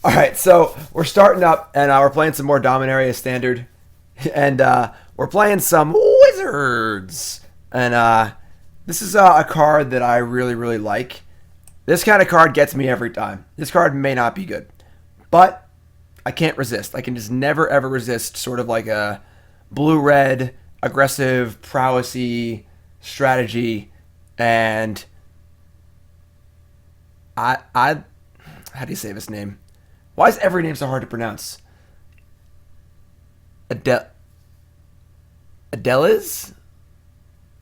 All right, so we're starting up, and we're playing some more Dominaria Standard, and we're playing some Wizards. And this is a card that I really, really like. This kind of card gets me every time. This card may not be good, but I can't resist. I can just never, ever resist sort of like a blue-red, aggressive, prowessy strategy, and I how do you say this name? Why is every name so hard to pronounce? Adeliz?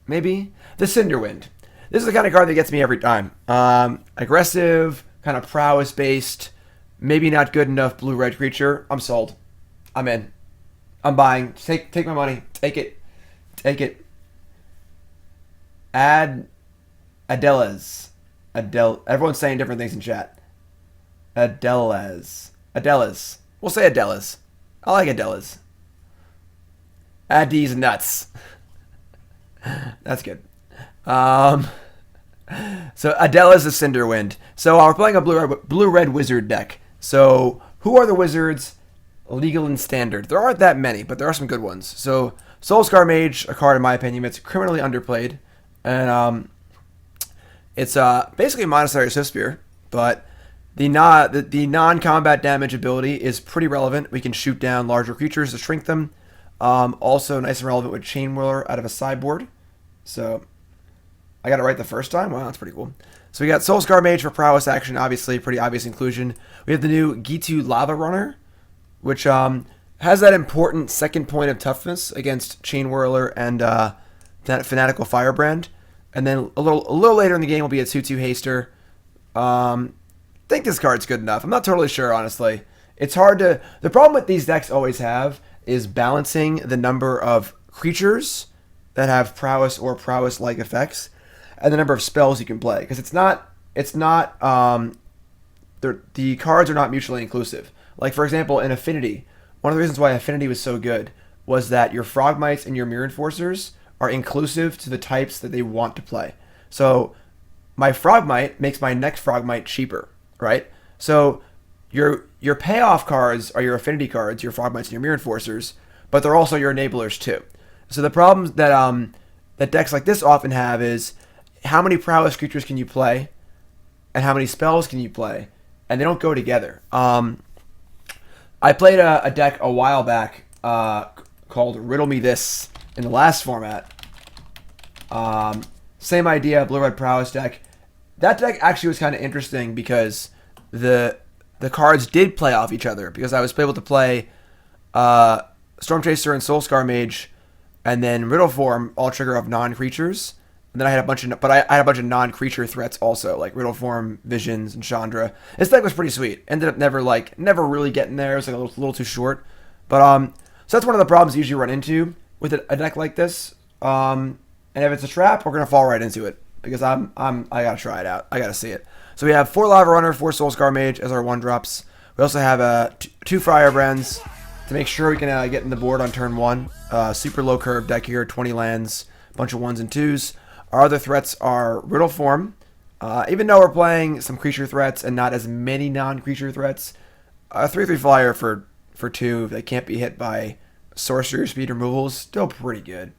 Maybe? The Cinder Wind. This is the kind of card that gets me every time. Aggressive, kind of prowess-based, maybe not good enough blue-red creature. I'm sold. I'm in. I'm buying. Take my money. Take it. Take it. Adeliz. Everyone's saying different things in chat. Adeliz. We'll say Adeliz. I like Adeliz. Ad's nuts. That's good. So Adeliz the Cinder Wind. So we're playing a blue-red wizard deck. So who are the wizards? Legal and standard. There aren't that many, but there are some good ones. So Soul-Scar Mage, a card in my opinion, it's criminally underplayed, and it's basically a Monastery Swiftspear, but the non-combat damage ability is pretty relevant. We can shoot down larger creatures to shrink them. Also nice and relevant with Chainwhirler out of a sideboard. So I got it right the first time. Wow, that's pretty cool. So we got Soul-Scar Mage for prowess action, obviously pretty obvious inclusion. We have the new Ghitu Lavarunner, which has that important second point of toughness against Chainwhirler and Fanatical Firebrand. And then a little later in the game will be a 2/2 haster. I think this card's good enough. I'm not totally sure, honestly. It's hard to... The problem with these decks always have is balancing the number of creatures that have prowess or prowess-like effects and the number of spells you can play. Because the cards are not mutually inclusive. Like, for example, in Affinity, one of the reasons why Affinity was so good was that your Frogmites and your Mirror Enforcers are inclusive to the types that they want to play. So my Frogmite makes my next Frogmite cheaper, right? So your payoff cards are your Affinity cards, your Frogmites and your Mirror Enforcers, but they're also your enablers too. So the problems that that decks like this often have is how many prowess creatures can you play and how many spells can you play, and they don't go together. I played a deck a while back called Riddle Me This in the last format. Same idea, blue-red prowess deck. That deck actually was kind of interesting because the cards did play off each other, because I was able to play Stormchaser and Soul-Scar Mage, and then Riddleform all trigger off non-creatures. And then I had a bunch of non-creature threats also, like Riddleform, Visions, and Chandra. This deck was pretty sweet. Ended up never really getting there. It was like a little too short. But so that's one of the problems you usually run into with a deck like this. And if it's a trap, we're gonna fall right into it, because I gotta try it out. I gotta see it. So we have 4 Lavarunner, 4 Soul-Scar Mage as our 1-drops. We also have 2 Firebrands to make sure we can get in the board on turn 1. Super low curve deck here, 20 lands, bunch of 1s and 2s. Our other threats are Riddleform. Even though we're playing some creature threats and not as many non-creature threats, a 3/3 flyer for 2 that can't be hit by sorcery speed removal is still pretty good.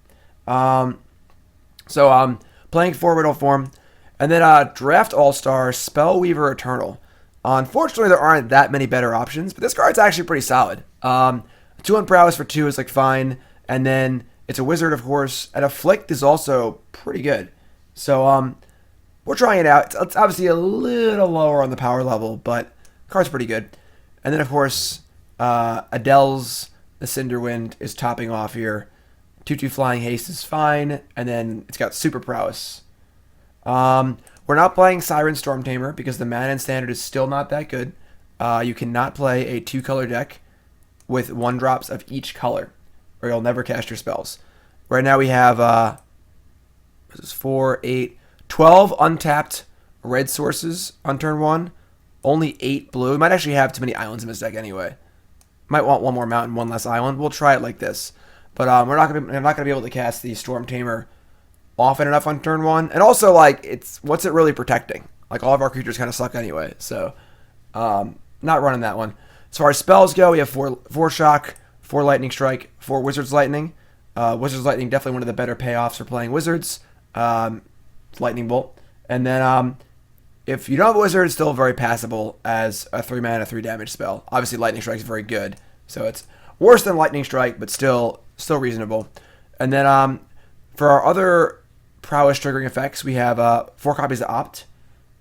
So playing 4 Riddleform. And then Draft All-Star, Spellweaver Eternal. Unfortunately, there aren't that many better options, but this card's actually pretty solid. 2 on prowess for 2 is like fine, and then it's a wizard, of course, and Afflict is also pretty good. So we're trying it out. It's obviously a little lower on the power level, but the card's pretty good. And then, of course, Adeliz, the Cinder Wind, is topping off here. 2/2 Flying Haste is fine, and then it's got super prowess. We're not playing Siren Stormtamer because the mana in Standard is still not that good. You cannot play a 2-color deck with 1-drops of each color, or you'll never cast your spells. Right now we have 4, 8, 12 untapped red sources on turn 1. Only 8 blue. We might actually have too many islands in this deck anyway. Might want 1 more mountain, 1 less island. We'll try it like this. But we're not gonna be able to cast the Storm Tamer often enough on turn 1. And also, like, what's it really protecting? Like, all of our creatures kind of suck anyway. So not running that one. As far as spells go, we have four Shock, 4 Lightning Strike, 4 Wizard's Lightning. Wizard's Lightning, definitely one of the better payoffs for playing Wizards. Lightning Bolt. And then if you don't have a Wizard, it's still very passable as a 3 mana, 3 damage spell. Obviously, Lightning Strike is very good. So it's worse than Lightning Strike, but still reasonable. And then for our other prowess triggering effects, we have 4 copies of Opt,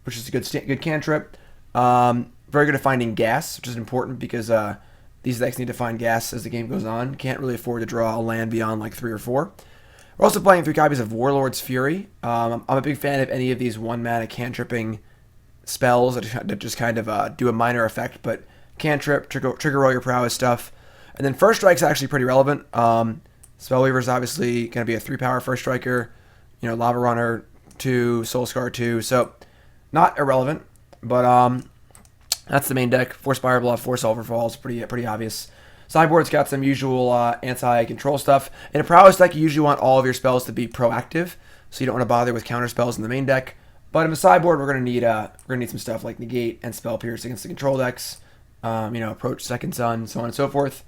which is a good cantrip. Very good at finding gas, which is important because these decks need to find gas as the game goes on. Can't really afford to draw a land beyond like 3 or 4. We're also playing 3 copies of Warlord's Fury. I'm a big fan of any of these 1 mana cantripping spells that just kind of do a minor effect, but cantrip, trigger roll your prowess stuff. And then First Strike's actually pretty relevant. Spellweaver's obviously going to be a 3-power First Striker. You know, Lavarunner 2, Soul-Scar 2. So, not irrelevant, but that's the main deck. 4 Spirebluff, 4 Sulfur Falls. Pretty obvious. Sideboard's got some usual anti-control stuff. In a prowess deck, you usually want all of your spells to be proactive, so you don't want to bother with counter spells in the main deck. But in the sideboard, we're gonna need some stuff like Negate and Spell Pierce against the control decks. Approach Second Sun, so on and so forth.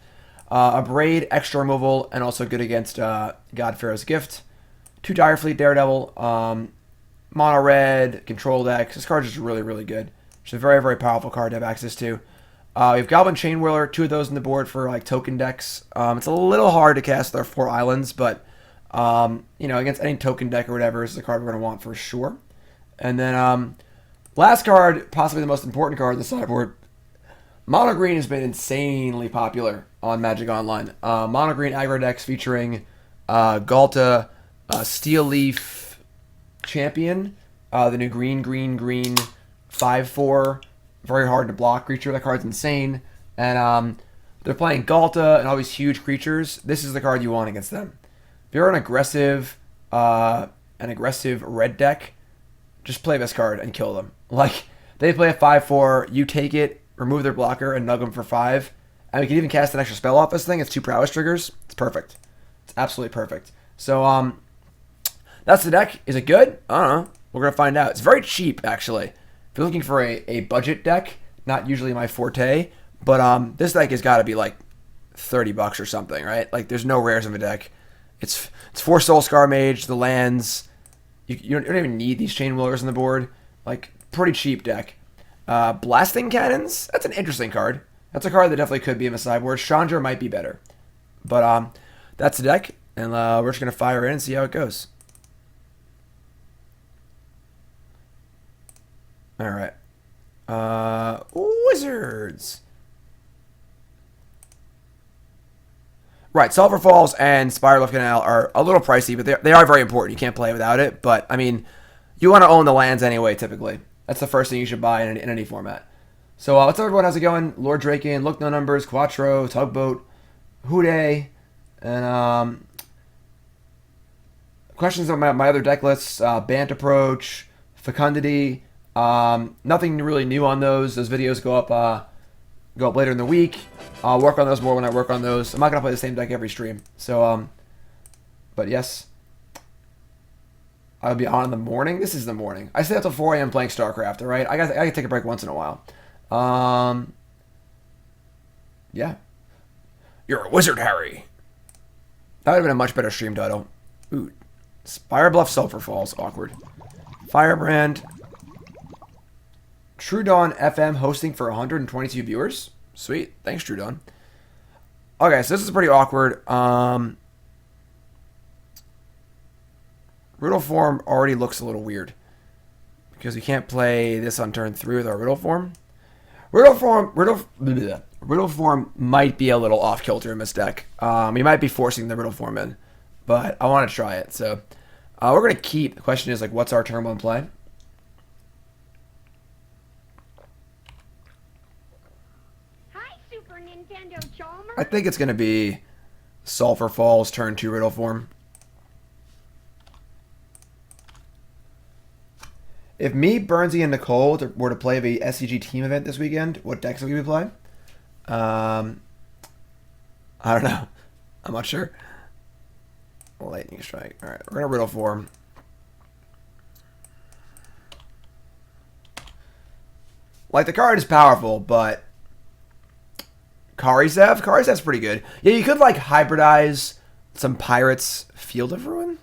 Abrade, extra removal, and also good against God Pharaoh's Gift. 2 Direfleet, Daredevil, mono red, control decks. This card is just really good. It's a very powerful card to have access to. We have Goblin Chainwhirler, 2 of those on the board for like token decks. It's a little hard to cast with our 4 islands, but against any token deck or whatever, is the card we're gonna want for sure. And then last card, possibly the most important card in the sideboard. Mono Green has been insanely popular on Magic Online. Mono Green aggro decks featuring Galta, Steel Leaf Champion, the new green 5/4, very hard to block creature. That card's insane. And they're playing Galta and all these huge creatures. This is the card you want against them. If you're an aggressive red deck, just play this card and kill them. Like, they play a 5/4, you take it, remove their blocker, and nug them for 5. And we can even cast an extra spell off this thing. It's 2 prowess triggers. It's perfect. It's absolutely perfect. So, that's the deck. Is it good? I don't know. We're going to find out. It's very cheap, actually. If you're looking for a budget deck, not usually my forte, but this deck has got to be like $30 or something, right? Like, there's no rares in the deck. It's 4 Soul-Scar Mage, the lands. You don't even need these Chainwhirlers on the board. Like, pretty cheap deck. Blasting Cannons, that's an interesting card. That's a card that definitely could be in the sideboard. Chandra might be better. But that's the deck, and we're just going to fire in and see how it goes. Alright. Wizards. Right, Sulfur Falls and Spirebluff Canal are a little pricey, but they are very important. You can't play without it. But, I mean, you want to own the lands anyway, typically. That's the first thing you should buy in any format. So, what's up, everyone? How's it going? Lord Draken, Look No Numbers, Quattro, Tugboat, Houday, and questions on my other deck lists. Bant Approach, Fecundity. Nothing really new on those. Those videos go up later in the week. I'll work on those more when I work on those. I'm not going to play the same deck every stream. So, but yes. I'll be on in the morning. This is the morning. I stay up till 4 a.m. playing StarCraft, alright? I can take a break once in a while. Yeah. You're a wizard, Harry. That would have been a much better stream title. Ooh. Spirebluff Sulfur Falls. Awkward. Firebrand. True Dawn FM hosting for 122 viewers. Sweet. Thanks, True Dawn. Okay, so this is pretty awkward. Riddleform already looks a little weird because we can't play this on turn 3 with our Riddleform. Riddleform might be a little off kilter in this deck. We might be forcing the Riddleform in, but I want to try it. So we're gonna keep. The question is, like, what's our turn 1 play? Hi, Super Nintendo Chalmers. I think it's gonna be Sulfur Falls turn 2 Riddleform. If me, Burnsy, and Nicole were to play the SCG team event this weekend, what decks would we play? I don't know. I'm not sure. Lightning Strike. Alright, we're going to Riddleform. Like, the card is powerful, but Karizev's pretty good. Yeah, you could like hybridize some Pirates Field of Ruin.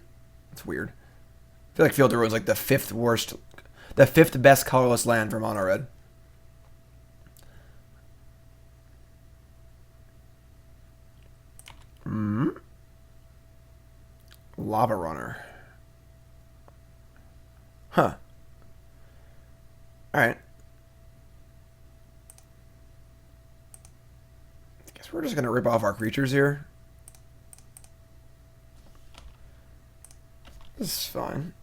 It's weird. I feel like Field of Ruin's like the fifth best colorless land for mono red. Lavarunner. Huh. Alright. I guess we're just going to rip off our creatures here. This is fine.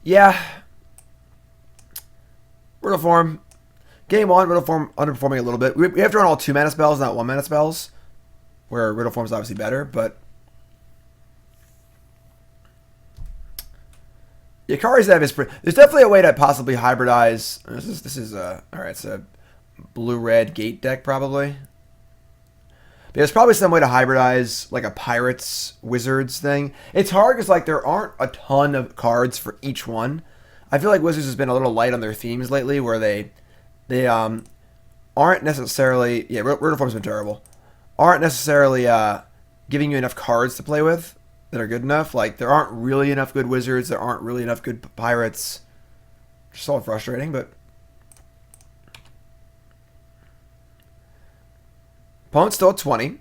Yeah. Riddleform. Game 1, Riddleform underperforming a little bit. We have to run all 2 mana spells, not 1 mana spells. Where Riddleform is obviously better, but... Yeah, Karizev is pretty... There's definitely a way to possibly hybridize... This is alright, it's a blue-red gate deck, probably. But there's probably some way to hybridize, like, a Pirates Wizards thing. It's hard because, like, there aren't a ton of cards for each one. I feel like Wizards has been a little light on their themes lately, where they aren't necessarily... Yeah, Riddleform's been terrible. Aren't necessarily giving you enough cards to play with that are good enough. Like, there aren't really enough good Wizards. There aren't really enough good Pirates. Just all frustrating, but... Opponent's still at 20,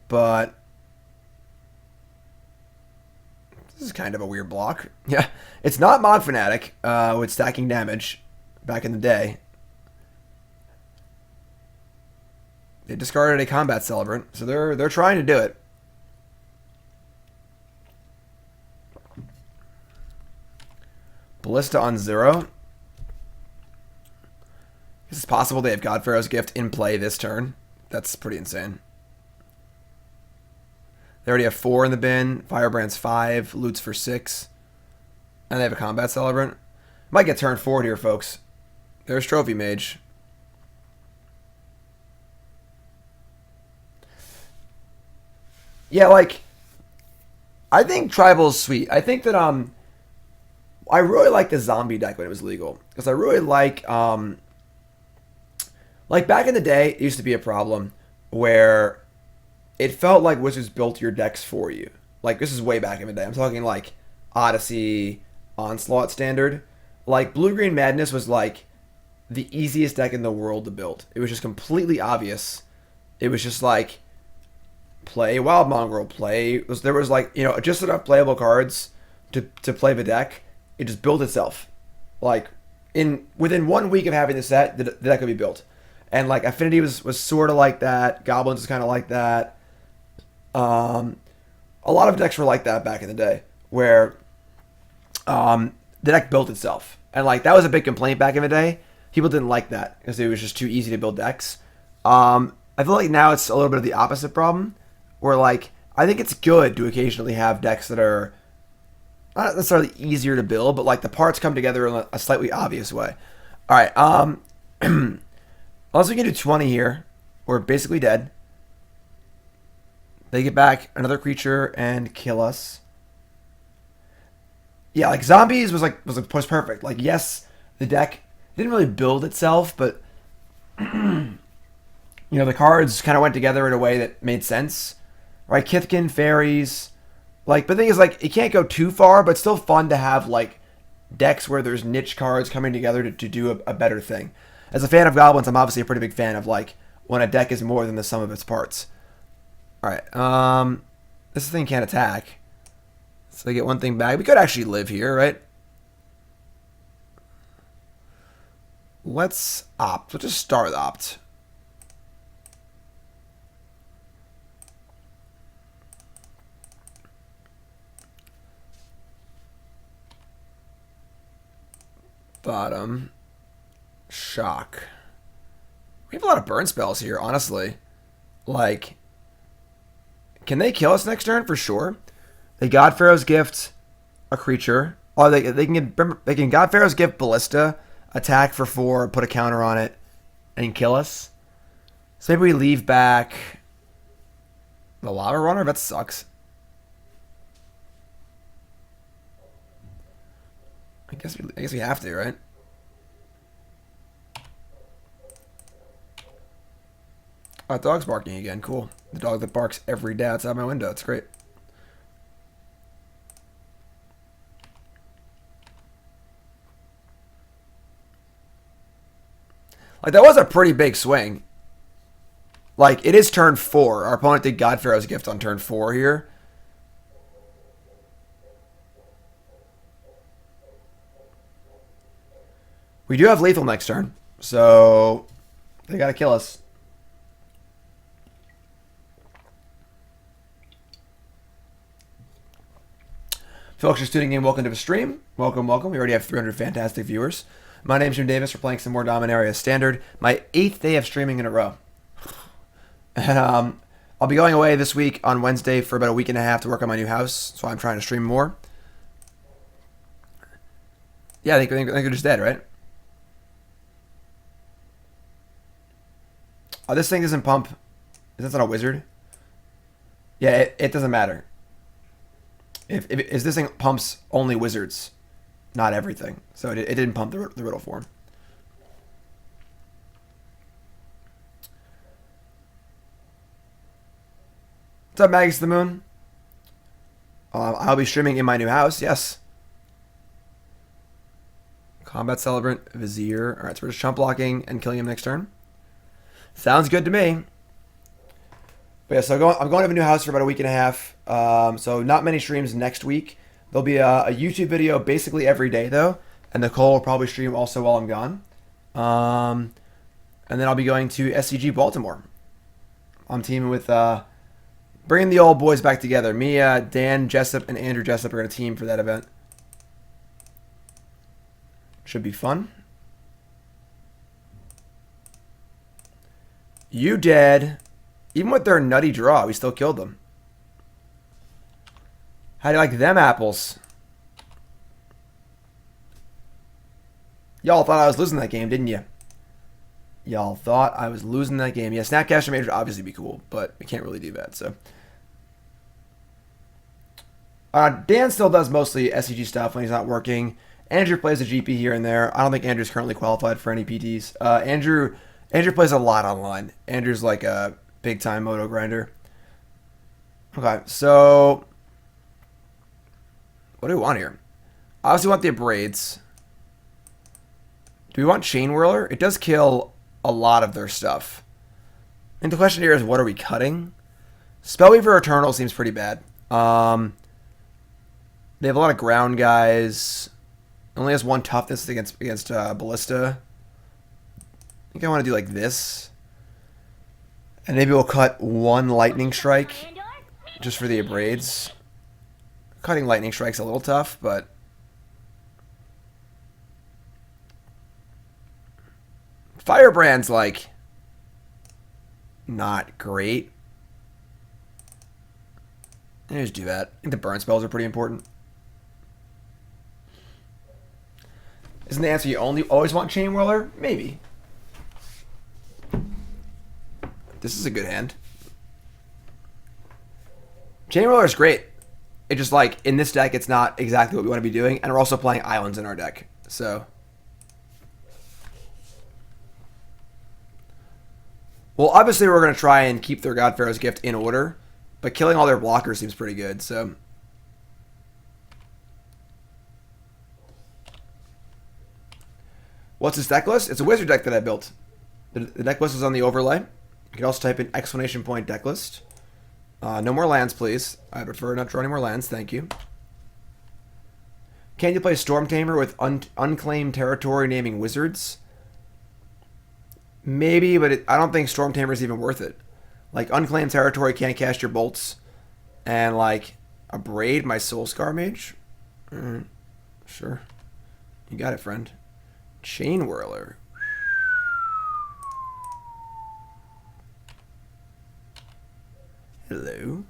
but... This is kind of a weird block. Yeah, it's not Mod Fanatic with stacking damage back in the day. They discarded a Combat Celebrant, so they're trying to do it. Ballista on 0. Is it possible they have Godpharaoh's Gift in play this turn? That's pretty insane. They already have 4 in the bin. Firebrand's 5. Loot's for 6. And they have a Combat Celebrant. Might get turned forward here, folks. There's Trophy Mage. Yeah, like... I think Tribal's sweet. I think that, I really liked the zombie deck when it was legal. Because I really like back in the day, it used to be a problem where it felt like Wizards built your decks for you. Like, this is way back in the day. I'm talking like Odyssey, Onslaught Standard. Like, Blue-Green Madness was like the easiest deck in the world to build. It was just completely obvious. It was just like, play Wild Mongrel, there was like, you know, just enough playable cards to play the deck. It just built itself. Like, within 1 week of having the set, the deck could be built. And like Affinity was sort of like that. Goblins was kind of like that. A lot of decks were like that back in the day, where the deck built itself. And like that was a big complaint back in the day. People didn't like that because it was just too easy to build decks. I feel like now it's a little bit of the opposite problem, where like I think it's good to occasionally have decks that are not necessarily easier to build, but like the parts come together in a slightly obvious way. All right. Unless we can do 20 here, we're basically dead. They get back another creature and kill us. Yeah, like zombies was perfect. Like, yes, the deck didn't really build itself, but you know, the cards kind of went together in a way that made sense. Right? Kithkin, fairies. Like, but the thing is, like, it can't go too far, but it's still fun to have like decks where there's niche cards coming together to do a better thing. As a fan of Goblins, I'm obviously a pretty big fan of, like, when a deck is more than the sum of its parts. Alright, this thing can't attack. So they get one thing back. We could actually live here, right? Let's opt. Let's just start opt. Bottom. Shock. We have a lot of burn spells here, honestly. Like, can they kill us next turn? For sure. They Godpharaoh's Gift a creature. Or they can Godpharaoh's Gift Ballista, attack for 4, put a counter on it, and kill us. So maybe we leave back the Lavarunner. That sucks. I guess we have to, right? Oh, dog's barking again. Cool. The dog that barks every day outside my window. It's great. Like, that was a pretty big swing. Like, it is turn 4. Our opponent did God Pharaoh's Gift on turn 4 here. We do have lethal next turn, so they gotta kill us. Folks just tuning in, welcome to the stream. Welcome, welcome. We already have 300 fantastic viewers. My name's Jim Davis. We're playing some more Dominaria Standard. My 8th day of streaming in a row. And I'll be going away this week on Wednesday for about a week and a half to work on my new house, so I'm trying to stream more. Yeah, I think they're just dead, right? Oh, this thing doesn't pump. Is that not a wizard? Yeah, it doesn't matter. If this thing pumps only wizards, not everything. So it didn't pump the Riddleform. What's up, Magus the Moon? I'll be streaming in my new house, yes. Combat Celebrant, Vizier. Alright, so we're just chump blocking and killing him next turn. Sounds good to me. But yeah, so I'm going to a new house for about a week and a half. So not many streams next week. There'll be a YouTube video basically every day, though. And Nicole will probably stream also while I'm gone. And then I'll be going to SCG Baltimore. I'm teaming with... bringing the old boys back together. Me, Dan Jessup, and Andrew Jessup are going to team for that event. Should be fun. You dead. Even with their nutty draw, we still killed them. How do you like them apples? Y'all thought I was losing that game, didn't you? Y'all thought I was losing that game. Yeah, Snapcaster Mage would obviously be cool, but we can't really do that, so. Dan still does mostly SCG stuff when he's not working. Andrew plays a GP here and there. I don't think Andrew's currently qualified for any PTs. Andrew plays a lot online. Andrew's like a big-time moto grinder. Okay, so what do we want here? I obviously want the Abrades. Do we want Chainwhirler? It does kill a lot of their stuff. And the question here is, what are we cutting? Spellweaver Eternal seems pretty bad. They have a lot of ground guys. Only has 1 toughness against Ballista. I think I want to do like this. And maybe we'll cut 1 Lightning Strike just for the Abrades. Cutting Lightning Strike's a little tough, but... Firebrand's like... not great. I just do that. I think the burn spells are pretty important. Isn't the answer you always want Chainwhirler? Maybe. This is a good hand. Chainwhirler is great. It's just like, in this deck, it's not exactly what we want to be doing. And we're also playing islands in our deck. So. Well, obviously we're going to try and keep their God Pharaoh's Gift in order. But killing all their blockers seems pretty good, so. What's this deck list? It's a wizard deck that I built. The deck list is on the overlay. You can also type in exclamation point deck list. No more lands, please. I prefer not draw any more lands. Thank you. Can you play Storm Tamer with unclaimed territory naming wizards? Maybe, but I don't think Storm Tamer is even worth it. Like, unclaimed territory can't cast your bolts. And, like, Abrade my Soul-Scar Mage? Sure. You got it, friend. Chainwhirler. Hello.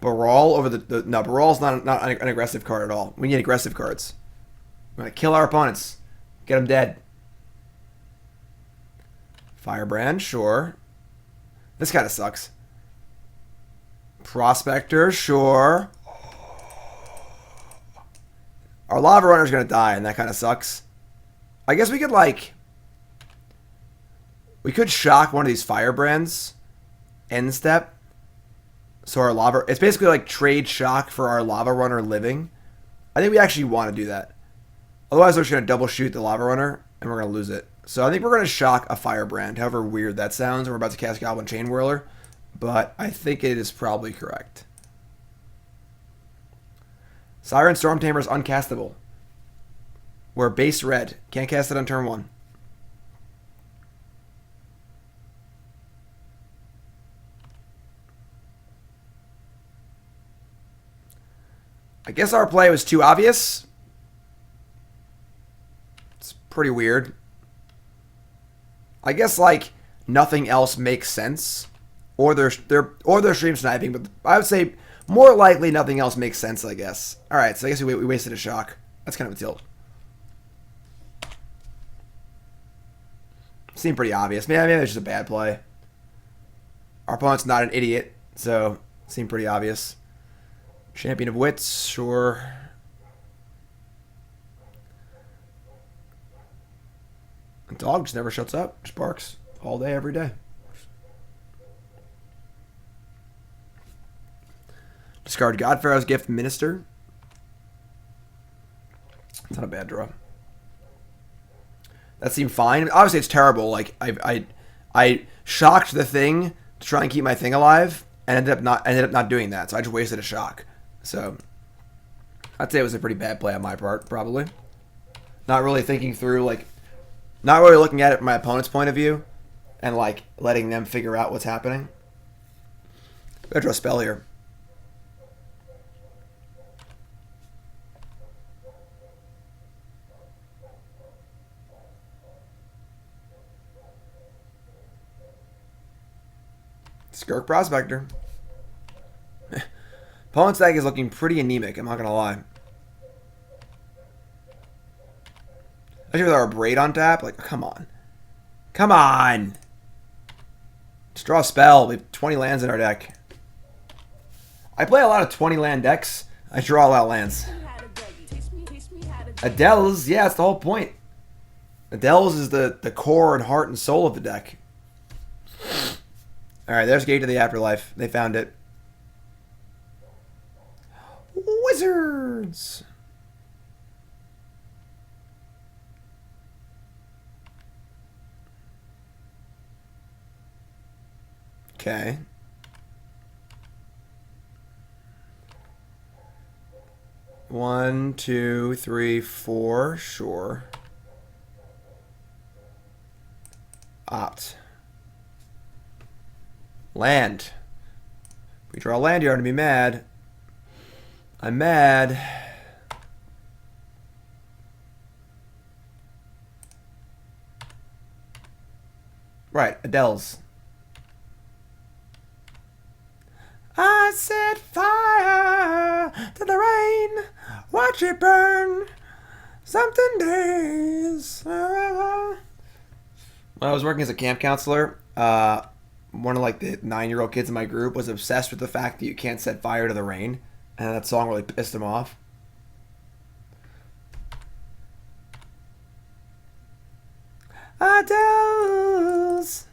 Baral over the no, Baral's not an aggressive card at all. We need aggressive cards. We're going to kill our opponents. Get them dead. Firebrand, sure. This kind of sucks. Prospector, sure. Our Lava Runner's going to die, and that kind of sucks. I guess we could, like... We could shock one of these Firebrands. End step. So our Lava... It's basically like trade shock for our Lava Runner living. I think we actually want to do that. Otherwise, we're just going to double shoot the Lava Runner, and we're going to lose it. So I think we're going to shock a Firebrand, however weird that sounds. We're about to cast Goblin Chainwhirler. But I think it is probably correct. Siren Storm Tamer is uncastable. We're base red. Can't cast it on turn 1. I guess our play was too obvious. It's pretty weird. I guess, like, nothing else makes sense. Or they're stream sniping, but I would say more likely nothing else makes sense, I guess. Alright, so I guess we wasted a shock. That's kind of a tilt. Seemed pretty obvious. Maybe it's just a bad play. Our opponent's not an idiot, so it seemed pretty obvious. Champion of Wits, sure. The dog just never shuts up. Just barks all day, every day. Discard Godpharaoh's Gift Minister. It's not a bad draw. That seemed fine. Obviously, it's terrible. Like I shocked the thing to try and keep my thing alive, and ended up not doing that. So I just wasted a shock. So I'd say it was a pretty bad play on my part, probably. Not really thinking through, like, not really looking at it from my opponent's point of view, and like letting them figure out what's happening. Gotta draw a spell here. Skirk Prospector. Opponent's deck is looking pretty anemic, I'm not going to lie. Especially with our Abrade on tap. Like, come on. Come on! Just draw a spell. We have 20 lands in our deck. I play a lot of 20 land decks. I draw a lot of lands. Adeliz, yeah, that's the whole point. Adeliz is the core and heart and soul of the deck. Alright, there's Gate to the Afterlife. They found it. Wizards! Okay. One, two, three, four. Sure. Opt. Land. If we draw land here, I'm going to be mad. I'm mad. Right, Adeliz. I set fire to the rain. Watch it burn. Something days. When I was working as a camp counselor, one of like the 9-year-old kids in my group was obsessed with the fact that you can't set fire to the rain, and that song really pissed him off. Adeliz.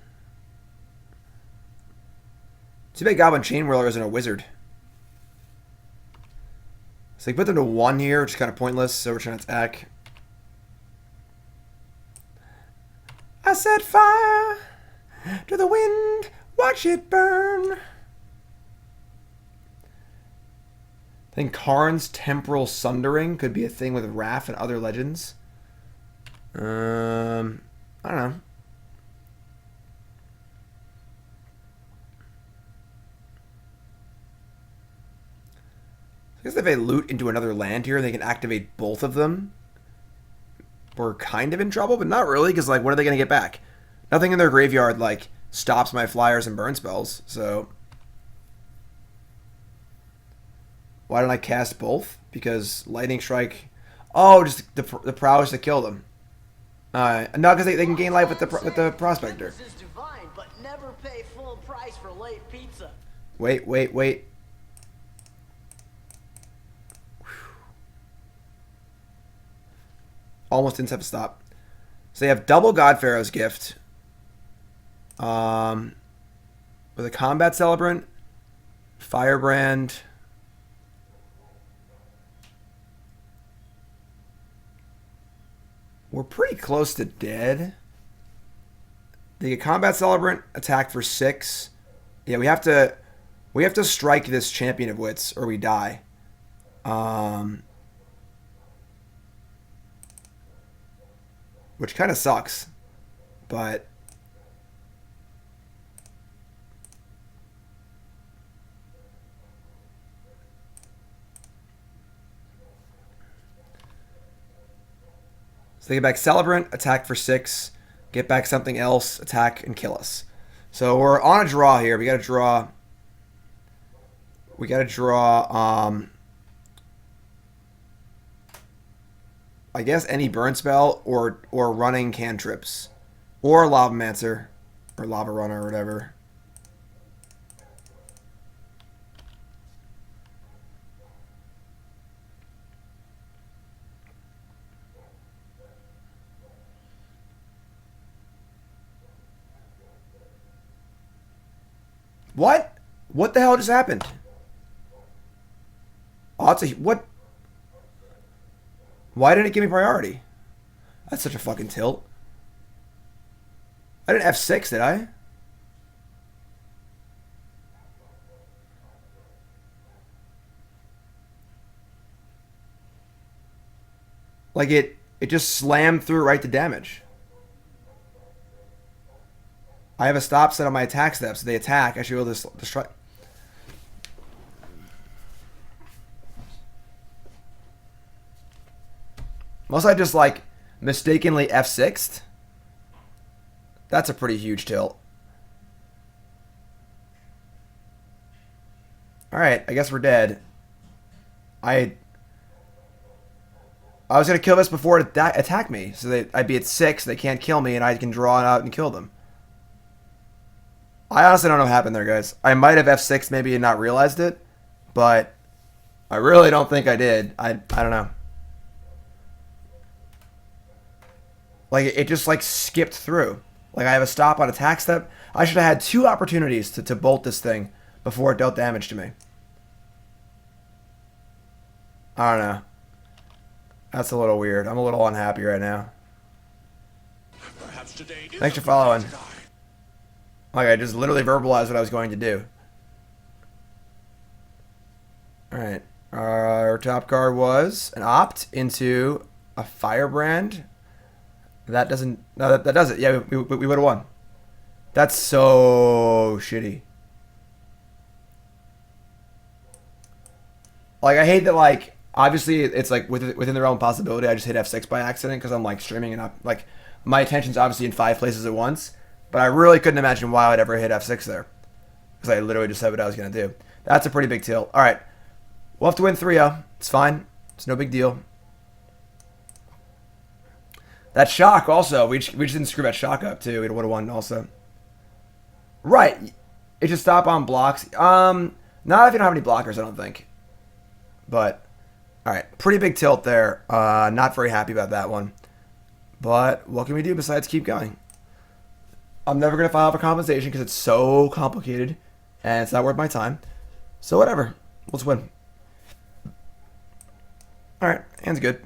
Too bad Goblin Chainwhirler isn't a wizard. So they put them to 1 here, which is kind of pointless, so we're trying to attack. I set fire to the wind, watch it burn. I think Karn's Temporal Sundering could be a thing with Wrath and other legends. I don't know. I guess if they loot into another land here, they can activate both of them. We're kind of in trouble, but not really, because, like, what are they going to get back? Nothing in their graveyard, like, stops my flyers and burn spells, so... Why don't I cast both? Because Lightning Strike... Oh, just the prowess to kill them. No, because they can gain life with the Prospector. Wait. almost didn't have to stop. So they have double God Pharaoh's Gift. With a Combat Celebrant, Firebrand. We're pretty close to dead. They get Combat Celebrant, attack for 6. Yeah, we have to strike this Champion of Wits or we die. Which kind of sucks, but so they get back Celebrant, attack for 6, get back something else, attack and kill us. So we're on a draw here. We got to draw. I guess any burn spell or running cantrips. Or Lavamancer. Or Lavarunner or whatever. What? What the hell just happened? Oh, what? Why didn't it give me priority? That's such a fucking tilt. I didn't F6, did I? Like it just slammed through right to damage. I have a stop set on my attack step, so they attack. I should be able to destroy. Unless I just like mistakenly F6'd. That's a pretty huge tilt. Alright, I guess we're dead. I was going to kill this before it attacked me. So I'd be at 6, they can't kill me, and I can draw it out and kill them. I honestly don't know what happened there, guys. I might have F6'd maybe and not realized it, but I really don't think I did. I don't know. Like, it just, like, skipped through. Like, I have a stop on attack step. I should have had 2 opportunities to bolt this thing before it dealt damage to me. I don't know. That's a little weird. I'm a little unhappy right now. Thanks for following. Like, I just literally verbalized what I was going to do. Alright. Our top card was an opt into a Firebrand. That doesn't... No, that does it. Yeah, we would have won. That's so shitty. Like, I hate that, like, obviously it's, like, within the realm of possibility. I just hit F6 by accident because I'm, like, streaming and, like, my attention's obviously in 5 places at once. But I really couldn't imagine why I'd ever hit F6 there. Because I literally just said what I was going to do. That's a pretty big tilt. Alright. We'll have to win 3-0. It's fine. It's no big deal. That shock also. We just didn't screw that shock up too. We would have won also. Right. It should stop on blocks. Not if you don't have any blockers, I don't think. But, alright. Pretty big tilt there. Not very happy about that one. But what can we do besides keep going? I'm never going to file for compensation because it's so complicated. And it's not worth my time. So whatever. Let's win. Alright. Hand's good.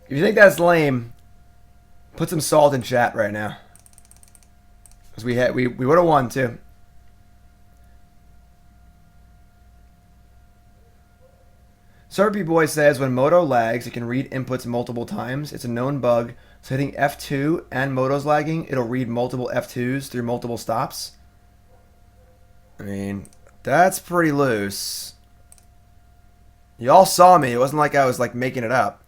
If you think that's lame, put some salt in chat right now. Because we would have won too. Serpy Boy says when Moto lags, it can read inputs multiple times. It's a known bug. So hitting F2 and Moto's lagging, it'll read multiple F2s through multiple stops. I mean, that's pretty loose. Y'all saw me. It wasn't like I was like making it up.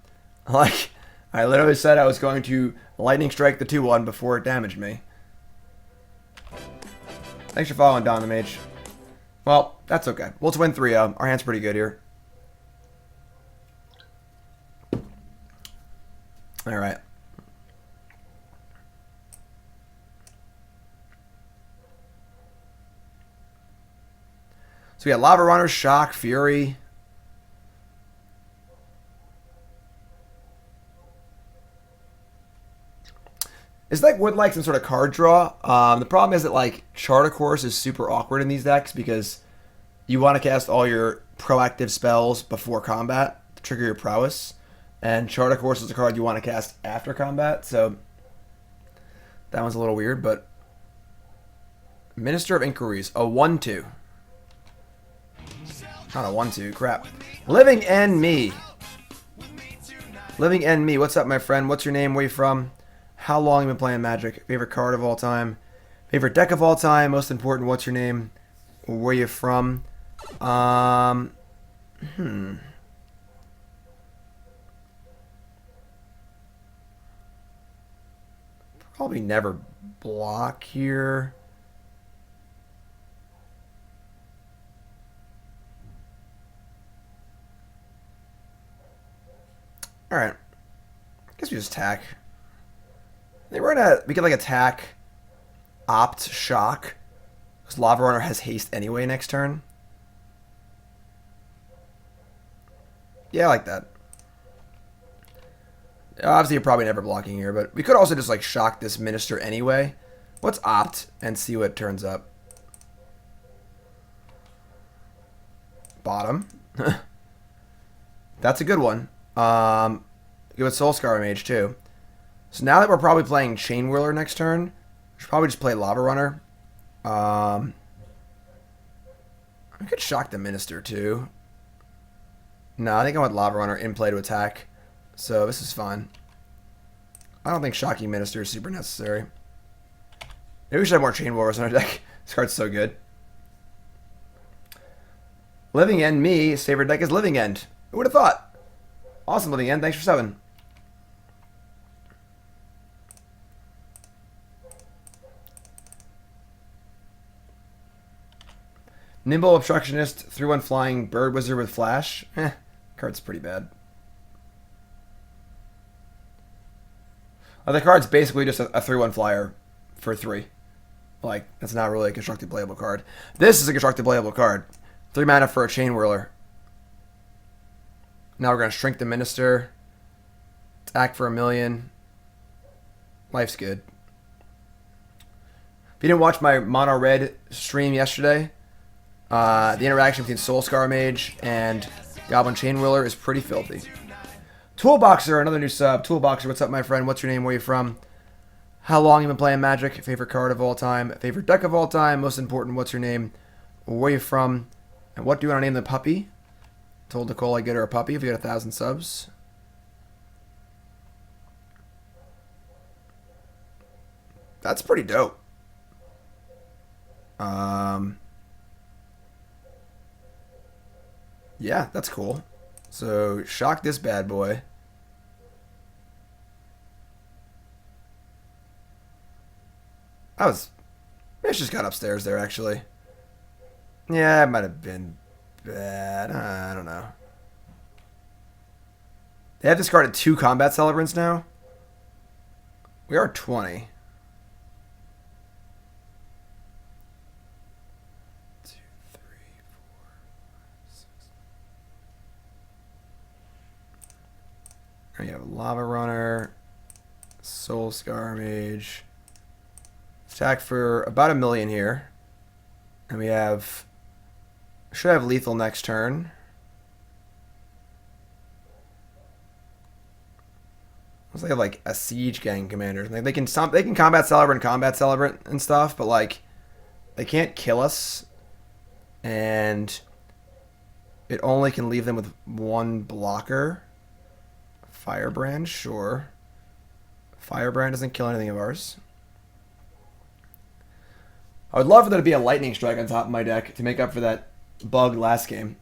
Like, I literally said I was going to lightning strike the 2-1 before it damaged me. Thanks for following, Dominaria Mage. Well, that's okay. We'll win 3-0. Our hand's pretty good here. Alright. So we got Lavarunner, Shock, Fury. This deck would like some sort of card draw. The problem is that like Chart of Course is super awkward in these decks because you want to cast all your proactive spells before combat to trigger your prowess, and Chart of Course is a card you want to cast after combat. So that one's a little weird, but Minister of Inquiries, a 1/2. Not a 1/2, crap. Living End Me. Living End Me, what's up, my friend? What's your name? Where you from? How long have you been playing Magic? Favorite card of all time? Favorite deck of all time? Most important, what's your name? Where you from? Probably never block here. Alright. I guess we just attack. They were gonna, we could like attack, opt, shock. Because Lavarunner has haste anyway next turn. Yeah, I like that. Obviously, you're probably never blocking here, but we could also just like shock this Minister anyway. Let's opt and see what turns up. Bottom. That's a good one. Go with Soul-Scar Mage too. So now that we're probably playing Chainwhirler next turn, we should probably just play Lavarunner. I could shock the Minister too. No, I think I want Lavarunner in play to attack. So this is fine. I don't think shocking Minister is super necessary. Maybe we should have more Chainwhirlers in our deck. This card's so good. Living End Me, his favorite deck is Living End. Who would have thought? Awesome, Living End. Thanks for 7. Nimble Obstructionist, 3/1 flying Bird Wizard with Flash. Card's pretty bad. The card's basically just a 3/1 flyer for 3. Like, that's not really a constructed playable card. This is a constructed playable card. 3 mana for a Chainwhirler. Now we're going to shrink the Minister. Attack for 1,000,000. Life's good. If you didn't watch my Mono Red stream yesterday, the interaction between Soul-Scar Mage and Goblin Chainwhirler is pretty filthy. Toolboxer, another new sub. Toolboxer, what's up, my friend? What's your name? Where you from? How long you been playing Magic? Favorite card of all time? Favorite deck of all time? Most important, what's your name? Where you from? And what do you want to name the puppy? Told Nicole I'd get her a puppy if you get 1,000 subs. That's pretty dope. Yeah, that's cool. So, shock this bad boy. It just got upstairs there, actually. Yeah, it might have been bad. I don't know. They have discarded 2 combat celebrants now. We are 20. 2, 3, 4, 5, 6. We have Lavarunner, Soul-Scar Mage. Attack for about 1,000,000 here. And we have... should have lethal next turn. Looks like they have like a siege gang commander. Like they can combat celebrant and stuff, but like they can't kill us. And it only can leave them with 1 blocker. Firebrand, sure. Firebrand doesn't kill anything of ours. I would love for there to be a lightning strike on top of my deck to make up for that bug last game.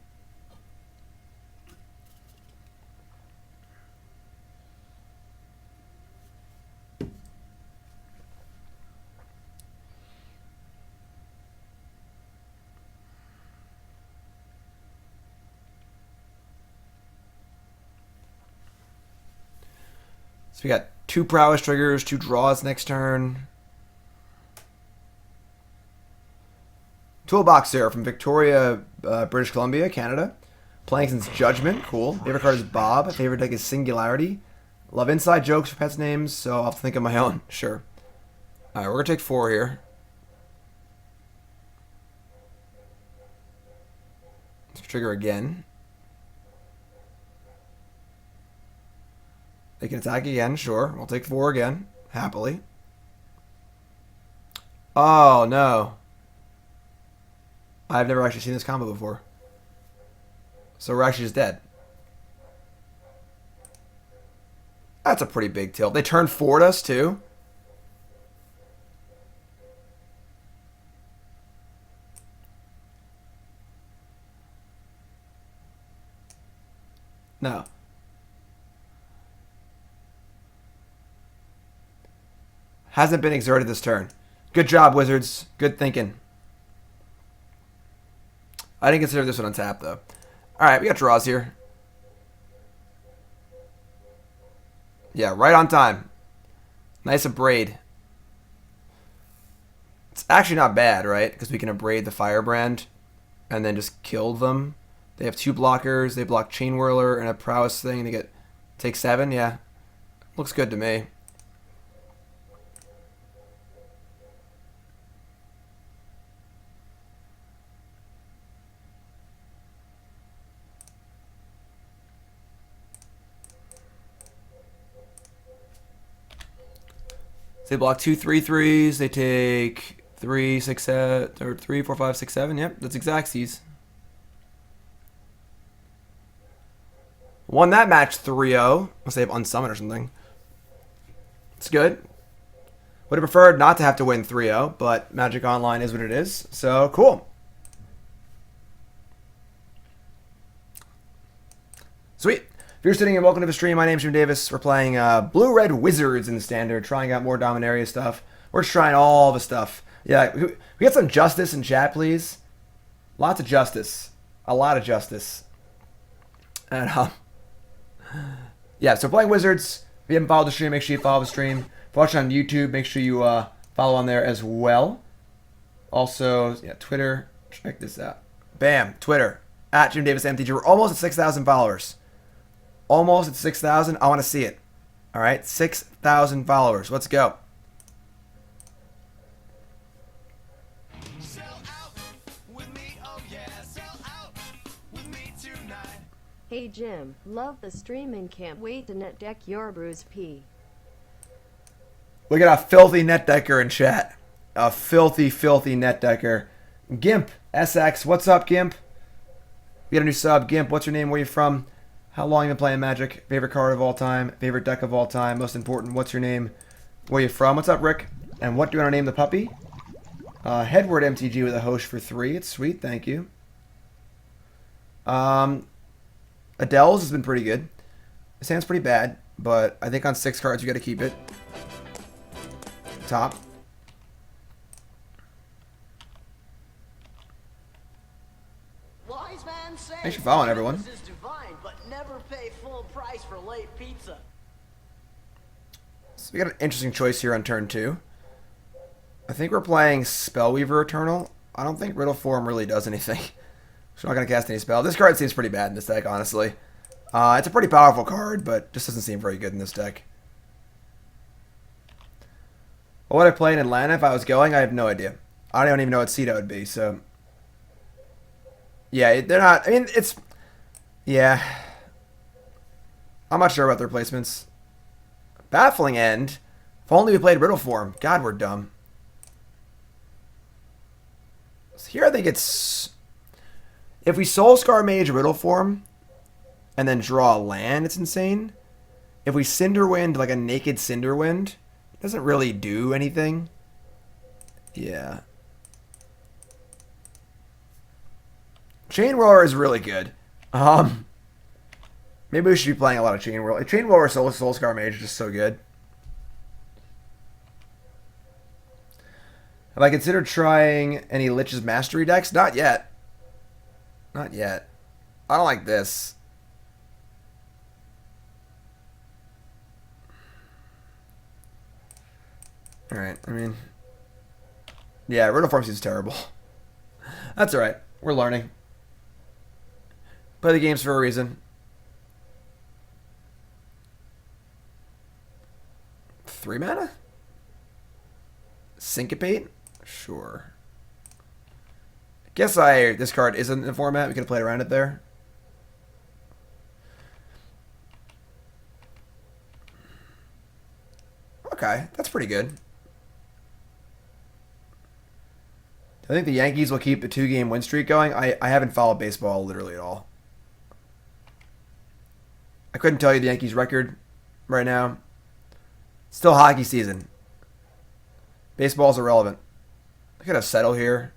So we got 2 prowess triggers, 2 draws next turn. Toolbox here from Victoria, British Columbia, Canada. Playing since Judgment. Cool. Favorite card is Bob. Favorite deck is Singularity. Love inside jokes for pets' names, so I'll think of my own. Sure. Alright, we're going to take 4 here. Let's trigger again. They can attack again, sure. We'll take 4 again. Happily. Oh, no. I've never actually seen this combo before. So we're actually just dead. That's a pretty big tilt. They turned forward us, too. No. Hasn't been exerted this turn. Good job, Wizards. Good thinking. I didn't consider this one on tap, though. Alright, we got draws here. Yeah, right on time. Nice Abrade. It's actually not bad, right? Because we can Abrade the Firebrand and then just kill them. They have 2 blockers. They block Chainwhirler and a prowess thing. They take 7. Yeah, looks good to me. So they block 2 3/3s. They take 3 6 7 or 3 4 5 6 7. Yep, that's Xaxes. Won that match 3-0. Unless they have Unsummon or something. It's good. Would have preferred not to have to win 3-0, but Magic Online is what it is. So, cool. Sweet. If you're sitting and welcome to the stream, my name's Jim Davis. We're playing Blue-Red Wizards in the Standard, trying out more Dominaria stuff. We're just trying all the stuff. Yeah, we get some justice in chat, please. Lots of justice. A lot of justice. And, yeah, so playing Wizards. If you haven't followed the stream, make sure you follow the stream. If you're watching on YouTube, make sure you follow on there as well. Also, yeah, Twitter. Check this out. Bam, Twitter. At Jim Davis MTG. We're almost at 6,000 followers. Almost at 6,000. I want to see it. All right, 6,000 followers. Let's go. Hey Jim, love the stream and can't wait to net deck your Bruce P. Look at a filthy net decker in chat. A filthy, filthy net decker. Gimp, SX. What's up, Gimp? We got a new sub. Gimp, what's your name? Where you from? How long you been playing Magic? Favorite card of all time? Favorite deck of all time? Most important, what's your name? Where you from? What's up, Rick? And what do you want to name the puppy? Headward MTG with a host for 3. It's sweet, thank you. Adeliz has been pretty good. His hand's pretty bad, but I think on 6 cards you got to keep it. Top. Thanks for following, everyone. So we got an interesting choice here on turn 2. I think we're playing Spellweaver Eternal. I don't think Riddleform really does anything. So I'm not going to cast any spell. This card seems pretty bad in this deck, honestly. It's a pretty powerful card, but just doesn't seem very good in this deck. What would I play in Atlanta if I was going? I have no idea. I don't even know what seed I would be, so... Yeah, they're not... I mean, it's... Yeah. I'm not sure about their placements. Baffling End. If only we played Riddleform. God, we're dumb. So here I think it's... If we Soul-Scar Mage Riddleform and then draw a land, it's insane. If we Cinder Wind, like a naked Cinder Wind, it doesn't really do anything. Yeah. Chainwhirler is really good. Maybe we should be playing a lot of Chainwhirler. Chainwhirler Soul-Scar Mage is just so good. Have I considered trying any Lich's Mastery decks? Not yet. Not yet. I don't like this. Alright, I mean... Yeah, Riddleform seems terrible. That's all right. We're learning. Play the games for a reason. 3 mana? Syncopate? Sure. Guess this card isn't in the format. We could have played around it there. Okay, that's pretty good. I think the Yankees will keep the 2-game win streak going. I haven't followed baseball literally at all. I couldn't tell you the Yankees record right now. Still hockey season. Baseball's irrelevant. I could have settle here.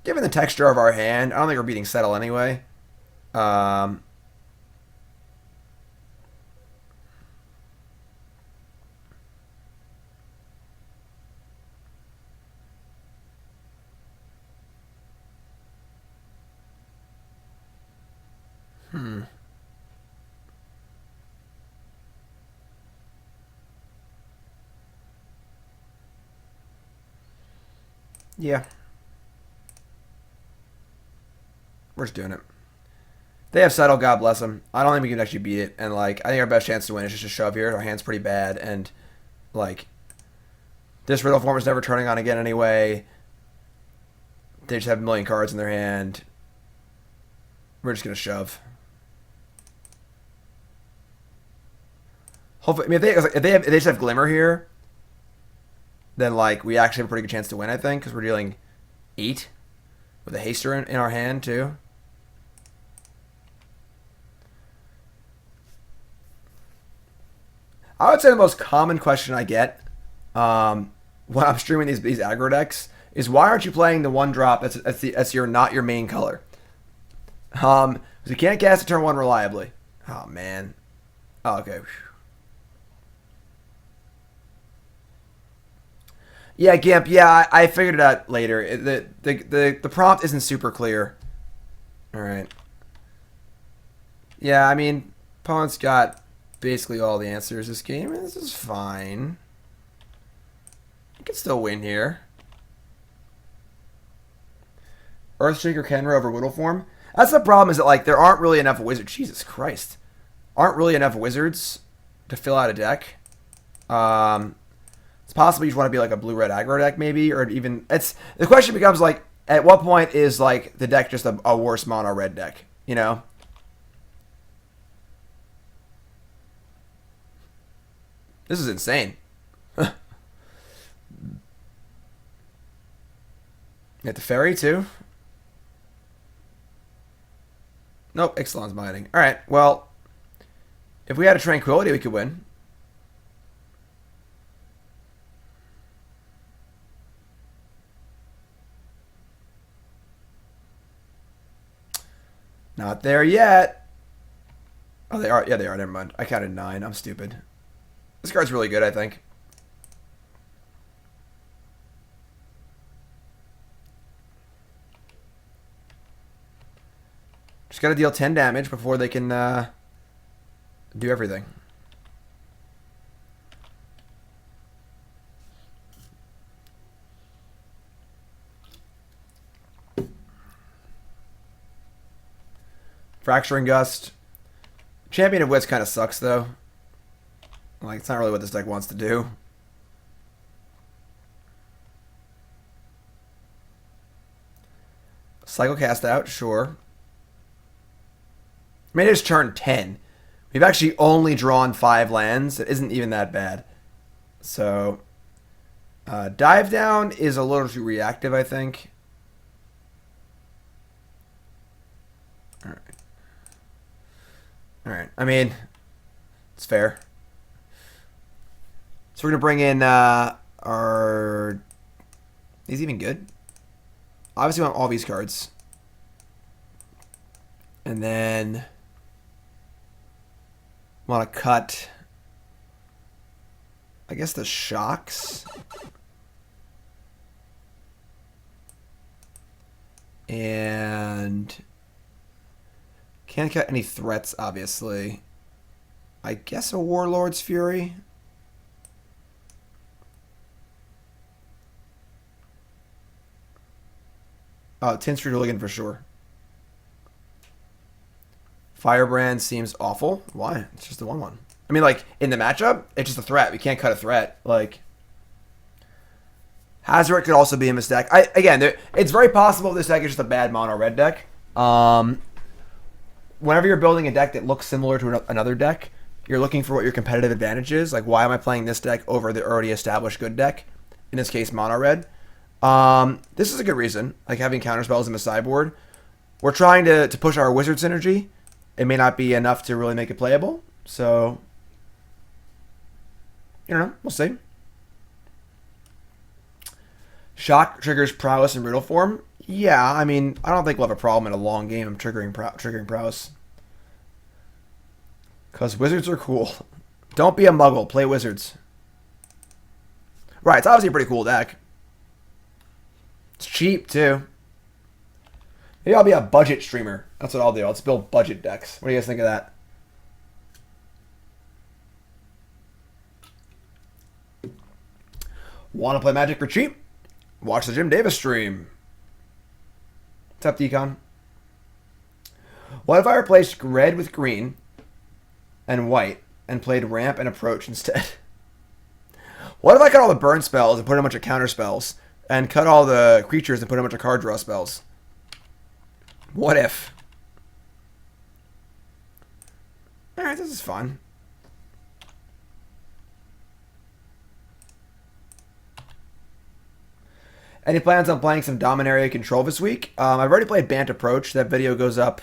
Given the texture of our hand, I don't think we're beating settle anyway. Yeah. We're just doing it. They have settle, God bless them. I don't think we can actually beat it. And, like, I think our best chance to win is just to shove here. Our hand's pretty bad. And, like, this Riddleform is never turning on again anyway. They just have a million cards in their hand. We're just going to shove. Hopefully, I mean, if they just have Glimmer here, then, like, we actually have a pretty good chance to win, I think, because we're dealing 8 with a haster in our hand, too. I would say the most common question I get when I'm streaming these aggro decks is, why aren't you playing the 1-drop that's not your main color? Because you can't cast a turn 1 reliably. Oh, man. Oh, okay. Yeah, Gimp. Yeah, I figured it out later. The prompt isn't super clear. All right. Yeah, I mean, opponent's got basically all the answers this game. This is fine. You can still win here. Earthshaker Kenra over Riddleform. That's the problem, is that, like, there aren't really enough wizards. Jesus Christ. Aren't really enough wizards to fill out a deck. It's possible you just want to be like a blue-red aggro deck, maybe, or even the question becomes, like, at what point is, like, the deck just a worse mono red deck, you know? This is insane. Get the fairy too. Nope, Ixalan's mining. All right, well, if we had a Tranquility, we could win. Not there yet. Oh, they are. Yeah, they are. Never mind. I counted 9. I'm stupid. This card's really good, I think. Just got to deal 10 damage before they can do everything. Fracturing Gust. Champion of Wits kind of sucks, though. Like, it's not really what this deck wants to do. Cycle Cast out, sure. I mean, it is turn 10. We've actually only drawn 5 lands. It isn't even that bad. So, Dive Down is a little too reactive, I think. Alright. Alright, I mean, it's fair. So we're going to bring in our... Is he even good? Obviously, we want all these cards. And then... want to cut... I guess the shocks. And... can't cut any threats, obviously. I guess a Warlord's Fury. Tinster Hooligan for sure. Firebrand seems awful. Why? It's just the 1/1. I mean, like, in the matchup, it's just a threat. We can't cut a threat. Like, Hazard could also be in this deck. Again, it's very possible this deck is just a bad mono red deck. Whenever you're building a deck that looks similar to another deck, you're looking for what your competitive advantage is. Like, why am I playing this deck over the already established good deck? In this case, mono red. This is a good reason, like having counterspells in the sideboard. We're trying to push our wizard synergy. It may not be enough to really make it playable, so you know, we'll see. Shock triggers prowess in Riddleform. Yeah, I mean, I don't think we'll have a problem in a long game of triggering prowess. Because wizards are cool. Don't be a muggle. Play wizards. Right, it's obviously a pretty cool deck. It's cheap, too. Maybe I'll be a budget streamer. That's what I'll do. I'll just build budget decks. What do you guys think of that? Want to play Magic for cheap? Watch the Jim Davis stream. What's up, Decon? What if I replaced red with green and white and played ramp and approach instead? What if I cut all the burn spells and put a bunch of counter spells and cut all the creatures and put a bunch of card draw spells? What if? Alright, this is fun. Any plans on playing some Dominaria Control this week? I've already played Bant Approach. That video goes up.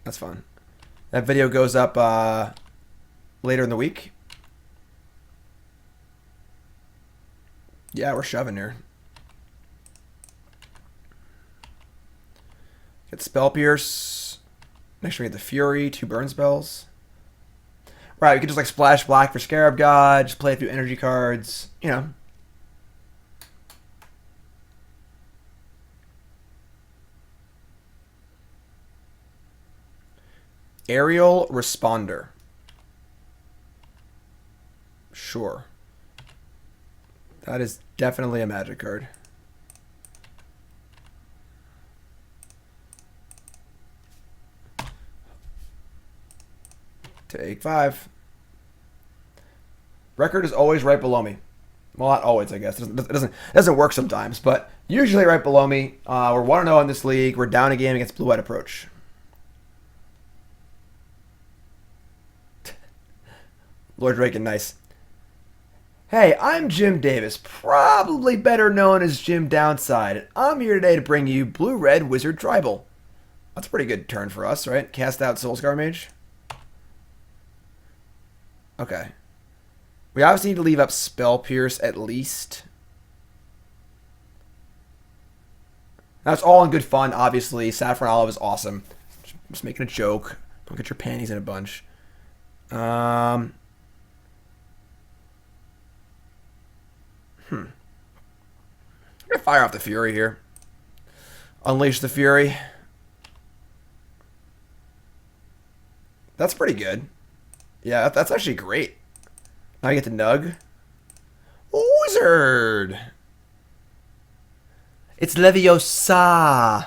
That's fun. That video goes up later in the week. Yeah, we're shoving here. Get Spell Pierce. Make sure we get the Fury, 2 burn spells. Right, we can just like splash black for Scarab God, just play a few energy cards, you know. Aerial Responder. Sure. That is definitely a Magic card. Take 5. Record is always right below me. Well, not always, I guess. It doesn't work sometimes, but usually right below me. We're 1-0 in this league. We're down a game against Blue White Approach. Lord Draken, nice. Hey, I'm Jim Davis, probably better known as Jim Downside, and I'm here today to bring you Blue-Red Wizard Tribal. That's a pretty good turn for us, right? Cast out Soul-Scar Mage. Okay. We obviously need to leave up Spell Pierce at least. That's all in good fun, obviously. Saffron Olive is awesome. Just making a joke. Don't get your panties in a bunch. I'm gonna fire off the Fury here. Unleash the Fury. That's pretty good. Yeah, that's actually great. Now I get to Nug. Wizard! It's Leviosa!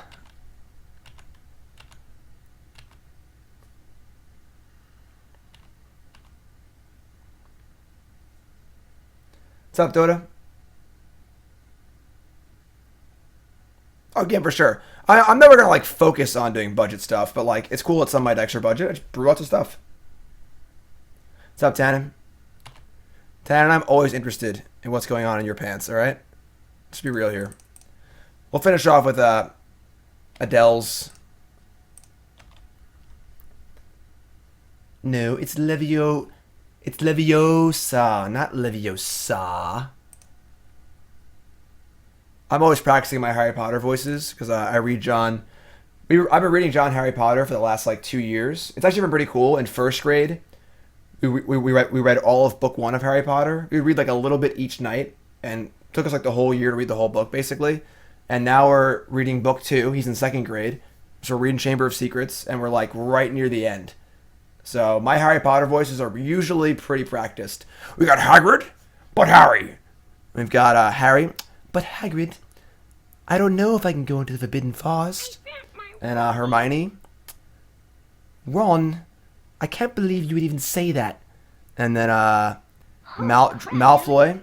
What's up, Dota? Oh, again, for sure. I'm never going to, like, focus on doing budget stuff, but, like, it's cool that some might extra budget. I just brew lots of stuff. What's up, Tannen? Tannen, I'm always interested in what's going on in your pants, alright? Let's be real here. We'll finish off with Adeliz. No, it's Leviosa, not Leviosa. I'm always practicing my Harry Potter voices because I read John. I've been reading John Harry Potter for the last like 2 years. It's actually been pretty cool. In first grade, we read all of book 1 of Harry Potter. We read like a little bit each night, and it took us like the whole year to read the whole book basically. And now we're reading book 2. He's in 2nd grade, so we're reading Chamber of Secrets, and we're like right near the end. So my Harry Potter voices are usually pretty practiced. We got Hagrid, but Harry. We've got Harry, but Hagrid. I don't know if I can go into the Forbidden Forest. And Hermione, Ron, I can't believe you would even say that. And then Malfoy,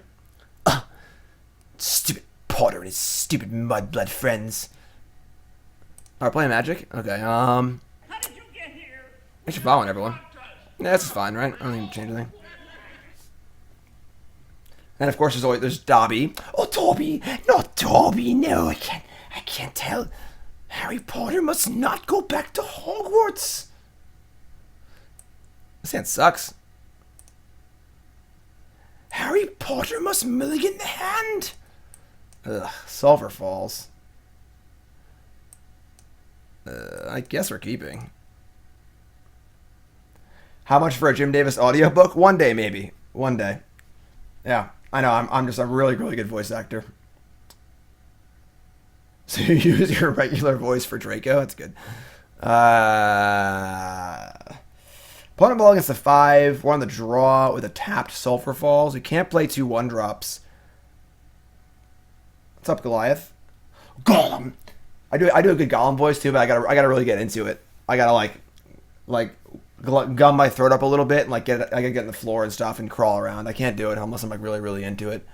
stupid Potter and his stupid mudblood friends. Alright, playing Magic? Okay, How did you get here? I should following everyone. Yeah, this is fine, right? I don't need to change anything. And of course there's Dobby. Oh, Dobby! Not Dobby, no, I can't tell. Harry Potter must not go back to Hogwarts. This hand sucks. Harry Potter must mulligan the hand. Ugh, Sulfur Falls. I guess we're keeping. How much for a Jim Davis audiobook? One day, maybe. One day. Yeah, I know. I'm just a really, really good voice actor. So you use your regular voice for Draco? That's good. Opponent ball against the 5. We're on the draw with a tapped Sulfur Falls. We can't play 2 1-drops. What's up, Goliath? Gollum! I do a good Gollum voice too, but I gotta really get into it. I gotta like gum my throat up a little bit and I gotta get on the floor and stuff and crawl around. I can't do it unless I'm like really, really into it.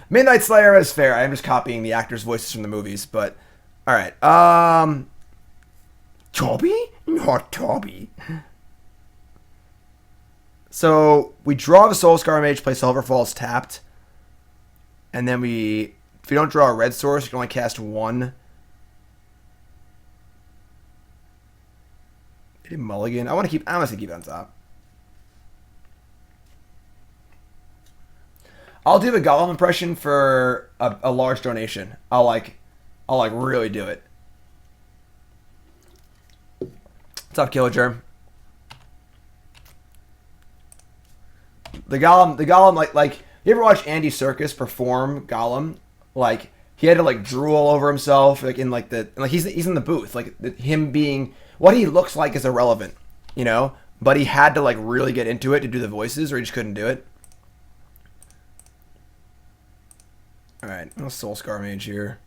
Midnight Slayer is fair. I am just copying the actors' voices from the movies, but alright. Toby? Not Toby. So we draw the Soul-Scar Mage, play Sulfur Falls tapped. And then if you don't draw a red source, you can only cast 1. Did mulligan? I want to keep it on top. I'll do the Gollum impression for a large donation. I'll really do it. What's up, Killer Germ? The Gollum, like you ever watch Andy Serkis perform Gollum? Like he had to like drool all over himself, like he's in the booth, like him being what he looks like is irrelevant, you know. But he had to like really get into it to do the voices, or he just couldn't do it. All right, no Soul-Scar Mage here.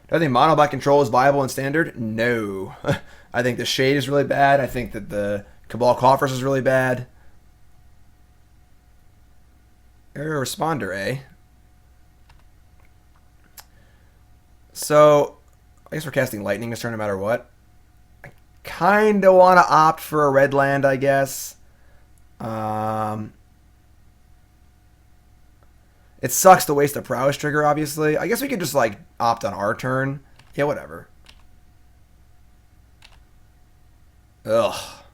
Do I think mono black control is viable in standard? No. I think the Shade is really bad. I think that the Cabal Coffers is really bad. Error Responder, eh? So, I guess we're casting Lightning this turn no matter what. I kind of want to opt for a red land, I guess. It sucks to waste a prowess trigger, obviously. I guess we could just, like, opt on our turn. Yeah, whatever. Ugh.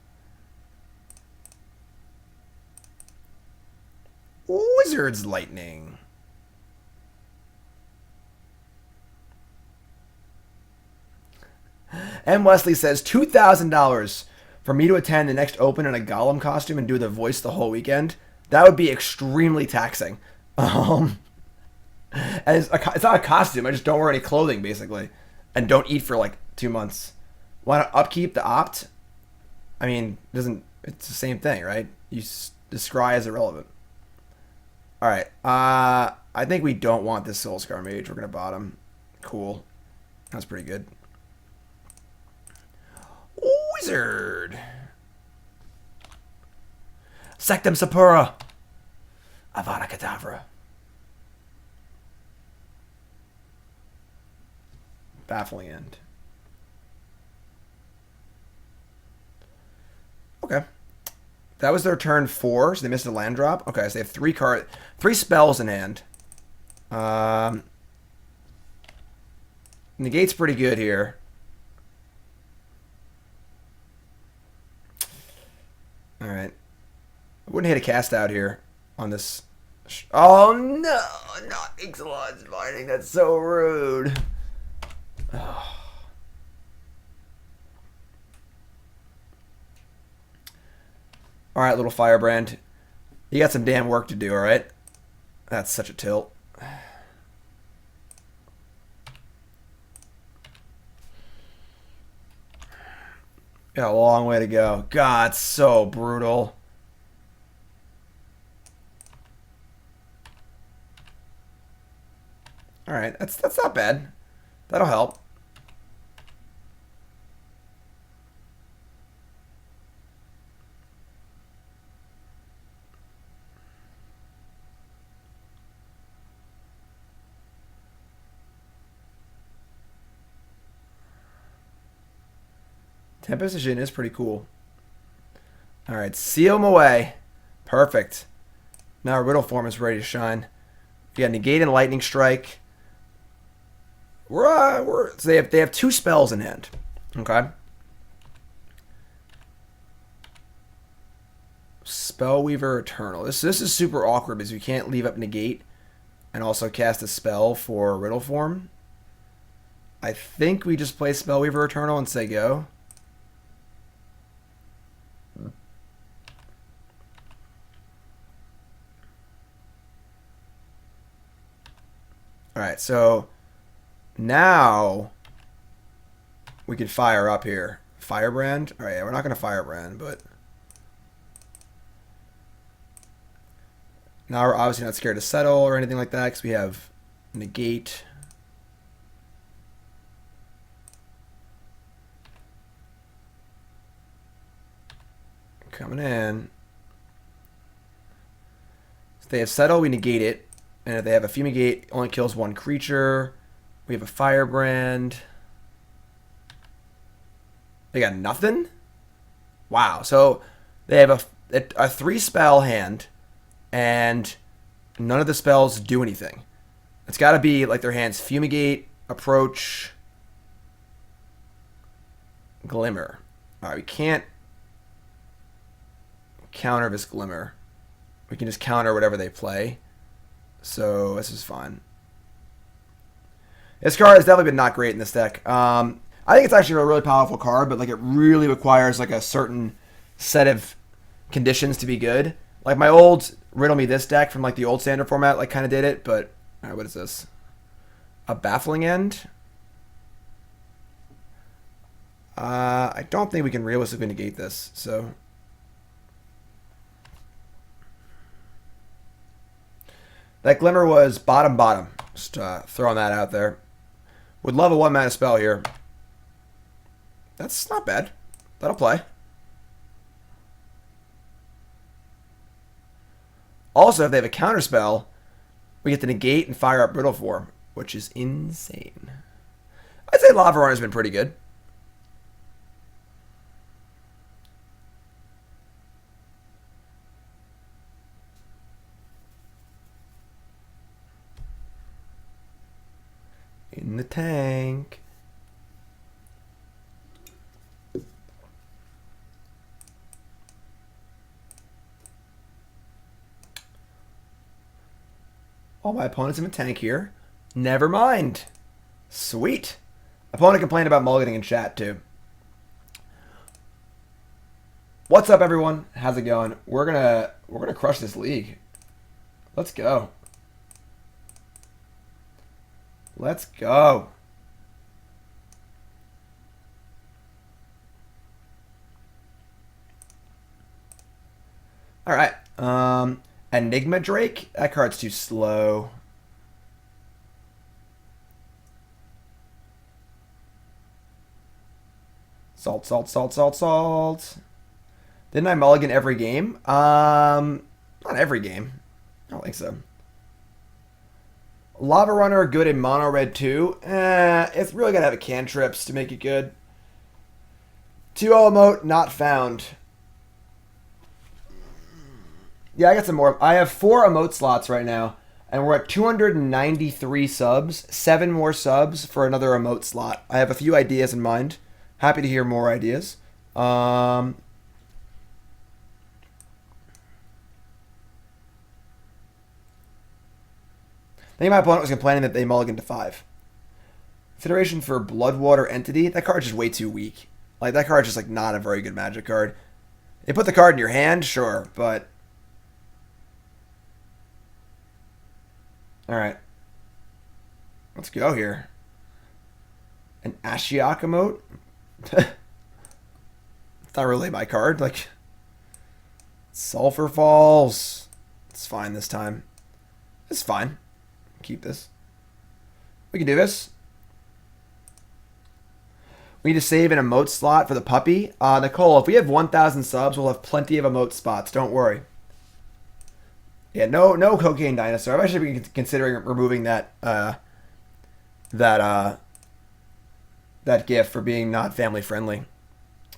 Wizard's Lightning. M. Wesley says, $2,000 for me to attend the next Open in a Gollum costume and do the voice the whole weekend. That would be extremely taxing. And it's not a costume. I just don't wear any clothing, basically. And don't eat for, like, 2 months. Why not upkeep the opt? I mean, it's the same thing, right? You descry as irrelevant. Alright. I think we don't want this Soul-Scar Mage. We're going to bottom. Cool. That's pretty good. Wizard. Sectum Sepura. Avada Kedavra. Baffling end. Okay. That was their turn 4, so they missed a land drop. Okay, so they have 3 spells in hand. Negate's pretty good here. Alright. I wouldn't hit a cast out here on this. Oh no, not Ixalan's Mining. That's so rude. Oh. Alright, little Firebrand. You got some damn work to do, alright? That's such a tilt. Got a long way to go. God, so brutal. Alright, that's not bad. That'll help. Tempest Vision is pretty cool. Alright, seal them away. Perfect. Now Riddleform is ready to shine. We got Negate and Lightning Strike. So they have 2 spells in hand. Okay. Spellweaver Eternal. This is super awkward because we can't leave up Negate and also cast a spell for Riddleform. I think we just play Spellweaver Eternal and say go. Alright, so now we can fire up here. Firebrand? Alright, yeah, we're not going to Firebrand, but now we're obviously not scared to settle or anything like that because we have Negate. Coming in. So they have settle, we negate it. And if they have a Fumigate, only kills 1 creature. We have a Firebrand. They got nothing? Wow. So they have a 3-spell hand, and none of the spells do anything. It's got to be like their hands Fumigate, Approach, Glimmer. Alright, we can't counter this Glimmer. We can just counter whatever they play. So this is fine. This card has definitely been not great in this deck. I think it's actually a really powerful card, but like it really requires like a certain set of conditions to be good. Like my old Riddle Me This deck from like the old standard format like kind of did it, but all right, what is this? A Baffling End? I don't think we can realistically negate this, so that Glimmer was bottom. Just throwing that out there. Would love a 1-mana spell here. That's not bad. That'll play. Also, if they have a counter spell, we get to negate and fire up Riddleform, which is insane. I'd say Lavarunner has been pretty good. In the tank. All my opponents in the tank here. Never mind. Sweet. Opponent complained about mulliganing in chat too. What's up, everyone? How's it going? We're gonna crush this league. Let's go. Let's go. All right. Enigma Drake. That card's too slow. Salt. Didn't I mulligan every game? Not every game. I don't think so. Lavarunner good in mono red too. It's really gotta have a cantrips to make it good. 2-0 emote not found. Yeah, I got some more. I have 4 emote slots right now, and we're at 293 subs. 7 more subs for another emote slot. I have a few ideas in mind. Happy to hear more ideas. I think my opponent was complaining that they mulliganed to 5. Consideration for Bloodwater Entity. That card's just way too weak. Like, that card's just, like, not a very good Magic card. They put the card in your hand, sure, but... Alright. Let's go here. An Ashiok emote? It's not really my card. Like, Sulfur Falls. It's fine this time. It's fine. Keep this. We can do this. We need to save an emote slot for the puppy. Nicole, if we have 1,000 subs, we'll have plenty of emote spots. Don't worry. Yeah, no cocaine dinosaur. I've actually been considering removing that that GIF for being not family friendly.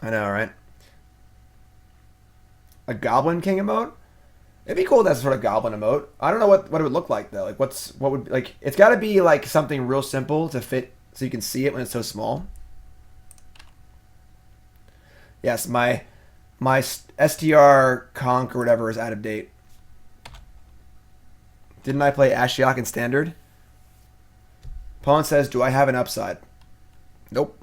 I know, right? A Goblin King emote? It'd be cool if that's sort of Goblin emote. I don't know what it would look like though. Like what would like? It's got to be like something real simple to fit, so you can see it when it's so small. Yes, my STR conch or whatever is out of date. Didn't I play Ashiok in Standard? Pawn says, do I have an upside? Nope.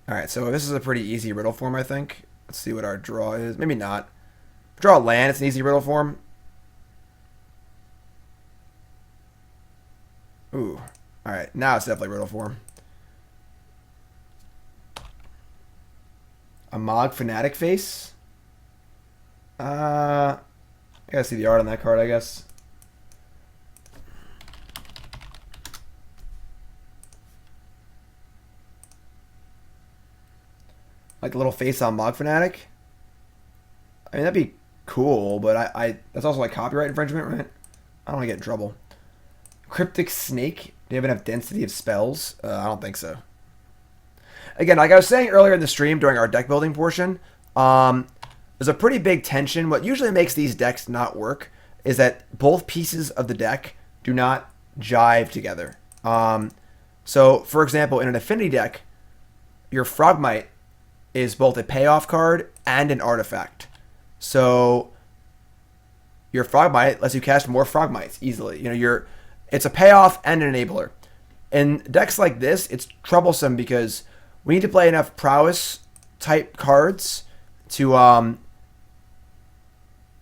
Alright, so this is a pretty easy Riddleform, I think. Let's see what our draw is. Maybe not. Draw a land, it's an easy Riddleform. Ooh. Alright, now it's definitely Riddleform. A Mog Fanatic face? I gotta see the art on that card, I guess. Like a little face on Mog Fanatic? I mean, that'd be cool, but I that's also like copyright infringement, right? I don't want to get in trouble. Cryptic Snake? Do you have enough density of spells? I don't think so. Again, like I was saying earlier in the stream during our deck building portion, there's a pretty big tension. What usually makes these decks not work is that both pieces of the deck do not jive together. So, for example, in an Affinity deck, your Frogmite is both a payoff card and an artifact. So, your Frogmite lets you cast more Frogmites easily. You know, it's a payoff and an enabler. In decks like this, it's troublesome because we need to play enough prowess type cards to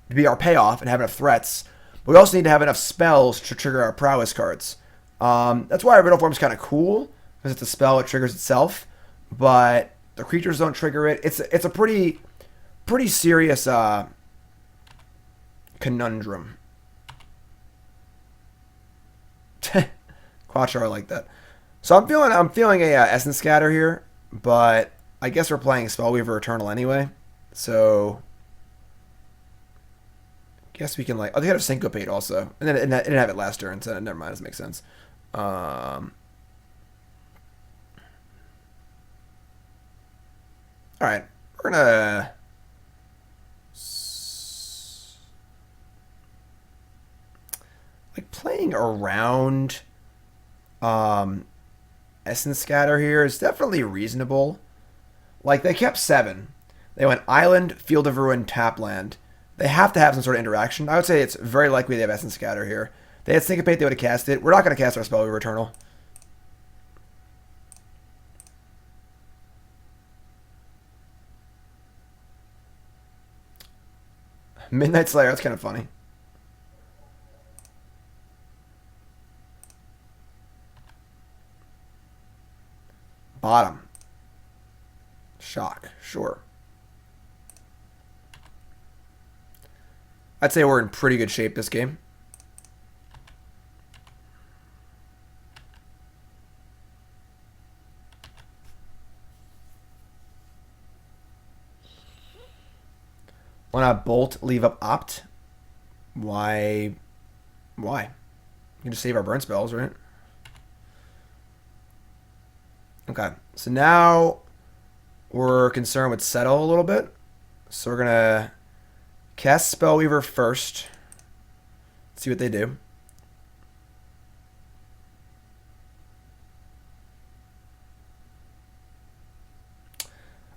be our payoff and have enough threats. But we also need to have enough spells to trigger our prowess cards. That's why our Riddleform is kind of cool, because it's a spell, it triggers itself, but the creatures don't trigger it. It's a pretty serious conundrum. Quattro, I like that. So I'm feeling a Essence Scatter here, but I guess we're playing Spellweaver Eternal anyway. So guess we can like. Oh, they had a Syncopate also, and then it didn't have it last turn, so never mind. This makes sense. All right, we're gonna. Like playing around Essence Scatter here is definitely reasonable. Like they kept 7. They went Island, Field of Ruin, Tapland. They have to have some sort of interaction. I would say it's very likely they have Essence Scatter here. They had Syncopate, they would have cast it. We're not going to cast our Spellweaver Eternal. Midnight Slayer, that's kind of funny. Bottom. Shock, sure. I'd say we're in pretty good shape this game. Why not bolt, leave up opt? Why? Why? You can just save our burn spells, right? Okay, so now we're concerned with settle a little bit. So we're gonna cast Spellweaver first. See what they do.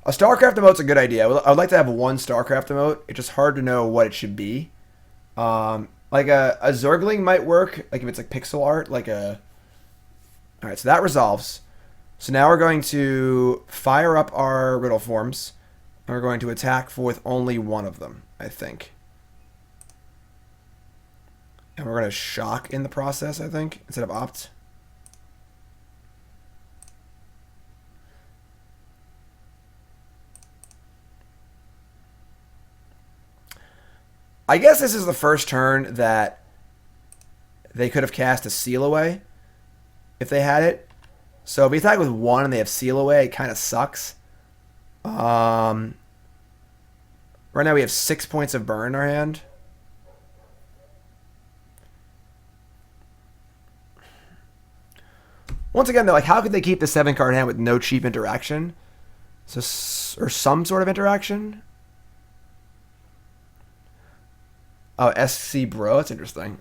A StarCraft emote's a good idea. I would like to have one StarCraft emote. It's just hard to know what it should be. Like a Zergling might work. Like if it's like pixel art, like a. All right, so that resolves. So now we're going to fire up our Riddleforms, and we're going to attack with only one of them, I think. And we're going to shock in the process, I think, instead of opt. I guess this is the first turn that they could have cast a Seal Away if they had it. So if we attack with 1 and they have Seal Away, it kind of sucks. Right now we have 6 points of burn in our hand. Once again, though, like, how could they keep the 7-card hand with no cheap interaction? So, or some sort of interaction? Oh, SC Bro, that's interesting.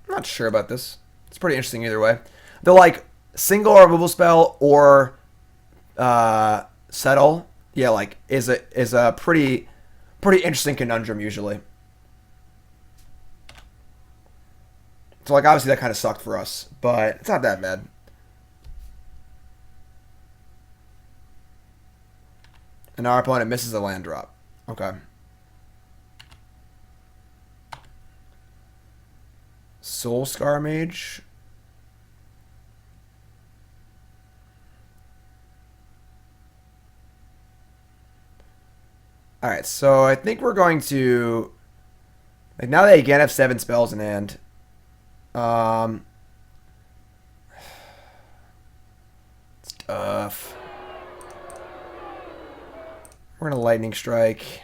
I'm not sure about this. It's pretty interesting either way. They're like single or removal spell or settle. Yeah, like is a pretty interesting conundrum usually. So like obviously that kind of sucked for us, but it's not that bad. And our opponent misses a land drop. Okay. Soul-Scar Mage. Alright, so I think we're going to... Like, now they again have 7 spells in hand. It's tough. We're going to Lightning Strike.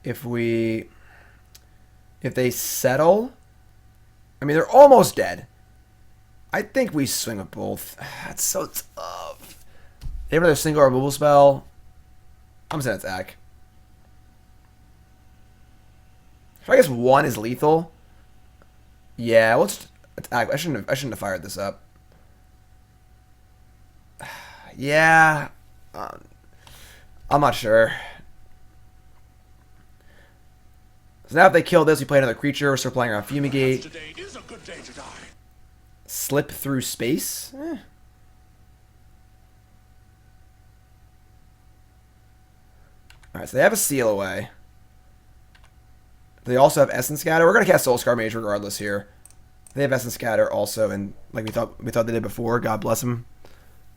If they settle, I mean, they're almost dead. I think we swing with both. That's so tough. They have another single removal spell. I'm just going to attack. So I guess 1 is lethal. Yeah, let's attack. I shouldn't have fired this up. Yeah. I'm not sure. So now if they kill this, we play another creature. We're playing around Fumigate. Today is a good day to die. Slip through space. Alright, so they have a Seal Away. They also have Essence Scatter. We're going to cast Soul-Scar Mage regardless here. They have Essence Scatter also, and like we thought they did before. God bless them.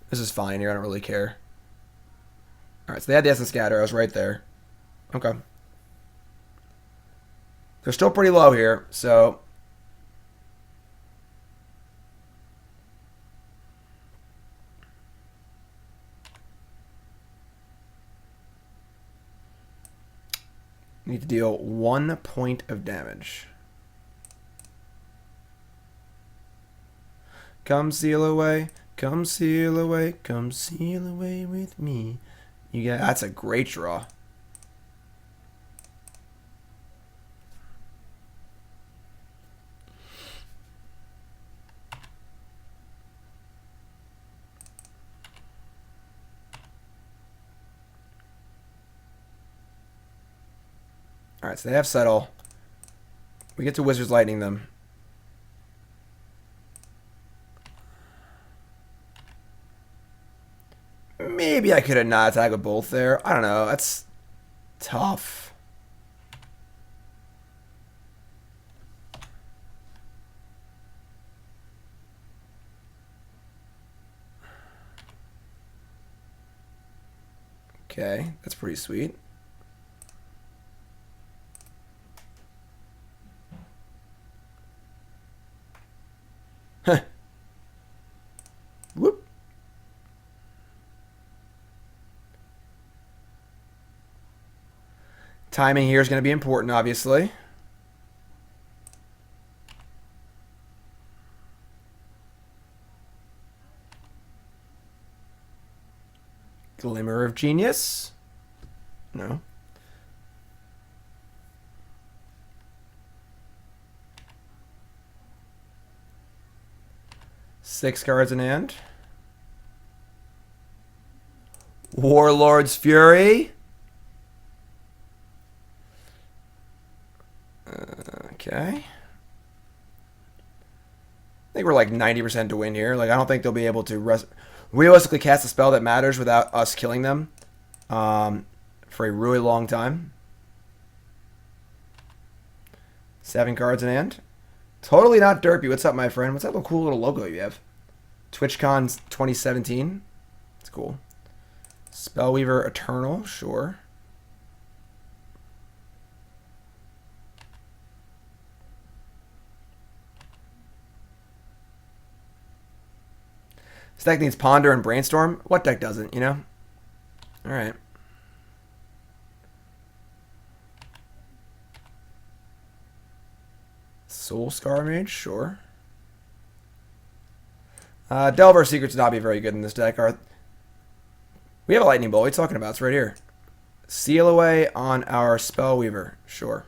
This is fine here. I don't really care. Alright, so they had the Essence Scatter. I was right there. Okay. They're still pretty low here, so... Need to deal 1 point of damage. Come seal away, come seal away, come seal away with me. You got that's a great draw. Alright, so they have Settle. We get to Wizard's Lightning them. Maybe I could have not attacked with both there. I don't know. That's tough. Okay, that's pretty sweet. Huh. Whoop. Timing here is going to be important, obviously. Glimmer of Genius? No. Six cards in hand. Warlord's Fury. Okay. I think we're like 90% to win here. Like, I don't think they'll be able to realistically cast a spell that matters without us killing them for a really long time. 7 cards in hand. Totally not derpy. What's up, my friend? What's that little cool little logo you have? TwitchCon 2017. It's cool. Spellweaver Eternal, sure. This deck needs Ponder and Brainstorm. What deck doesn't, you know? Alright. Soul-Scar Mage, sure. Delver Secrets would not be very good in this deck. We have a Lightning Bolt. What are you talking about? It's right here. Seal Away on our Spellweaver, sure.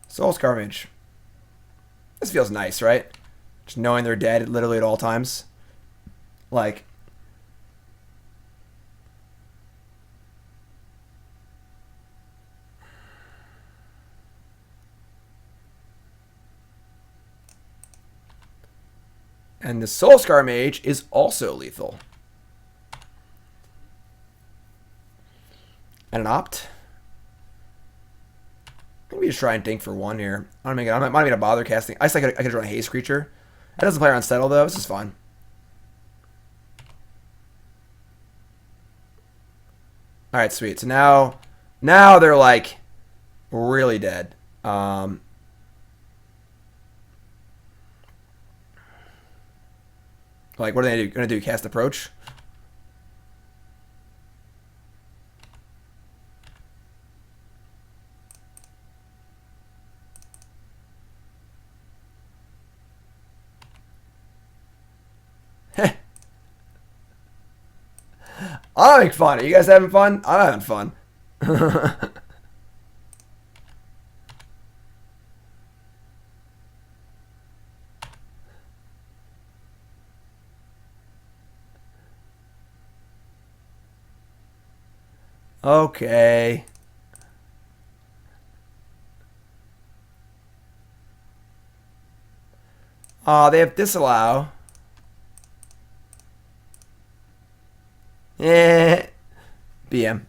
Soul-Scar Mage. This feels nice, right? Just knowing they're dead literally at all times. Like... And the Soul-Scar Mage is also lethal. And an Opt. Maybe just try and think for 1 here. I'm not even gonna bother casting. I could run a Haze Creature. That doesn't play around Settle though. This is fine. All right, sweet. So now they're like really dead. Like, what are they gonna do? Cast Approach? I'm having fun. Are you guys having fun? I'm having fun. Okay. They have Disallow. BM.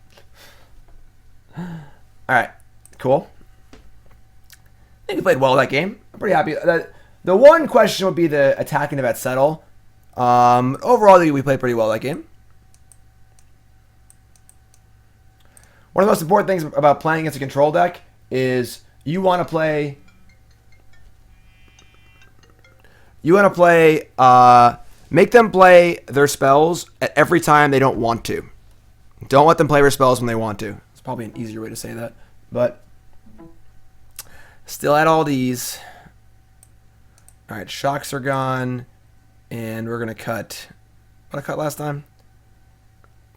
Alright. Cool. I think we played well that game. I'm pretty happy. The one question would be the attacking of that Settle. Overall, I think we played pretty well that game. One of the most important things about playing against a control deck is you want to play... make them play their spells at every time they don't want to. Don't let them play their spells when they want to. It's probably an easier way to say that. But still at all these. Alright, shocks are gone. And we're going to cut... What did I cut last time?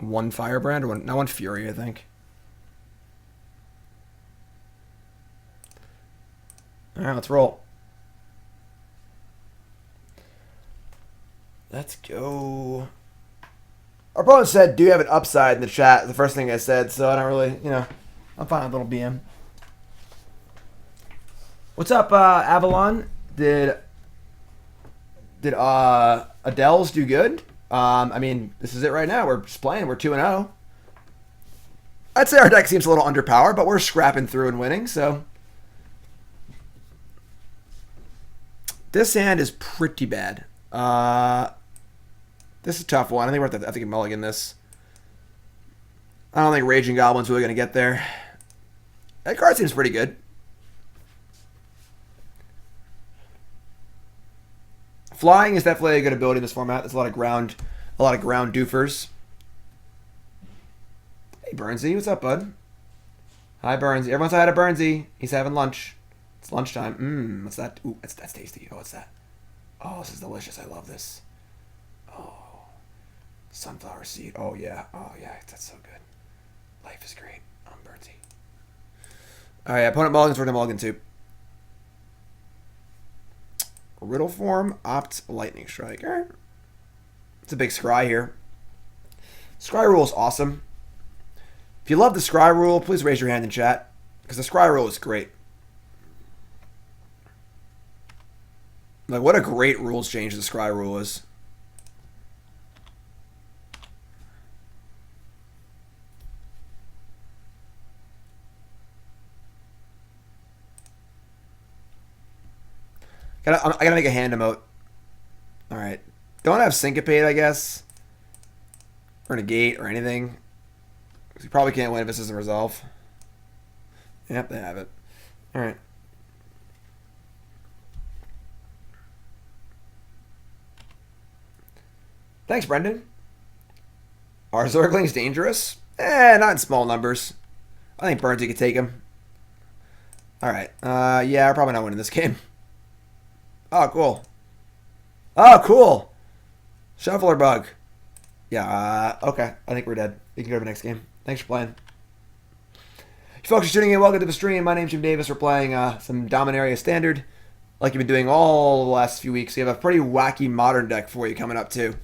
1 Firebrand? Or one Fury, I think. Alright, let's roll. Let's go. Our opponent said, do you have an upside in the chat? The first thing I said, so I don't really, I'm fine with little BM. What's up, Avalon? Did Adeliz do good? I mean, this is it right now. We're just playing. We're 2-0. I'd say our deck seems a little underpowered, but we're scrapping through and winning, so. This hand is pretty bad. This is a tough one. I think we're have to mulligan this. I don't think Raging Goblin's really going to get there. That card seems pretty good. Flying is definitely a good ability in this format. There's a lot of ground doofers. Hey Burnsy, what's up, bud? Hi Burnsy. Everyone's ahead of Burnsy. He's having lunch. It's lunchtime. What's that? Ooh, that's tasty. Oh, what's that? Oh, this is delicious. I love this. Oh, sunflower seed. Oh yeah. Oh yeah. That's so good. Life is great. I'm Burnsy. All right, opponent mulligans. We're gonna mulligan too. Riddleform, Opt, Lightning Strike. All right. It's a big scry here. Scry rule is awesome. If you love the Scry rule, please raise your hand in chat, because the Scry rule is great. Like, what a great rules change the Scry rule is. I gotta make a hand emote. Alright. Don't have Syncopate, I guess. Or Negate or anything. Because you probably can't win if this doesn't resolve. Yep, they have it. Alright. Thanks, Brendan. Are Zerglings dangerous? Not in small numbers. I think Burnsy could take him. Alright. Yeah, we're probably not winning this game. Oh, cool. Oh, cool. Shuffler bug. Yeah, okay. I think we're dead. We can go to the next game. Thanks for playing. You folks are tuning in. Welcome to the stream. My name's Jim Davis. We're playing some Dominaria Standard. Like you've been doing all the last few weeks. We have a pretty wacky modern deck for you coming up, too.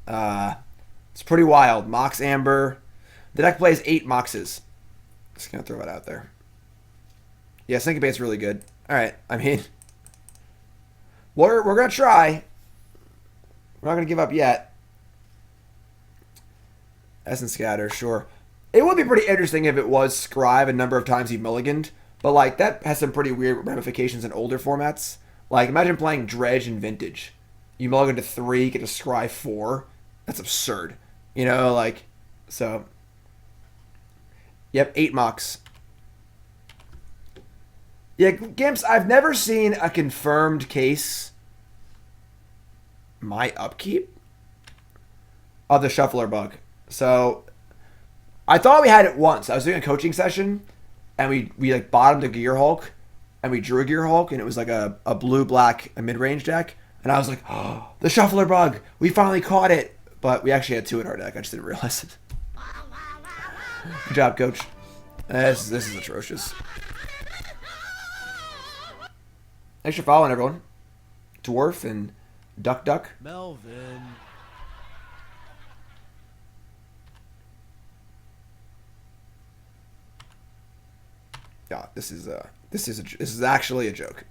It's pretty wild. Mox Amber. The deck plays 8 Moxes. Just going to throw it out there. Yeah, Syncopate's really good. Alright, I mean... We're going to try. We're not going to give up yet. Essence Scatter, sure. It would be pretty interesting if it was Scribe a number of times he mulliganed. But, like, that has some pretty weird ramifications in older formats. Like, imagine playing Dredge in Vintage. You mulligan to 3, get to Scry 4. That's absurd. You know, like, so. Yep, 8 Mox. Yeah, Gimps, I've never seen a confirmed case. My upkeep? Of the Shuffler bug. So, I thought we had it once. I was doing a coaching session, and we like bottomed a Gear Hulk, and we drew a Gear Hulk, and it was like a blue-black mid-range deck. And I was like, oh, the Shuffler bug! We finally caught it! But we actually had 2 in our deck. I just didn't realize it. Good job, Coach. This is atrocious. Thanks for following, everyone. Dwarf and Duck. Melvin. Yeah, this is actually a joke.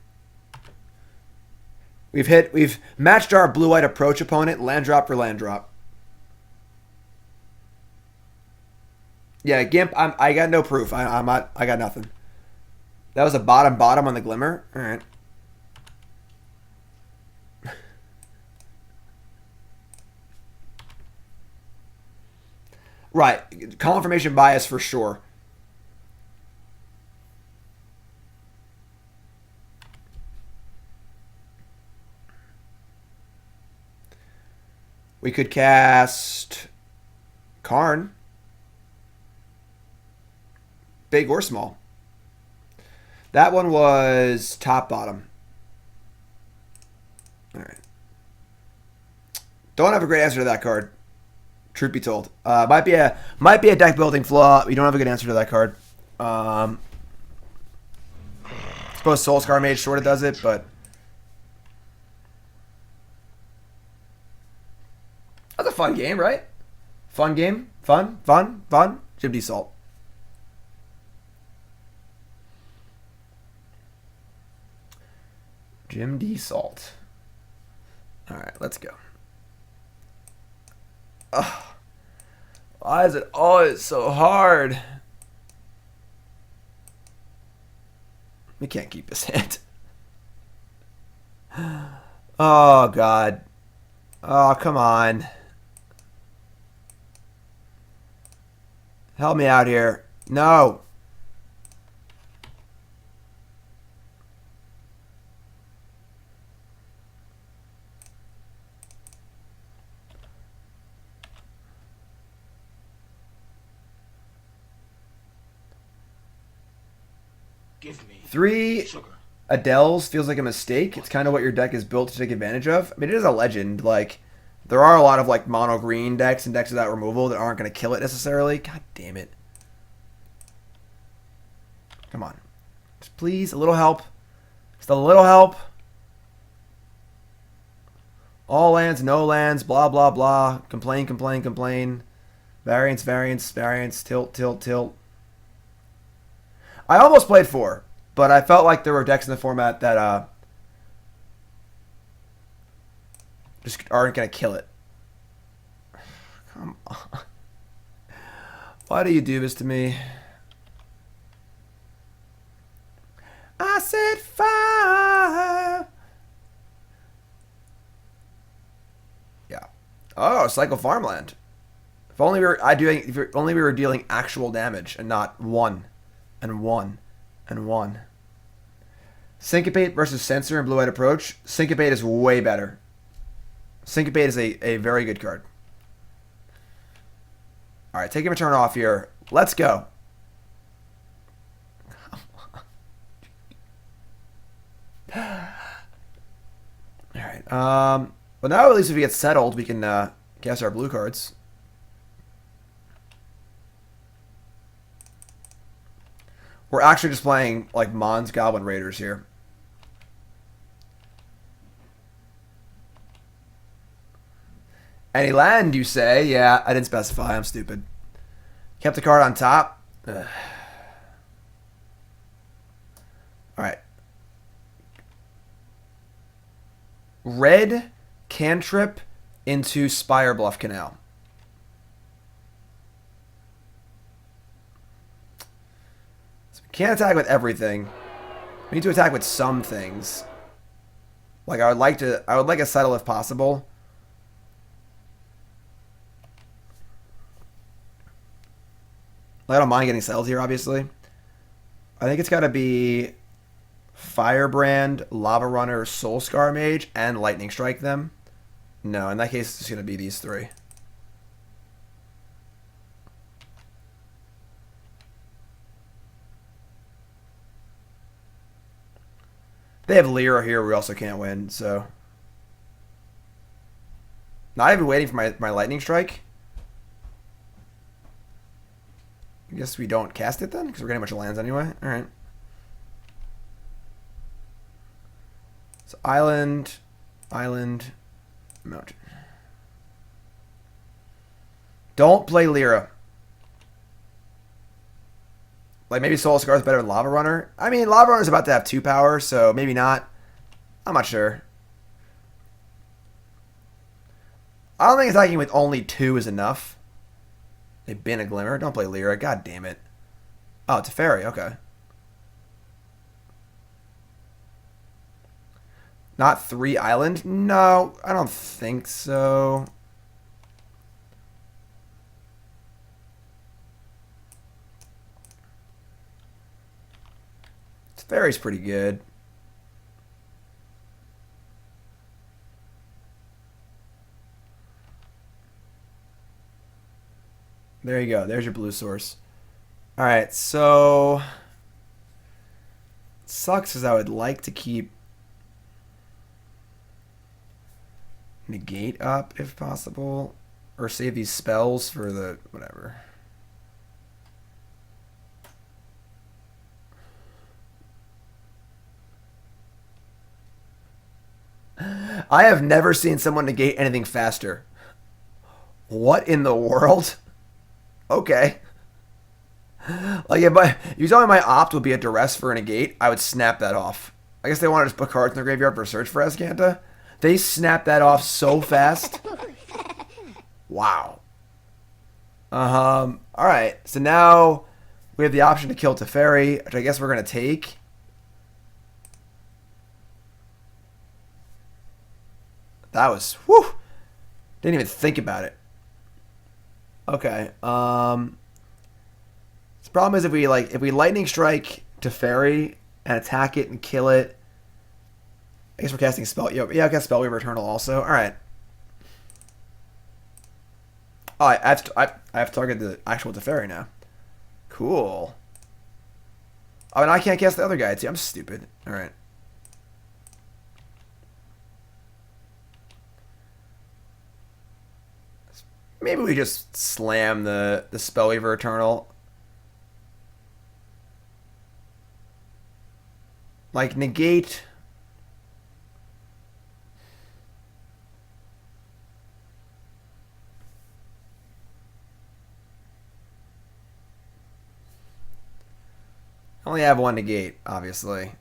We've matched our blue-white approach opponent land drop for land drop. Yeah, Gimp, I got no proof. I got nothing. That was a bottom on the Glimmer. All right. Right, confirmation bias for sure. We could cast Karn. Big or small. That one was top bottom. All right. Don't have a great answer to that card. Truth be told, might be a deck building flaw. We don't have a good answer to that card. I suppose Soul-Scar Mage sort of does it, but that's a fun game, right? Fun game, fun. Jim D. Salt. Jim D. Salt. All right, let's go. Ugh. Why is it always so hard? We can't keep this hand. Oh, God. Oh, come on. Help me out here. No. Give me 3 sugar. Adeliz feels like a mistake. It's kind of what your deck is built to take advantage of. I mean, it is a legend. Like, there are a lot of like mono green decks and decks without removal that aren't going to kill it necessarily. God damn it. Come on. Just please, a little help. Just a little help. All lands, no lands, blah, blah, blah. Complain. Variance. Tilt. I almost played 4, but I felt like there were decks in the format that just aren't going to kill it. Come on. Why do you do this to me? I said fire. Yeah. Oh, Cycle Farmland. If only we were dealing actual damage and not 1 and 1 and 1. Syncopate versus Censor and Blue-Eyed Approach. Syncopate is way better. Syncopate is a very good card. All right, taking a turn off here. Let's go. All right. Well, now at least if we get settled, we can cast our blue cards. We're actually just playing like Mon's Goblin Raiders here. Any land, you say? Yeah, I didn't specify. I'm stupid. Kept the card on top. Ugh. All right. Red cantrip into Spirebluff Canal. So we can't attack with everything. We need to attack with some things. Like I would like a settle if possible. I don't mind getting settled here, obviously. I think it's got to be Firebrand, Lavarunner, Soul-Scar Mage, and Lightning Strike them. No, in that case, it's going to be these 3. They have Lyra here. We also can't win, so... Not even waiting for my Lightning Strike. I guess we don't cast it then, because we're getting a bunch of lands anyway. Alright. So island, mountain. Don't play Lyra. Like maybe Soul-Scar is better than Lavarunner. I mean, Lavarunner's about to have 2 power, so maybe not. I'm not sure. I don't think attacking with only 2 is enough. They've been a Glimmer. Don't play Lyra. God damn it. Oh, Teferi. Okay. Not 3 island? No, I don't think so. Teferi's pretty good. There you go. There's your blue source. All right, so sucks because I would like to keep Negate up if possible, or save these spells for the whatever. I have never seen someone negate anything faster. What in the world? Okay. Like if you told me my opt would be a duress for a negate, I would snap that off. I guess they want to just put cards in their graveyard for search for Azcanta. They snapped that off so fast. Wow. Alright, so now we have the option to kill Teferi, which I guess we're going to take. That was, whew. Didn't even think about it. Okay. The problem is if we lightning strike Teferi and attack it and kill it. I guess we're casting spell. Yeah, I guess Spellweaver Eternal also. All right. Oh, I have to target the actual Teferi now. Cool. Oh, and I can't cast the other guy too. I'm stupid. All right. Maybe we just slam the Spellweaver Eternal. Like negate. Only have one negate, obviously.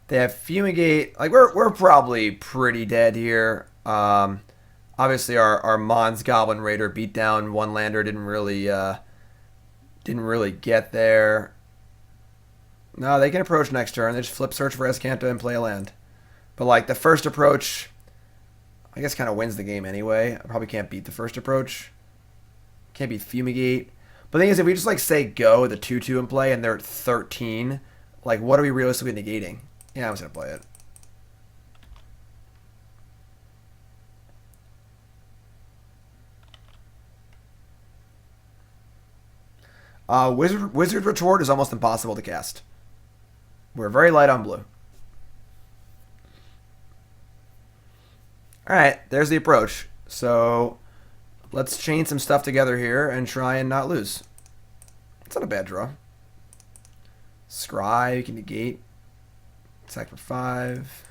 They have Fumigate. Like, we're probably pretty dead here. Obviously, our Mons Goblin Raider beat down one lander. Didn't really get there. No, they can approach next turn. They just flip Search for Escanta and play a land. But, like, the first approach, I guess, kind of wins the game anyway. I probably can't beat the first approach. Can't beat Fumigate. But the thing is, if we just, like, say go with a 2-2 in play and they're at 13, like, what are we realistically negating? Yeah, I'm just going to play it. Wizard Retort is almost impossible to cast. We're very light on blue. Alright, there's the approach. So, let's chain some stuff together here and try and not lose. It's not a bad draw. Scry, you can negate. Attack for 5.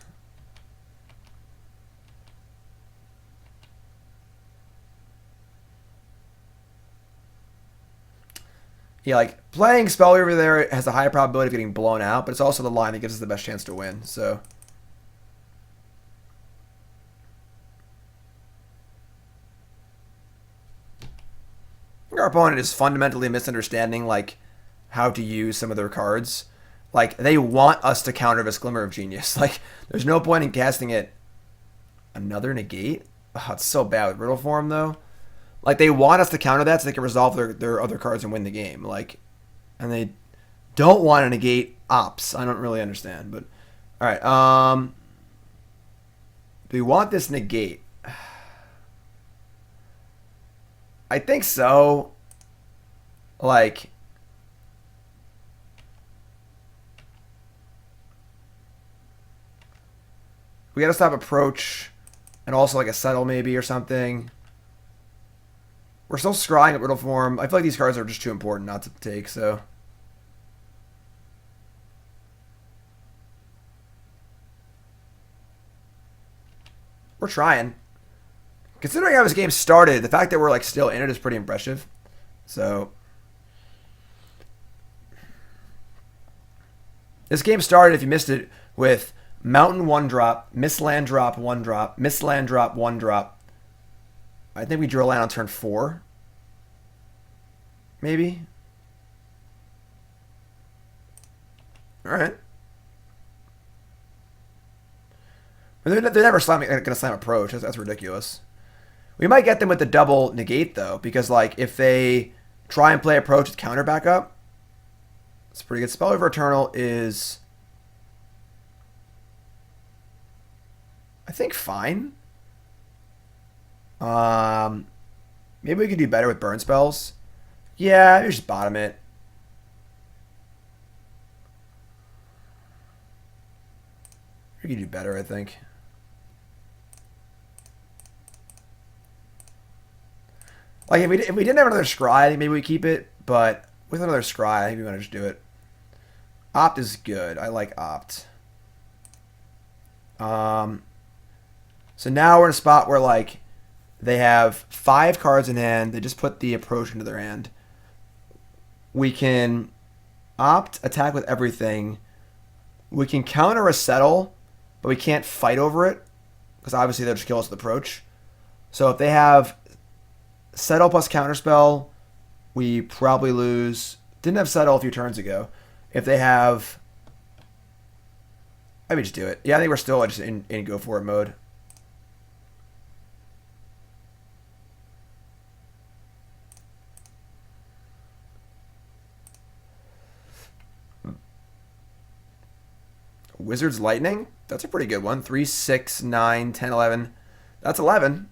Yeah, like, playing Spellweaver there has a high probability of getting blown out, but it's also the line that gives us the best chance to win, so. Our opponent is fundamentally misunderstanding, like, how to use some of their cards. Like, they want us to counter this Glimmer of Genius. Like, there's no point in casting it. Another negate? Oh, it's so bad with Riddleform, though. Like, they want us to counter that so they can resolve their other cards and win the game. Like, and they don't want to negate ops. I don't really understand, but... Alright, do we want this negate? I think so. Like... We gotta stop approach, and also like a settle maybe or something. We're still scrying at Riddleform. I feel like these cards are just too important not to take, so. We're trying. Considering how this game started, the fact that we're like still in it is pretty impressive. So. This game started, if you missed it, with Mountain 1-drop, Miss Land drop 1-drop, Miss Land drop 1-drop. I think we drew a land on turn 4. Maybe. Alright. They're never going to slam approach. That's ridiculous. We might get them with the double negate, though, because like if they try and play approach with counter backup, it's pretty good. Spellweaver Eternal is... I think fine. Maybe we could do better with burn spells. Yeah, maybe just bottom it. We could do better, I think. Like if we didn't have another scry, I think maybe we keep it. But with another scry, I think we want to just do it. Opt is good. I like opt. So now we're in a spot where, like, they have 5 cards in hand. They just put the approach into their hand. We can opt, attack with everything. We can counter a settle, but we can't fight over it, because obviously they'll just kill us with approach. So if they have settle plus counterspell, we probably lose. Didn't have settle a few turns ago. If they have... Maybe just do it. Yeah, I think we're still just in go for it mode. Wizard's Lightning? That's a pretty good one. 3, 6, 9, 10, 11. That's 11.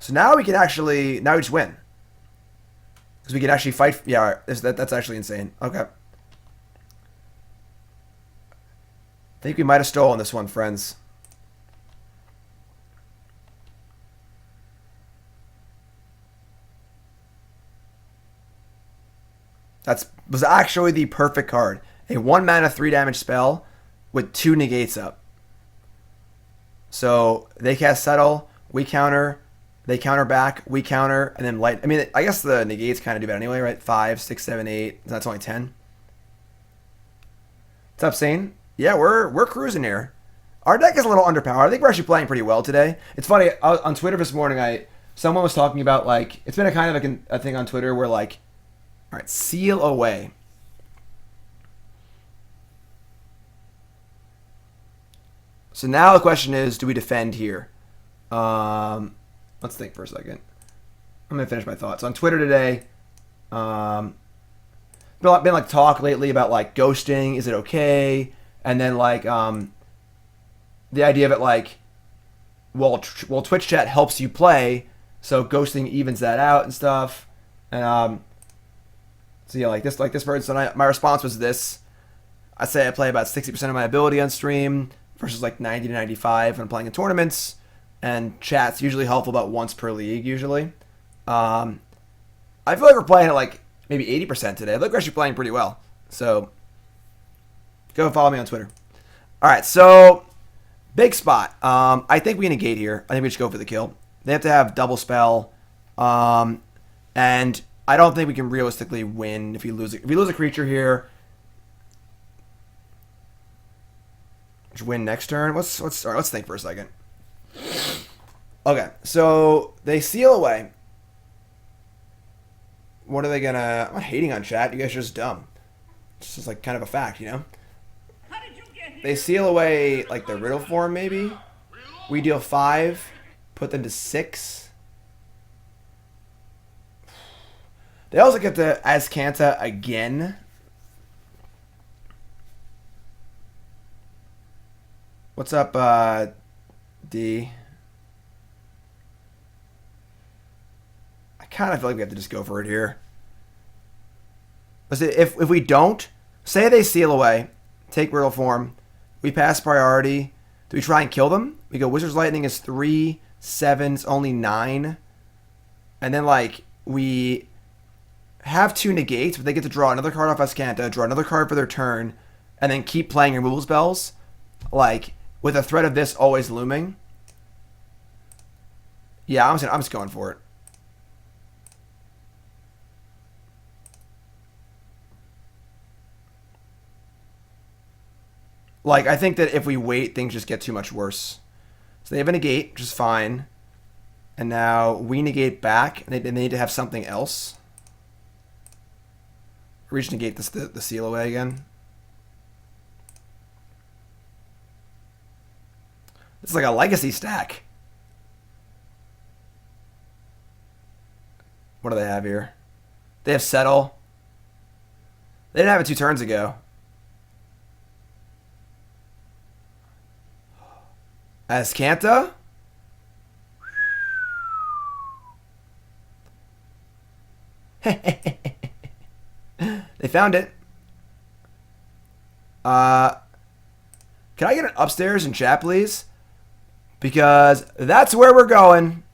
So now we can actually... Now we just win. Because we can actually fight... Yeah, that's actually insane. Okay. I think we might have stolen this one, friends. That was actually the perfect card. A 1 mana 3 damage spell with 2 negates up. So they cast Settle, we counter, they counter back, we counter, and then light. I mean, I guess the negates kind of do that anyway, right? 5, 6, 7, 8. That's only 10. What's up, Sane? Yeah, we're cruising here. Our deck is a little underpowered. I think we're actually playing pretty well today. It's funny, on Twitter this morning, someone was talking about, like, it's been a kind of a thing on Twitter where, like, all right, seal away. So now the question is, do we defend here? Let's think for a second. I'm gonna finish my thoughts. On Twitter today, been like talk lately about like ghosting. Is it okay? And then like the idea of it like, well, Twitch chat helps you play, so ghosting evens that out and stuff. And so yeah, like this person, my response was this. I say I play about 60% of my ability on stream versus like 90 to 95 when playing in tournaments, and chat's usually helpful about once per league usually. I feel like we're playing at like maybe 80% today. I think we're actually playing pretty well. So go follow me on Twitter. All right, so big spot. I think we negate here. I think we just go for the kill. They have to have double spell, and I don't think we can realistically win if we lose. If we lose a creature here, just win next turn. Let's all right, let's think for a second. Okay, so they seal away. What are they gonna... I'm not hating on chat. You guys are just dumb. It's just like kind of a fact, you know? How did you get here? They seal away like the Riddleform maybe. We deal 5. Put them to 6. They also get the Azcanta again. What's up, D? I kind of feel like we have to just go for it here. But if we don't, say they seal away, take Riddleform, we pass priority, do we try and kill them? We go Wizard's Lightning is 3, 7's only 9. And then, like, we have 2 negates, but they get to draw another card off Azcanta, draw another card for their turn, and then keep playing removal spells. Like, with the threat of this always looming. Yeah, I'm just going for it. Like, I think that if we wait, things just get too much worse. So they have a negate, which is fine. And now we negate back, and they need to have something else. We just negate the seal away again. It's like a legacy stack. What do they have here? They have Settle. They didn't have it 2 turns ago. Azcanta? They found it. Can I get an upstairs in chat, please? Because that's where we're going.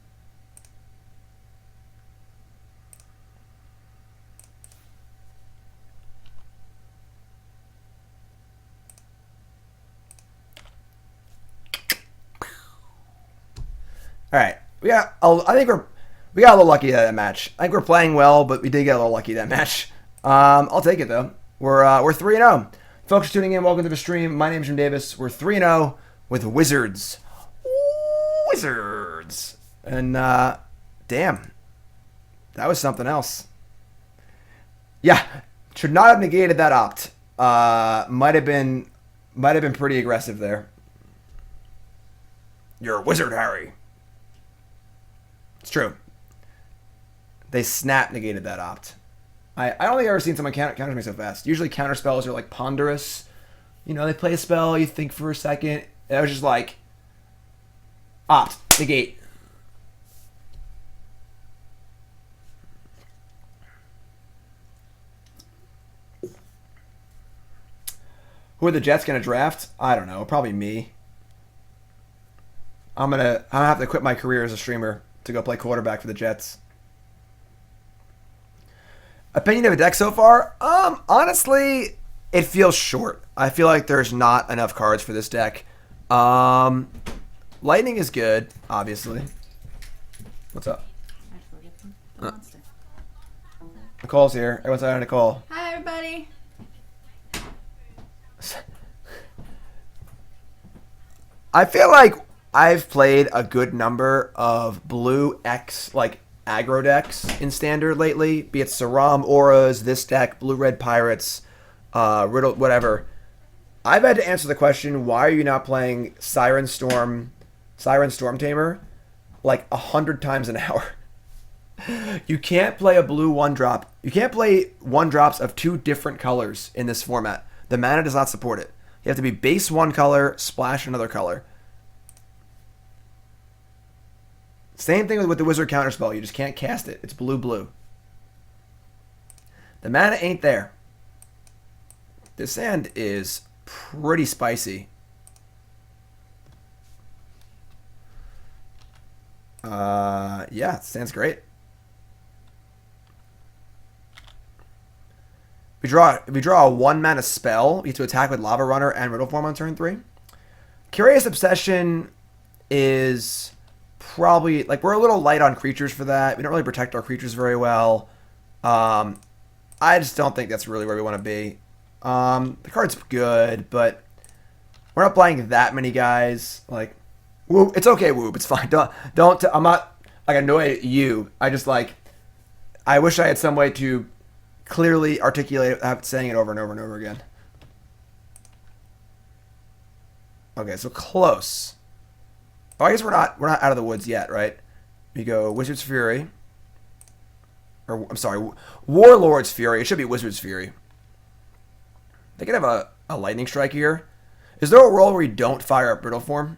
All right, we got a little lucky at that match. I think we're playing well, but we did get a little lucky that match. I'll take it though. We're 3-0. Folks tuning in, welcome to the stream. My name is Jim Davis. We're 3-0 with Wizards. Wizards. And damn, that was something else. Yeah, should not have negated that opt. Might have been pretty aggressive there. You're a wizard, Harry. It's true. They snap negated that opt. I don't think I've ever seen someone counter me so fast. Usually counter spells are like ponderous. You know, they play a spell, you think for a second. And I was just like, opt, negate. Who are the Jets going to draft? I don't know. Probably me. I'm gonna have to quit my career as a streamer to go play quarterback for the Jets. Opinion of a deck so far? Honestly, it feels short. I feel like there's not enough cards for this deck. Lightning is good, obviously. What's up? Nicole's here. Everyone's out on Nicole. Hi, everybody. I feel like I've played a good number of blue X like aggro decks in Standard lately, be it Saram, Auras, this deck, Blue Red Pirates, Riddle, whatever. I've had to answer the question: why are you not playing Siren Storm Tamer like 100 times an hour? You can't play a blue one drop. You can't play one drops of two different colors in this format. The mana does not support it. You have to be base one color, splash another color. Same thing with the wizard counterspell. You just can't cast it. It's blue. The mana ain't there. This hand is pretty spicy. Yeah, it stands great. If we draw a 1-mana spell, we get to attack with Lavarunner and Riddleform on turn 3. Curious Obsession is probably, like, we're a little light on creatures for that. We don't really protect our creatures very well. I just don't think that's really where we want to be. The card's good, but we're not playing that many guys. Like, Whoop, it's okay, Whoop. It's fine. Don't. I'm not like annoyed at you. I just like. I wish I had some way to clearly articulate it without saying it over and over and over again. Okay, so close. Oh, I guess we're not out of the woods yet, right? We go Wizard's Fury. Or I'm sorry, Warlord's Fury. It should be Wizard's Fury. They could have a lightning strike here. Is there a role where you don't fire up Riddleform?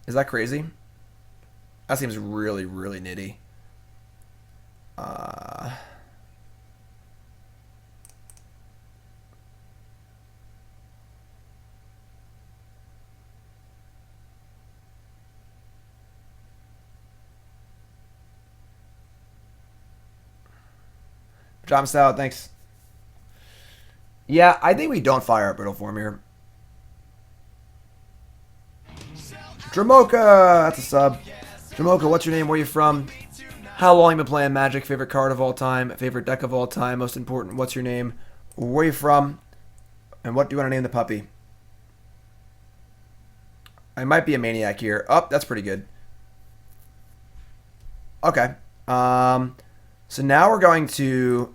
Is that crazy? That seems really, really nitty. John Stout, thanks. Yeah, I think we don't fire up Riddleform here. Dramoka, that's a sub. Dramoka, what's your name? Where are you from? How long you been playing Magic? Favorite card of all time? Favorite deck of all time? Most important, what's your name? Where are you from? And what do you want to name the puppy? I might be a maniac here. Oh, that's pretty good. Okay. So now we're going to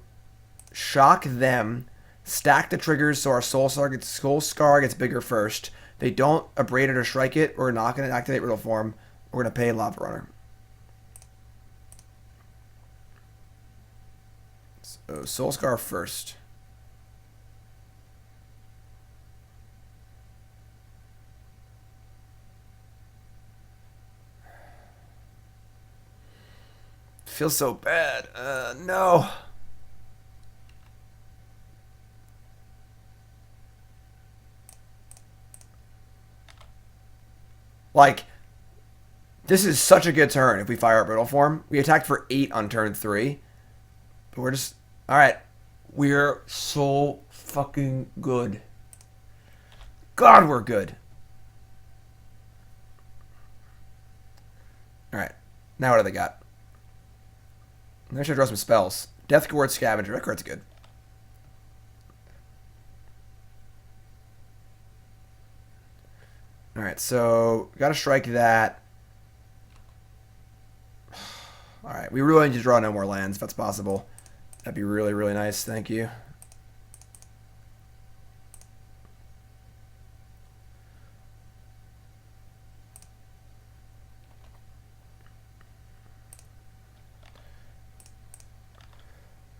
shock them, stack the triggers so our Soul-Scar gets bigger first. They don't Abrade it or strike it. We're not going to activate Riddleform. We're going to pay Lavarunner. So Soul-Scar first. Feels so bad. No. Like, this is such a good turn if we fire up Riddleform. We attacked for 8 on turn 3. But we're just... Alright. We're so fucking good. God, we're good. Alright. Now what do they got? I should draw some spells. Death Gourd Scavenger. That card's good. Alright, so gotta strike that. Alright, we really need to draw no more lands if that's possible. That'd be really, really nice. Thank you.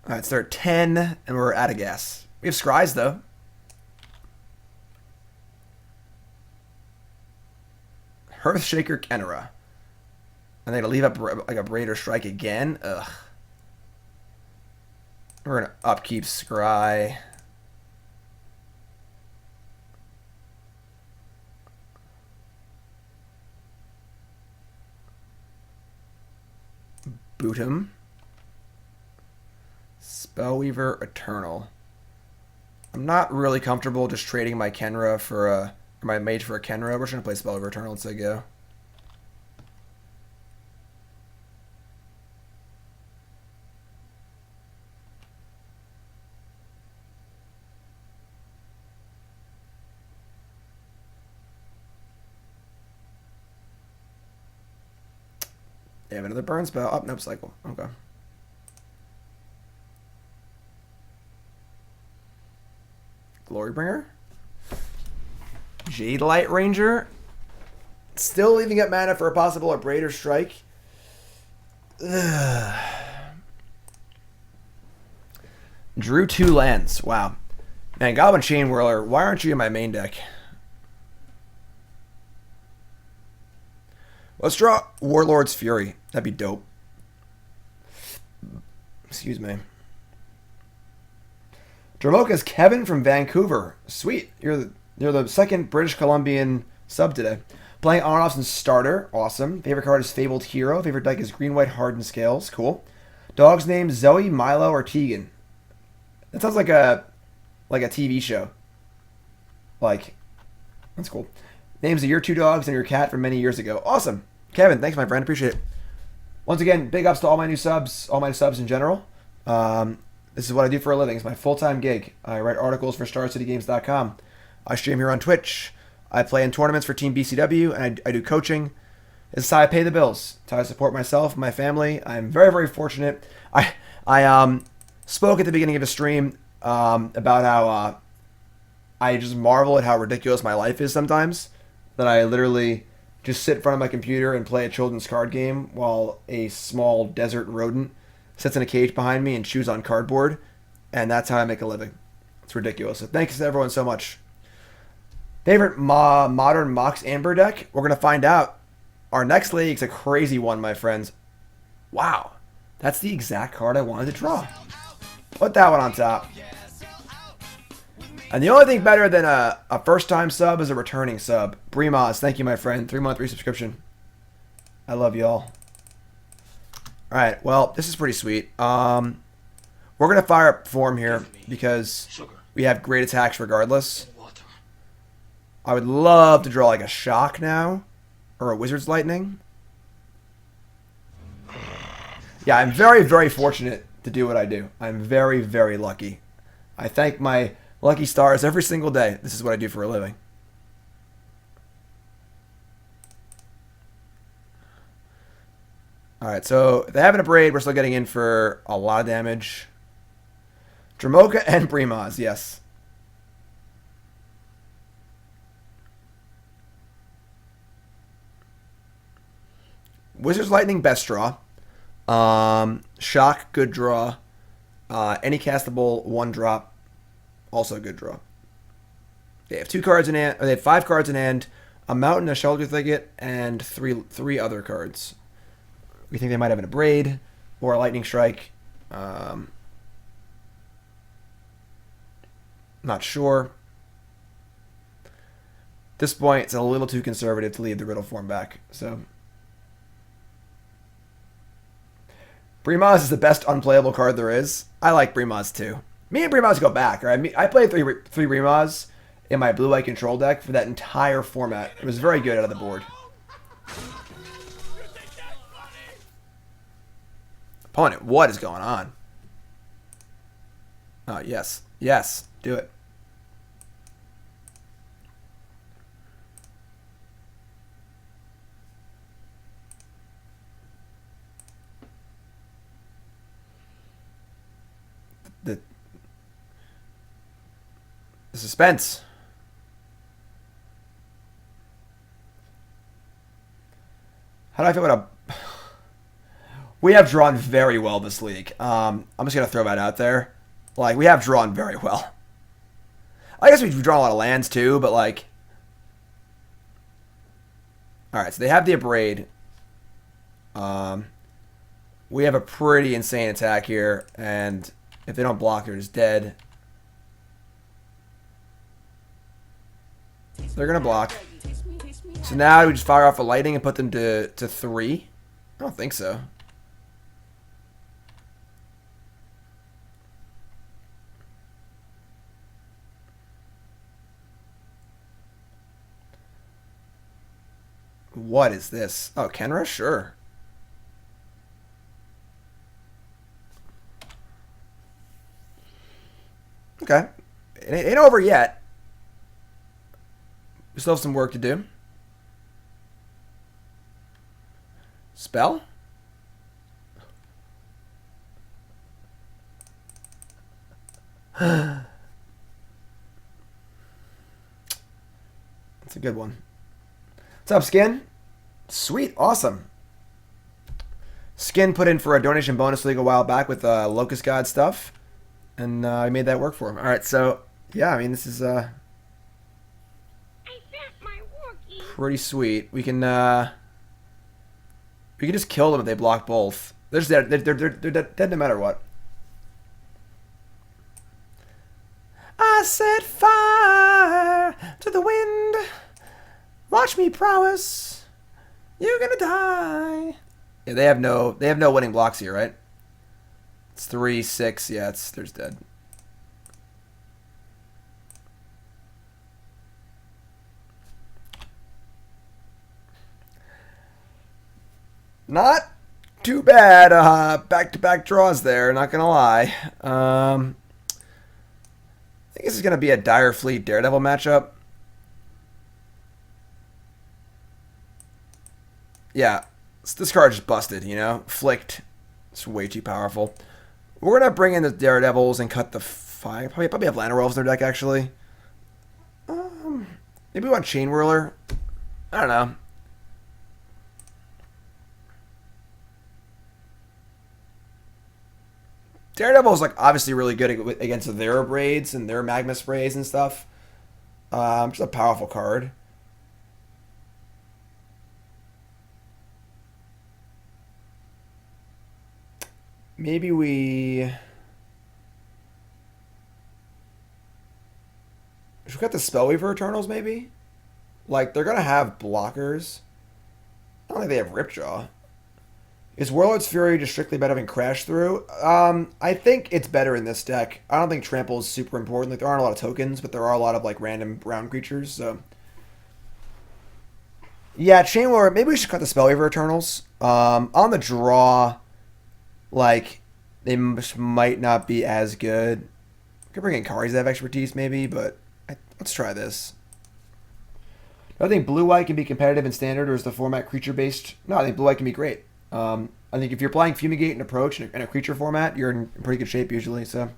Alright, so they're at 10, and we're out of gas. We have Scries, though. Hearthshaker Kenra. And they're going to leave up like a Braid or Strike again? Ugh. We're going to upkeep Scry. Boot him. Spellweaver Eternal. I'm not really comfortable just trading my Kenra for a... my mage for a Kenra. We're just going to play Spellweaver Eternal and say go. They have another burn spell. Oh, nope, cycle. Okay. Glorybringer. Jade Light Ranger. Still leaving up mana for a possible Abrade or Strike. Ugh. Drew 2 lands. Wow. Man, Goblin Chainwhirler, why aren't you in my main deck? Let's draw Warlord's Fury. That'd be dope. Excuse me. Dramoka's Kevin from Vancouver. Sweet. You're the second British Columbian sub today. Playing on and off since starter. Awesome. Favorite card is Fabled Hero. Favorite deck is Green White Hardened Scales. Cool. Dog's name Zoe, Milo, or Tegan. That sounds like a TV show. Like, that's cool. Names of your 2 dogs and your cat from many years ago. Awesome. Kevin, thanks, my friend. Appreciate it. Once again, big ups to all my new subs, all my subs in general. This is what I do for a living. It's my full-time gig. I write articles for StarCityGames.com. I stream here on Twitch. I play in tournaments for Team BCW, and I do coaching. This is how I pay the bills. It's how I support myself and my family. I'm very, very fortunate. I spoke at the beginning of the stream about how I just marvel at how ridiculous my life is sometimes. That I literally just sit in front of my computer and play a children's card game while a small desert rodent sits in a cage behind me and chews on cardboard. And that's how I make a living. It's ridiculous. So thanks to everyone so much. Favorite modern Mox Amber deck? We're going to find out. Our next league's a crazy one, my friends. Wow. That's the exact card I wanted to draw. Put that one on top. And the only thing better than a first-time sub is a returning sub. Brimaz, thank you, my friend. 3-month resubscription. I love y'all. Alright, well, this is pretty sweet. We're going to fire up Form here because we have great attacks regardless. I would love to draw like a Shock now. Or a Wizard's Lightning. Yeah, I'm very, very fortunate to do what I do. I'm very, very lucky. I thank my lucky stars every single day. This is what I do for a living. Alright, so if they have an Abrade, we're still getting in for a lot of damage. Dramoka and Brimaz, yes. Wizard's Lightning, best draw. Shock, good draw. Any castable, 1-drop, also good draw. They have 2 cards in hand, or they have 5 cards in hand, a Mountain, a Shelter Thicket, and three other cards. We think they might have an Abrade or a Lightning Strike. Not sure. At this point, it's a little too conservative to leave the Riddleform back, so... Brimaz is the best unplayable card there is. I like Brimaz too. Me and Brimaz go back. Right? I played three Brimaz in my blue-white control deck for that entire format. It was very good out of the board. Opponent, what is going on? Oh, yes. Yes, do it. The suspense. How do I feel about a... We have drawn very well this league. I'm just going to throw that out there. Like, we have drawn very well. I guess we've drawn a lot of lands too, but like... Alright, so they have the Abrade. We have a pretty insane attack here, and if they don't block, they're just dead. They're going to block. So now we just fire off a Lightning and put them to 3? I don't think so. What is this? Oh, Kenra? Sure. Okay. It ain't over yet. We still have some work to do. Spell? That's a good one. What's up, Skin? Sweet, awesome. Skin put in for a donation bonus league a while back with Locust God stuff, and I made that work for him. All right, so yeah, I mean this is I sent my Wookiee. pretty sweet. We can just kill them if they block both. They're just dead. They're dead no matter what. I set fire to the wind. Watch me prowess. You're gonna die. Yeah, they have no winning blocks here, right? It's 3, 6. Yeah, there's dead. Not too bad. Back-to-back draws there. Not gonna lie. I think this is gonna be a Dire Fleet Daredevil matchup. Yeah, this card just busted. You know, Flicked. It's way too powerful. We're gonna bring in the Daredevils and cut the 5. Probably have Llanowar Elves in their deck actually. Maybe we want Chainwhirler. I don't know. Daredevil is like obviously really good against their Abrades and their Magma Sprays and stuff. Just a powerful card. Maybe we should we got the Spellweaver Eternals maybe? Like they're gonna have blockers. I don't think they have Ripjaw. Is Warlord's Fury just strictly better than Crash Through? I think it's better in this deck. I don't think Trample is super important. Like there aren't a lot of tokens, but there are a lot of like random brown creatures. So yeah, Chainwhirler. Maybe we should cut the Spellweaver Eternals. On the draw, like they might not be as good. We could bring in Kari's that have expertise maybe, but let's try this. Do I think blue-white can be competitive in Standard, or is the format creature-based? No, I think blue-white can be great. I think if you're playing Fumigate and Approach in a creature format, you're in pretty good shape usually. So,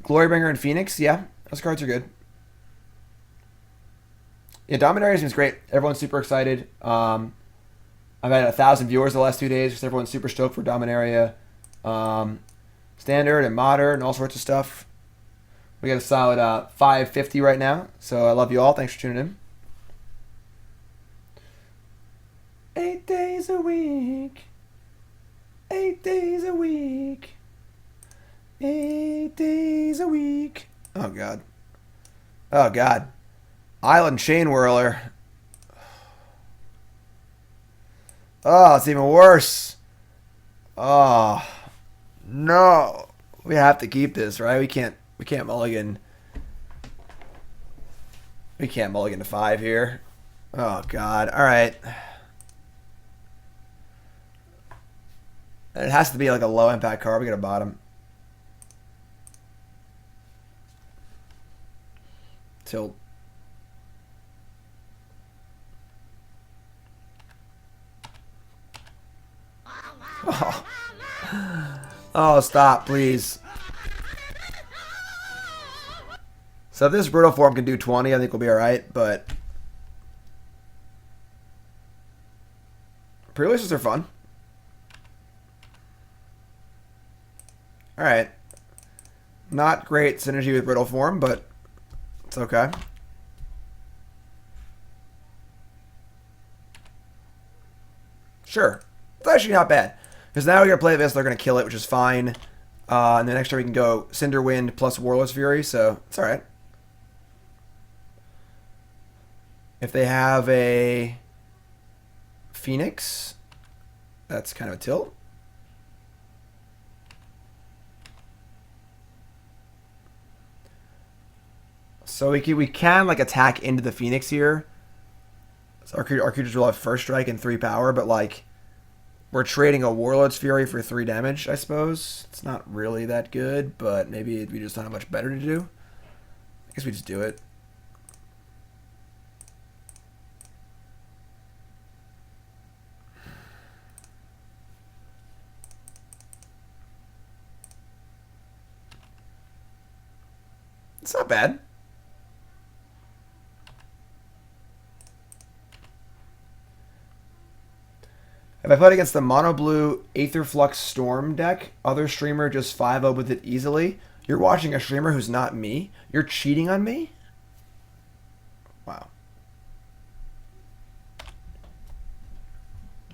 Glorybringer and Phoenix, yeah, those cards are good. Yeah, Dominaria seems great. Everyone's super excited. I've had 1,000 viewers the last 2 days because everyone's super stoked for Dominaria Standard and Modern and all sorts of stuff. We got a solid 550 right now. So I love you all. Thanks for tuning in. 8 days a week. 8 days a week. 8 days a week. Oh, God. Oh, God. Island Chainwhirler. Oh, it's even worse. Oh, no. We have to keep this, right? We can't mulligan. We can't mulligan to 5 here. Oh, God. All right. And it has to be like a low impact card. We got a bottom. Tilt. Oh. Oh, stop, please. So if this Riddleform can do 20, I think we'll be alright, but pre-releases are fun. Alright. Not great synergy with Riddleform, but it's okay. Sure. It's actually not bad. Because now we're going to play this, they're going to kill it, which is fine. And then next turn we can go Cinder Wind plus Warlord's Fury, so it's alright. If they have a Phoenix, that's kind of a tilt. So we can like attack into the Phoenix here. So our creatures will have first strike and 3 power, but like we're trading a Warlord's Fury for 3 damage, I suppose. It's not really that good, but maybe we just don't have much better to do. I guess we just do it. It's not bad. If I played against the mono blue Aetherflux Storm deck, other streamer just 5-0 with it easily. You're watching a streamer who's not me? You're cheating on me? Wow.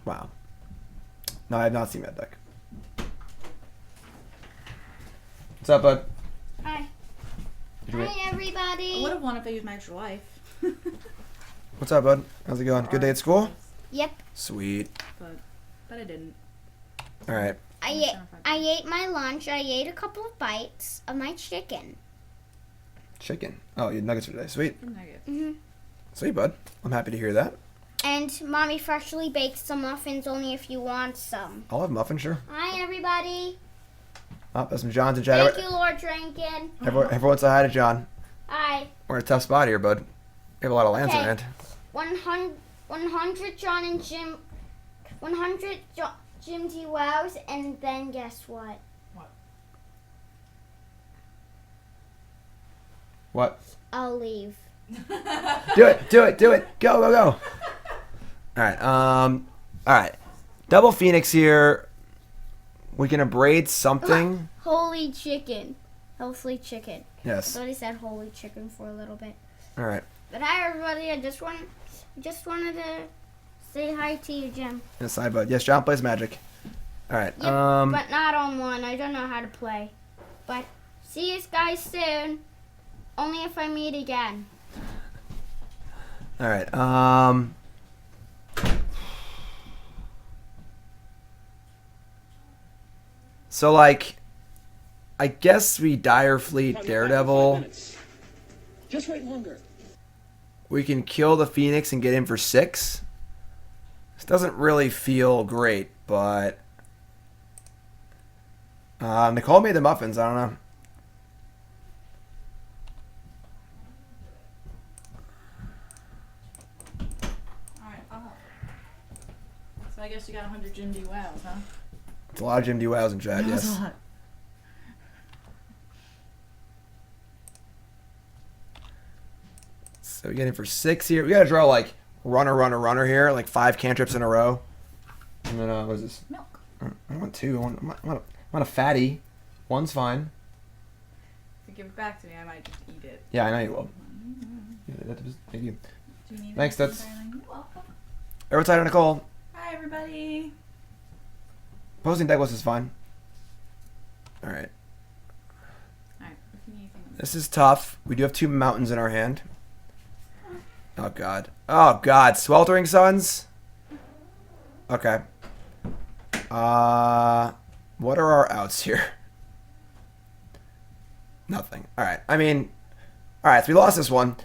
Wow. No, I have not seen that deck. What's up, bud? Hi. Did you- Hi, everybody. I would have won if I used my extra life. What's up, bud? How's it going? Good day at school? Yep. Sweet. But I didn't. All right. I ate my lunch. I ate a couple of bites of my chicken. Chicken. Oh, you had nuggets for today. Sweet. Nugget. Sweet, bud. I'm happy to hear that. And Mommy freshly baked some muffins only if you want some. I'll have muffin, sure. Hi, everybody. Oh, there's some Johns in chat. Thank you, Lord Drankin. Everyone say hi to John. Hi. We're in a tough spot here, bud. We have a lot of lands in Okay. hand. 100 John and Jim. 100 Jim T. Wows, and then guess what? What? I'll leave. Do it. Do it. Do it. Go, go, go. All right. All right. Double Phoenix here. We can abrade something. Holy chicken. Hopefully chicken. I Yes. thought he said holy chicken for a little bit. All right. But hi, everybody. I just wanted to say hi to you, Jim. Inside, bud. Yes, John plays Magic. All right. Yep, but not on one. I don't know how to play. But see you guys soon. Only if I meet again. All right. So like, I guess we Dire Fleet Daredevil. Just wait longer. We can kill the Phoenix and get in for 6. This doesn't really feel great, but Nicole made the muffins. I don't know. Alright, I'll help. So I guess you got 100 Jim D. Wows, huh? It's a lot of Jim D. Wows in chat. That's Yes. a lot. So we get in for 6 here. We gotta draw like runner here, like 5 cantrips in a row. And then what is this? Milk. I want 2. I want a fatty. 1's fine. If you give it back to me, I might just eat it. Yeah, I know you will. Yeah, thank you. Do you need Thanks, anything, Toots. darling? You're welcome. Everyone's tied to Nicole. Hi, everybody. Posing deck list is fine. Alright. Alright, if you need anything. This is tough. We do have 2 mountains in our hand. Oh god. Oh god. Sweltering Suns? Okay. What are our outs here? Nothing. Alright. I mean, alright, so we lost this one.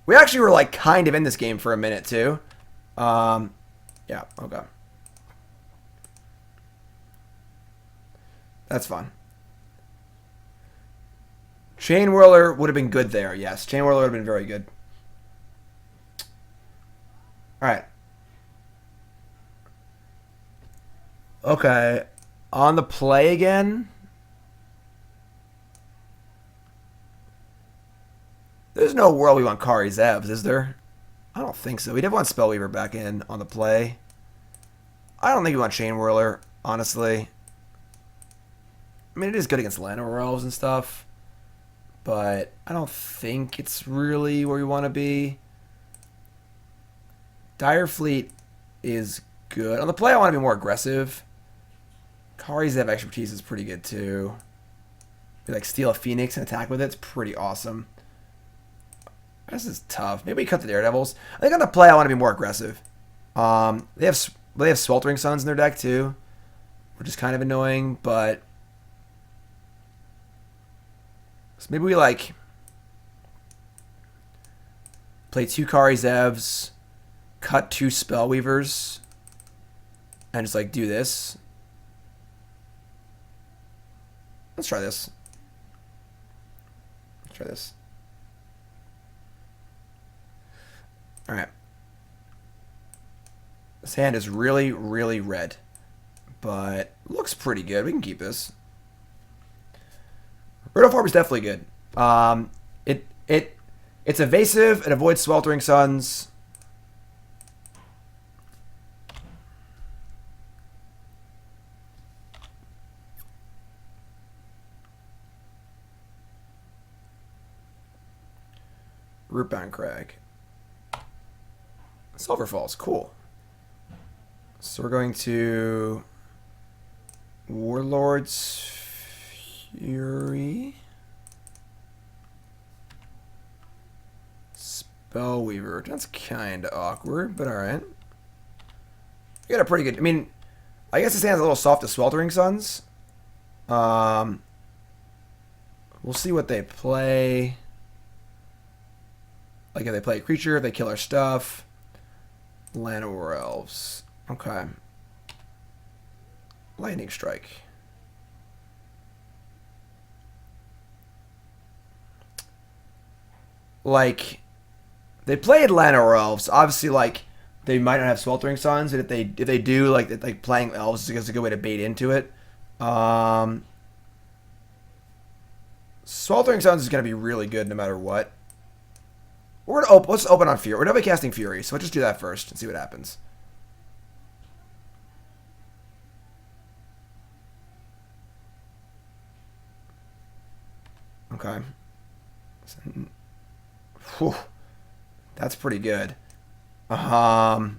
We actually were like kind of in this game for a minute too. Yeah, okay. That's fun. Chainwhirler would have been good there, yes. Chainwhirler would have been very good. Alright. Okay. On the play again. There's no world we want Kari Zevs, is there? I don't think so. We did want Spellweaver back in on the play. I don't think we want Chainwhirler, honestly. I mean, it is good against Llanowar Elves and stuff. But I don't think it's really where we want to be. Dire Fleet is good. On the play, I want to be more aggressive. Kari Zev expertise is pretty good, too. We, like, steal a Phoenix and attack with it. It's pretty awesome. This is tough. Maybe we cut the Daredevils. I think on the play, I want to be more aggressive. They have Sweltering Suns in their deck, too. Which is kind of annoying, but... So maybe we, like... play 2 Kari Zevs, cut 2 Spellweavers, and just, like, do this. Let's try this. Let's try this. Alright. This hand is really, really red. But looks pretty good. We can keep this. Riddleform is definitely good. It's evasive. It avoids Sweltering Suns. Rootbound Crag. Sulfur Falls, cool. So we're going to Warlord's Fury. Spellweaver. That's kind of awkward, but alright. We got a pretty good... I mean, I guess this hand's a little soft to Sweltering Suns. We'll see what they play. Like if they play a creature, if they kill our stuff. Llanowar Elves. Okay. Lightning Strike. Like, they played Llanowar Elves. Obviously, like, they might not have Sweltering Suns, and if they do, like playing Elves is a good way to bait into it. Sweltering Suns is going to be really good no matter what. We're gonna let's open on Fury. We're definitely casting Fury, so let's just do that first and see what happens. Okay. Whew. That's pretty good. So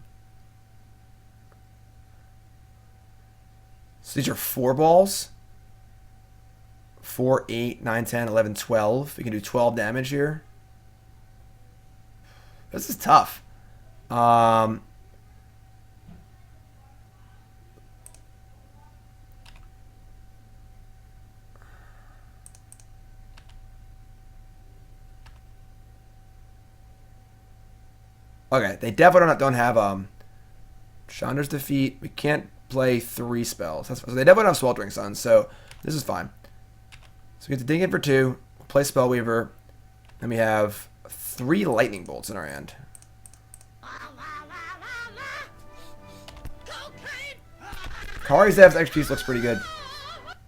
these are 4 balls. 4, 8, 9, 10, 11, 12. We can do 12 damage here. This is tough. Okay, they definitely don't have Chandra's Defeat. We can't play 3 spells. So they definitely don't have Sweltering Suns, so this is fine. So we get to dig in for 2, play Spellweaver, and we have 3 lightning bolts in our hand. Kari Zev's expertise looks pretty good.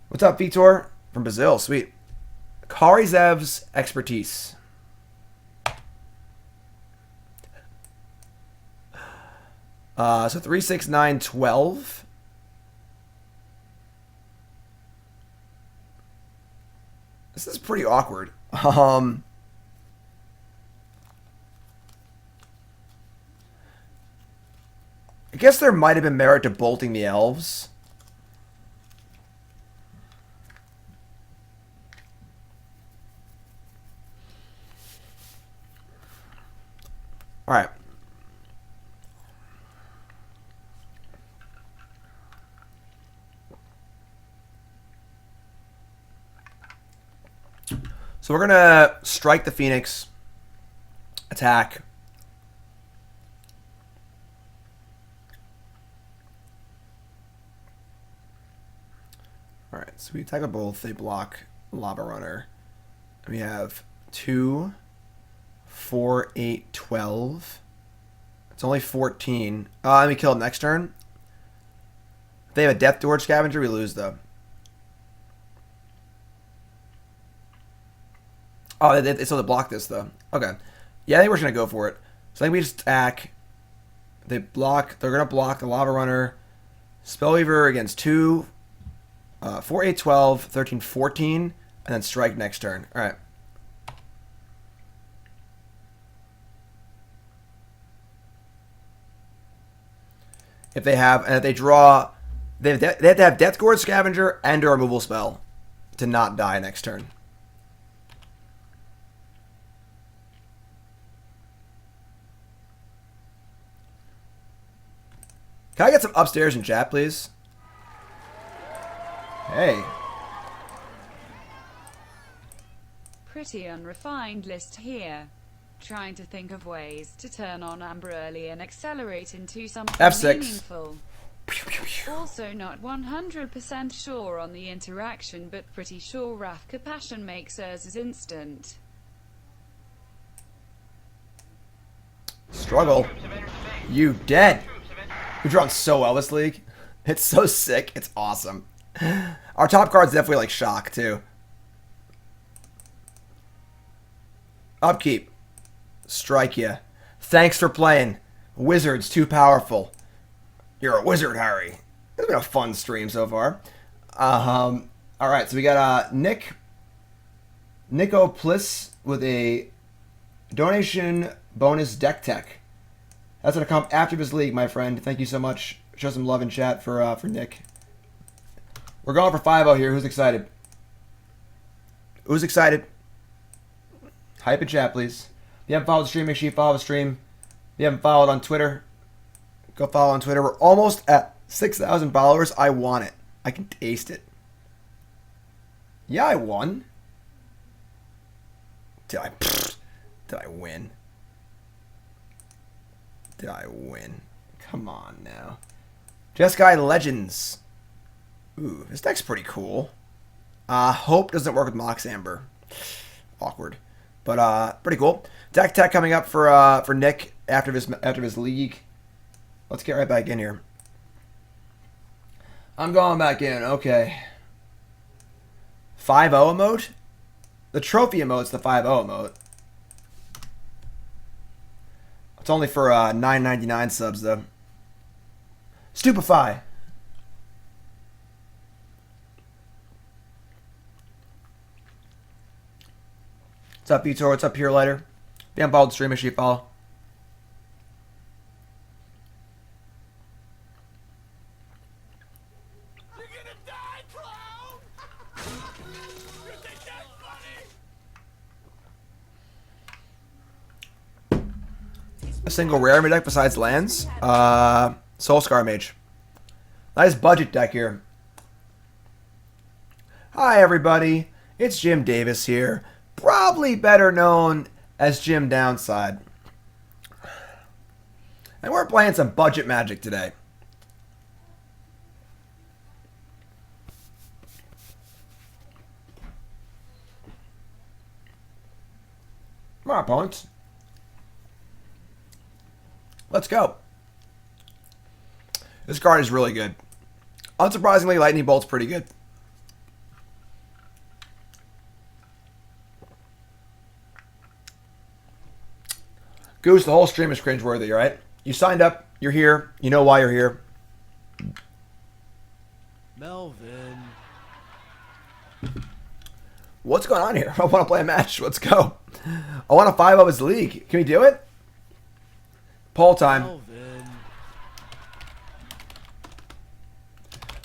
What's up, Vitor? From Brazil, sweet. Kari Zev's expertise. So 3, 6, 9, 12. This is pretty awkward. I guess there might have been merit to bolting the elves. Alright. So we're going to strike the Phoenix, attack. Alright, so we attack with both. They block Lavarunner. We have 2, 4, 8, 12. It's only 14. Let me kill them next turn. If they have a Death Door Scavenger, we lose though. Oh, they still have to block this though. Okay. Yeah, I think we're just going to go for it. So I think we just attack. They block. They're going to block the Lavarunner. Spellweaver against 2. 4, 8, 12, 13, 14, and then strike next turn. All right. If they have, and if they draw, they have to have Death Gorge Scavenger and a removal spell to not die next turn. Can I get some upstairs in chat, please? Hey. Pretty unrefined list here. Trying to think of ways to turn on Amber early and accelerate into something F6. meaningful. Also not 100% sure on the interaction, but pretty sure Rafka Passion makes hers is instant. Struggle. You dead. We've drawn so well this league. It's so sick. It's awesome. Our top card's definitely like shock too. Upkeep. Strike ya. Thanks for playing. Wizard's too powerful. You're a wizard, Harry. It's been a fun stream so far. Alright, so we got Nico Pliss with a donation bonus deck tech. That's going to come after this league, my friend. Thank you so much. Show some love in chat for Nick. We're going for 5-0 here. Who's excited? Who's excited? Hype in chat, please. If you haven't followed the stream, make sure you follow the stream. If you haven't followed on Twitter, go follow on Twitter. We're almost at 6,000 followers. I want it. I can taste it. Yeah, I won. Did I win? Did I win? Come on now. Jeskai Legends. Ooh, this deck's pretty cool. Hope doesn't work with Mox Amber. Awkward. But pretty cool. Deck tech coming up for Nick after this league. Let's get right back in here. I'm going back in. Okay. 5-0 emote? The trophy emote's the 5-0 emote. It's only for $9.99 subs though. Stupefy. What's up, Vitor? What's up, Pure Lighter? If you haven't followed the stream, make sure you follow. You're gonna die, clown! You think that's funny? A single rare in my deck besides lands? Soul-Scar Mage. Nice budget deck here. Hi, everybody. It's Jim Davis here. Probably better known as Jim Downside. And we're playing some budget Magic today. Come on, opponents. Let's go. This card is really good. Unsurprisingly, Lightning Bolt's pretty good. Goose, the whole stream is cringeworthy, right? You signed up, you're here, you know why you're here. Melvin. What's going on here? I want to play a match. Let's go. I want to 5-0 his league. Can we do it? Poll time. Melvin.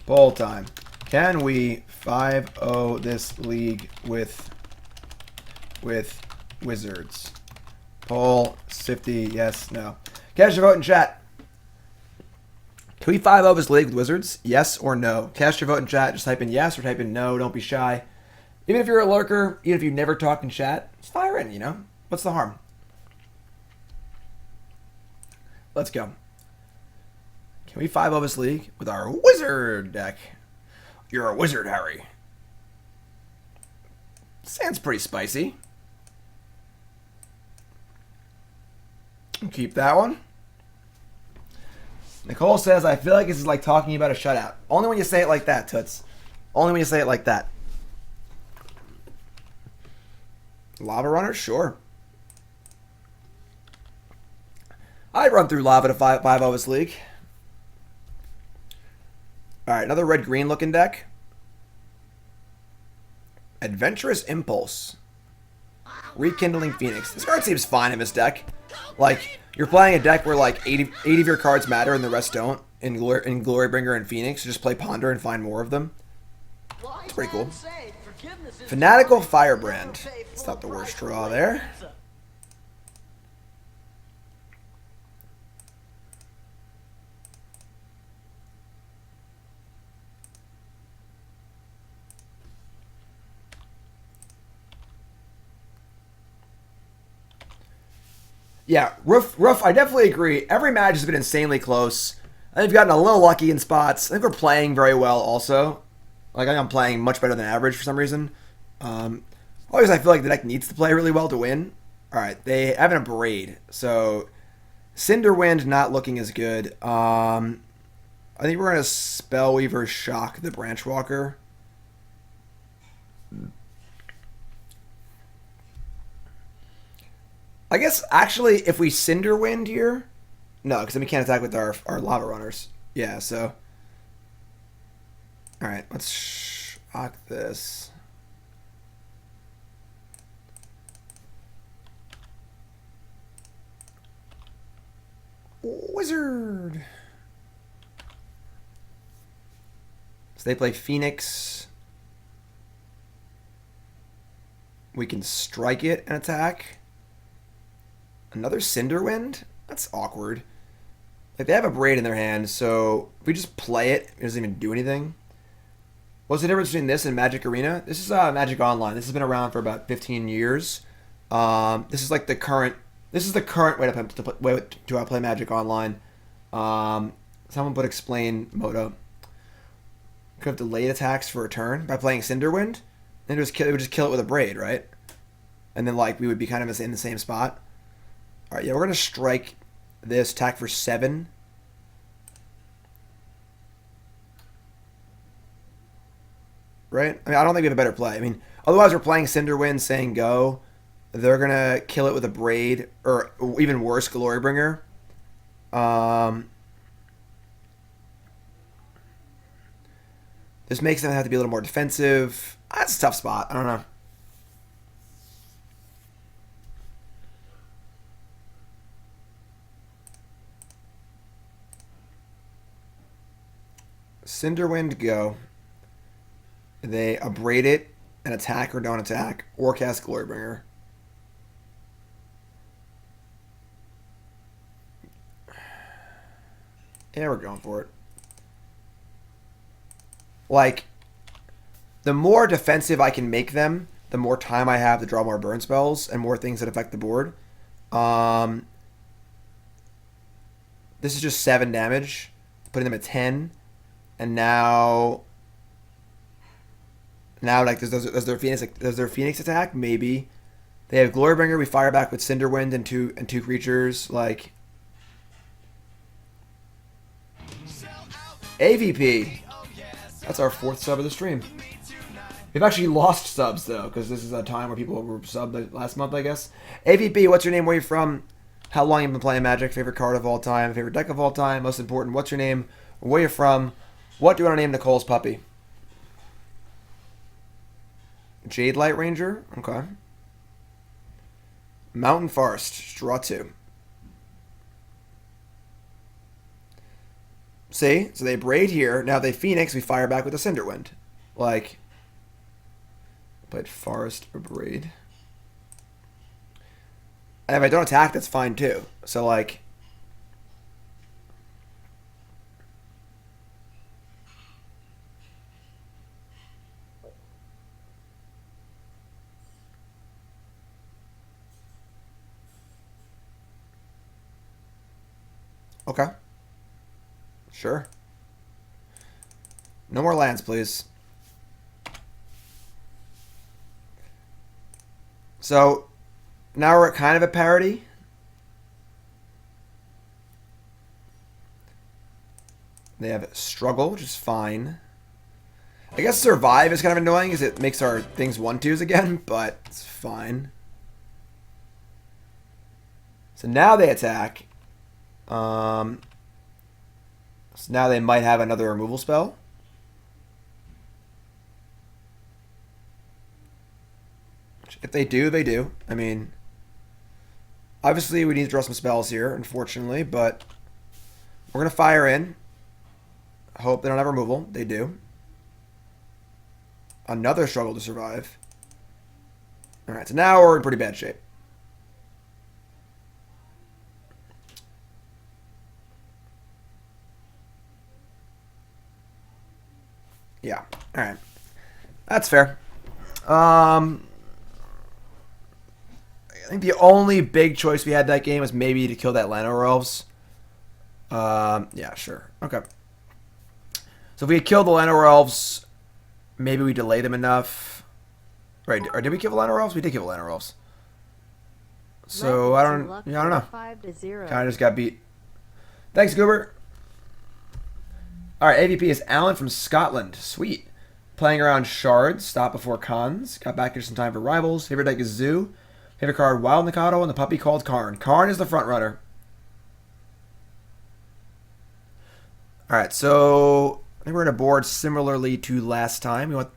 Poll time. Can we 5-0 this league with Wizards? Poll 50, yes, no. Cast your vote in chat. Can we 5-0 this league with Wizards? Yes or no? Cast your vote in chat. Just type in yes or type in no. Don't be shy. Even if you're a lurker, even if you never talk in chat, just fire in, you know? What's the harm? Let's go. Can we 5-0 this league with our Wizard deck? You're a wizard, Harry. Sounds pretty spicy. Keep that one. Nicole says, I feel like this is like talking about a shutout. Only when you say it like that, Toots. Only when you say it like that. Lavarunner? Sure. I'd run through Lava to 5-0 this league. Alright, another red-green looking deck. Adventurous Impulse. Rekindling Phoenix. This card seems fine in this deck. Like, you're playing a deck where like 80 of your cards matter and the rest don't. In Glorybringer and Phoenix. You just play Ponder and find more of them. It's pretty cool. Fanatical Firebrand. It's not the worst draw there. Yeah, Roof, I definitely agree. Every match has been insanely close. I think we've gotten a little lucky in spots. I think we're playing very well also. Like, I think I'm playing much better than average for some reason. Always I feel like the deck needs to play really well to win. Alright, they have an Abrade. So, Cinder Wind not looking as good. I think we're going to Spellweaver Shock the Branchwalker. I guess actually if we Cinder Wind here, no, because then we can't attack with our Lava Runners. Yeah, so. All right, let's shock this. Wizard. So they play Phoenix. We can strike it and attack. Another Cinder Wind? That's awkward. Like, they have a Braid in their hand, so if we just play it, it doesn't even do anything. What's the difference between this and Magic Arena? This is Magic Online. This has been around for about 15 years. This is like the current. This is the current way to play Magic Online. Someone would explain Moto. Could have delayed attacks for a turn by playing Cinder Wind. Then it would just kill it with a Braid, right? And then like we would be kind of in the same spot. All right, yeah, we're gonna strike this, attack for 7. Right? I mean, I don't think we have a better play. I mean, otherwise we're playing Cinder Wind, saying go. They're gonna kill it with a Braid, or even worse, Glorybringer. This makes them have to be a little more defensive. That's a tough spot. I don't know. Cinder Wind, go. They Abrade it and attack or don't attack, or cast Glorybringer. Yeah, we're going for it. Like, the more defensive I can make them, the more time I have to draw more burn spells and more things that affect the board. This is just 7 damage, putting them at 10. And now like does their Phoenix attack? Maybe. They have Glorybringer. We fire back with Cinder Wind and two creatures. Like AVP. That's our 4th sub of the stream. We've actually lost subs though, because this is a time where people were subbed last month, I guess. AVP, what's your name? Where you from? How long you been playing Magic? Favorite card of all time? Favorite deck of all time? Most important, what's your name? Where you from? What do you want to name Nicole's puppy? Jade Light Ranger? Okay. Mountain Forest. Draw 2. See? So they Braid here. Now they Phoenix. We fire back with a Cinder Wind. Like, played Forest or Braid. And if I don't attack, that's fine too. So like, okay. Sure. No more lands, please. So, now we're at kind of a parity. They have Struggle, which is fine. I guess Survive is kind of annoying because it makes our things 1/2s again, but it's fine. So now they attack. So now they might have another removal spell. If they do, they do. I mean, obviously we need to draw some spells here, unfortunately, but we're going to fire in. Hope they don't have removal. They do. Another Struggle to Survive. Alright, so now we're in pretty bad shape. Yeah. Alright. That's fair. I think the only big choice we had that game was maybe to kill that Llanowar Elves. Yeah, sure. Okay. So if we had killed the Llanowar Elves, maybe we delayed them enough. Right, or did we kill the Llanowar Elves? We did kill the Llanowar Elves. So I don't know. 5-0. Kind of just got beat. Thanks, Goober. All right, AVP is Alan from Scotland. Sweet. Playing around Shards. Stop before Cons. Got back here some time for Rivals. Favorite deck is Zoo. Favorite card, Wild Mikado and the puppy called Karn. Karn is the front runner. Alright, so I think we're going to board similarly to last time. We want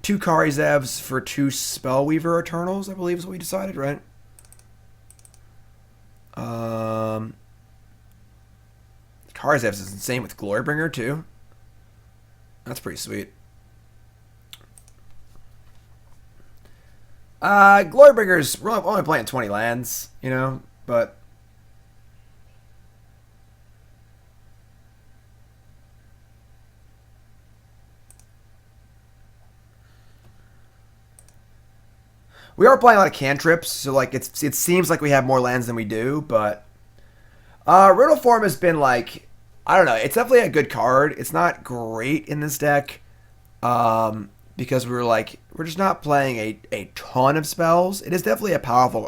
2 Kari Zevs for 2 Spellweaver Eternals, I believe is what we decided, right? Kari Zevs is insane with Glorybringer too. That's pretty sweet. Glorybringer's, we're only playing 20 lands, you know, but we are playing a lot of cantrips, so like it seems like we have more lands than we do, but Riddleform has been like, I don't know, it's definitely a good card. It's not great in this deck. Because we're just not playing a ton of spells. It is definitely a powerful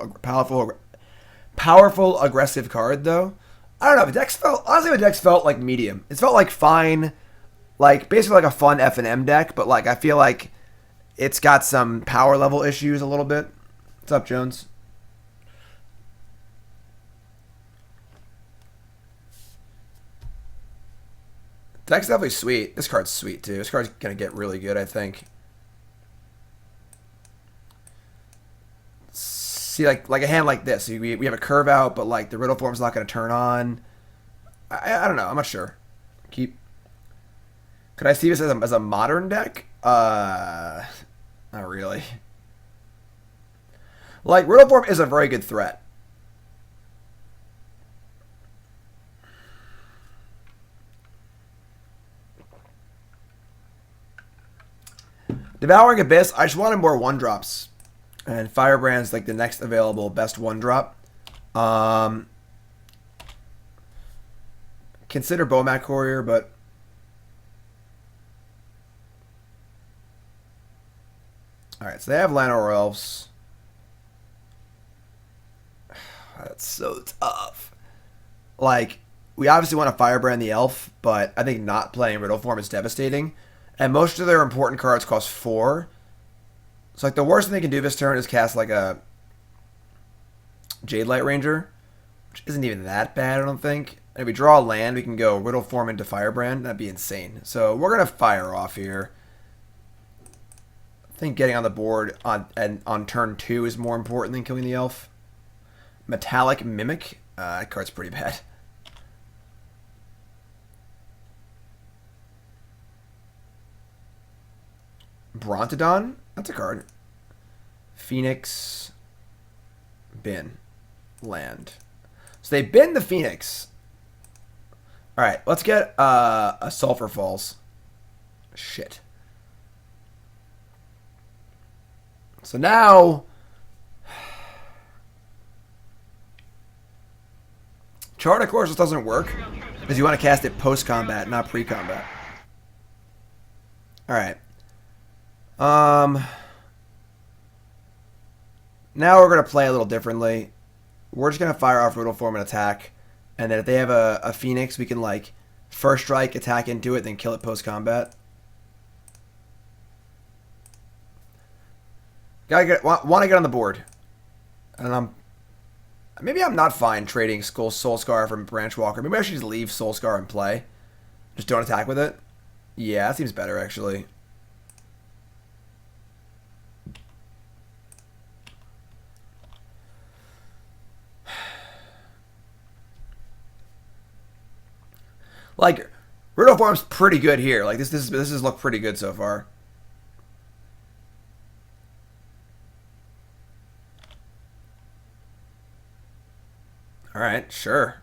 aggressive card though. I don't know, the decks felt like medium. It felt like fine, like basically like a fun F&M deck, but like I feel like it's got some power level issues a little bit. What's up, Jones? Deck's definitely sweet. This card's sweet too. This card's gonna get really good, I think. See, like a hand like this. We have a curve out, but like the Riddleform's not gonna turn on. I don't know. I'm not sure. Could I see this as a modern deck? Not really. Like Riddleform is a very good threat. Devouring Abyss, I just wanted more 1-drops. And Firebrand's like the next available best 1-drop. Consider Bowmat Courier, but alright, so they have Llanowar Elves. That's so tough. Like, we obviously want to Firebrand the Elf, but I think not playing Riddleform is devastating. And most of their important cards cost 4. So, like, the worst thing they can do this turn is cast, like, a Jade Light Ranger, which isn't even that bad, I don't think. And if we draw a land, we can go Riddleform into Firebrand. That'd be insane. So, we're going to fire off here. I think getting on the board on turn 2 is more important than killing the elf. Metallic Mimic. That card's pretty bad. Brontodon? That's a card. Phoenix. Bin. Land. So they bin the Phoenix. Alright, let's get a Sulfur Falls. Shit. So now... Chart, of course, this doesn't work. Because you want to cast it post-combat, not pre-combat. Alright. Now we're going to play a little differently. We're just going to fire off Riddleform and attack. And then if they have a Phoenix, we can, like, first strike, attack into it, then kill it post-combat. Want to get on the board. And maybe I'm not fine trading Soul-Scar from Branchwalker. Maybe I should just leave Soul-Scar in play. Just don't attack with it. Yeah, that seems better, actually. Like, Riddleform's pretty good here. Like, this has looked pretty good so far. Alright, sure.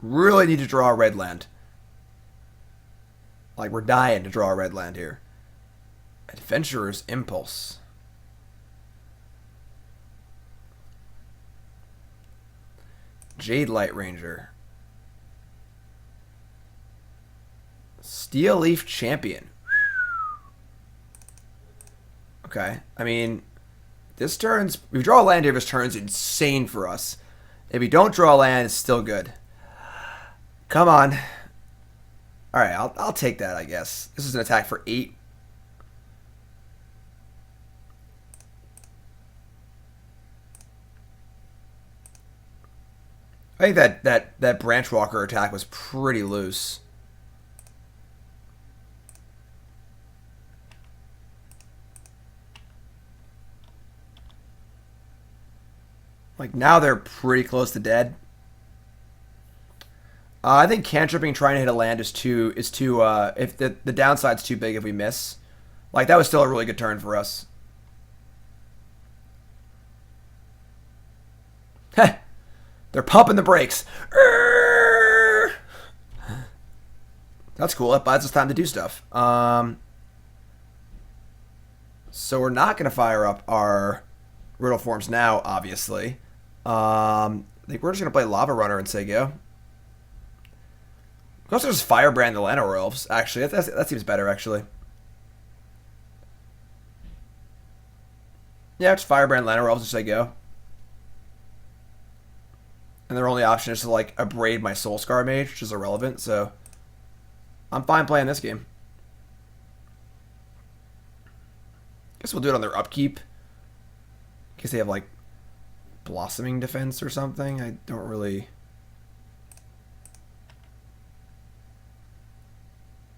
Really need to draw a red land. Like, we're dying to draw a red land here. Adventurer's Impulse. Jade Light Ranger. Steel Leaf Champion. Okay. I mean, this turn's... If we draw a land here, this turn's insane for us. If we don't draw a land, it's still good. Come on. Alright, I'll take that, I guess. This is an attack for 8. I think that Branch Walker attack was pretty loose. Like, now they're pretty close to dead. I think cantripping trying to hit a land is too if the downside's too big if we miss. Like, that was still a really good turn for us. Heh. They're pumping the brakes. That's cool. That buys us time to do stuff. So we're not going to fire up our Riddleforms now, obviously. I think we're just going to play Lavarunner and say go. We also just Firebrand the Llanowar Elves, actually. That seems better, actually. Yeah, just Firebrand Llanowar Elves and say go. And their only option is to, like, Abrade my Soul-Scar Mage, which is irrelevant, so I'm fine playing this game. Guess we'll do it on their upkeep. In case they have, like, Blossoming Defense or something. I don't really...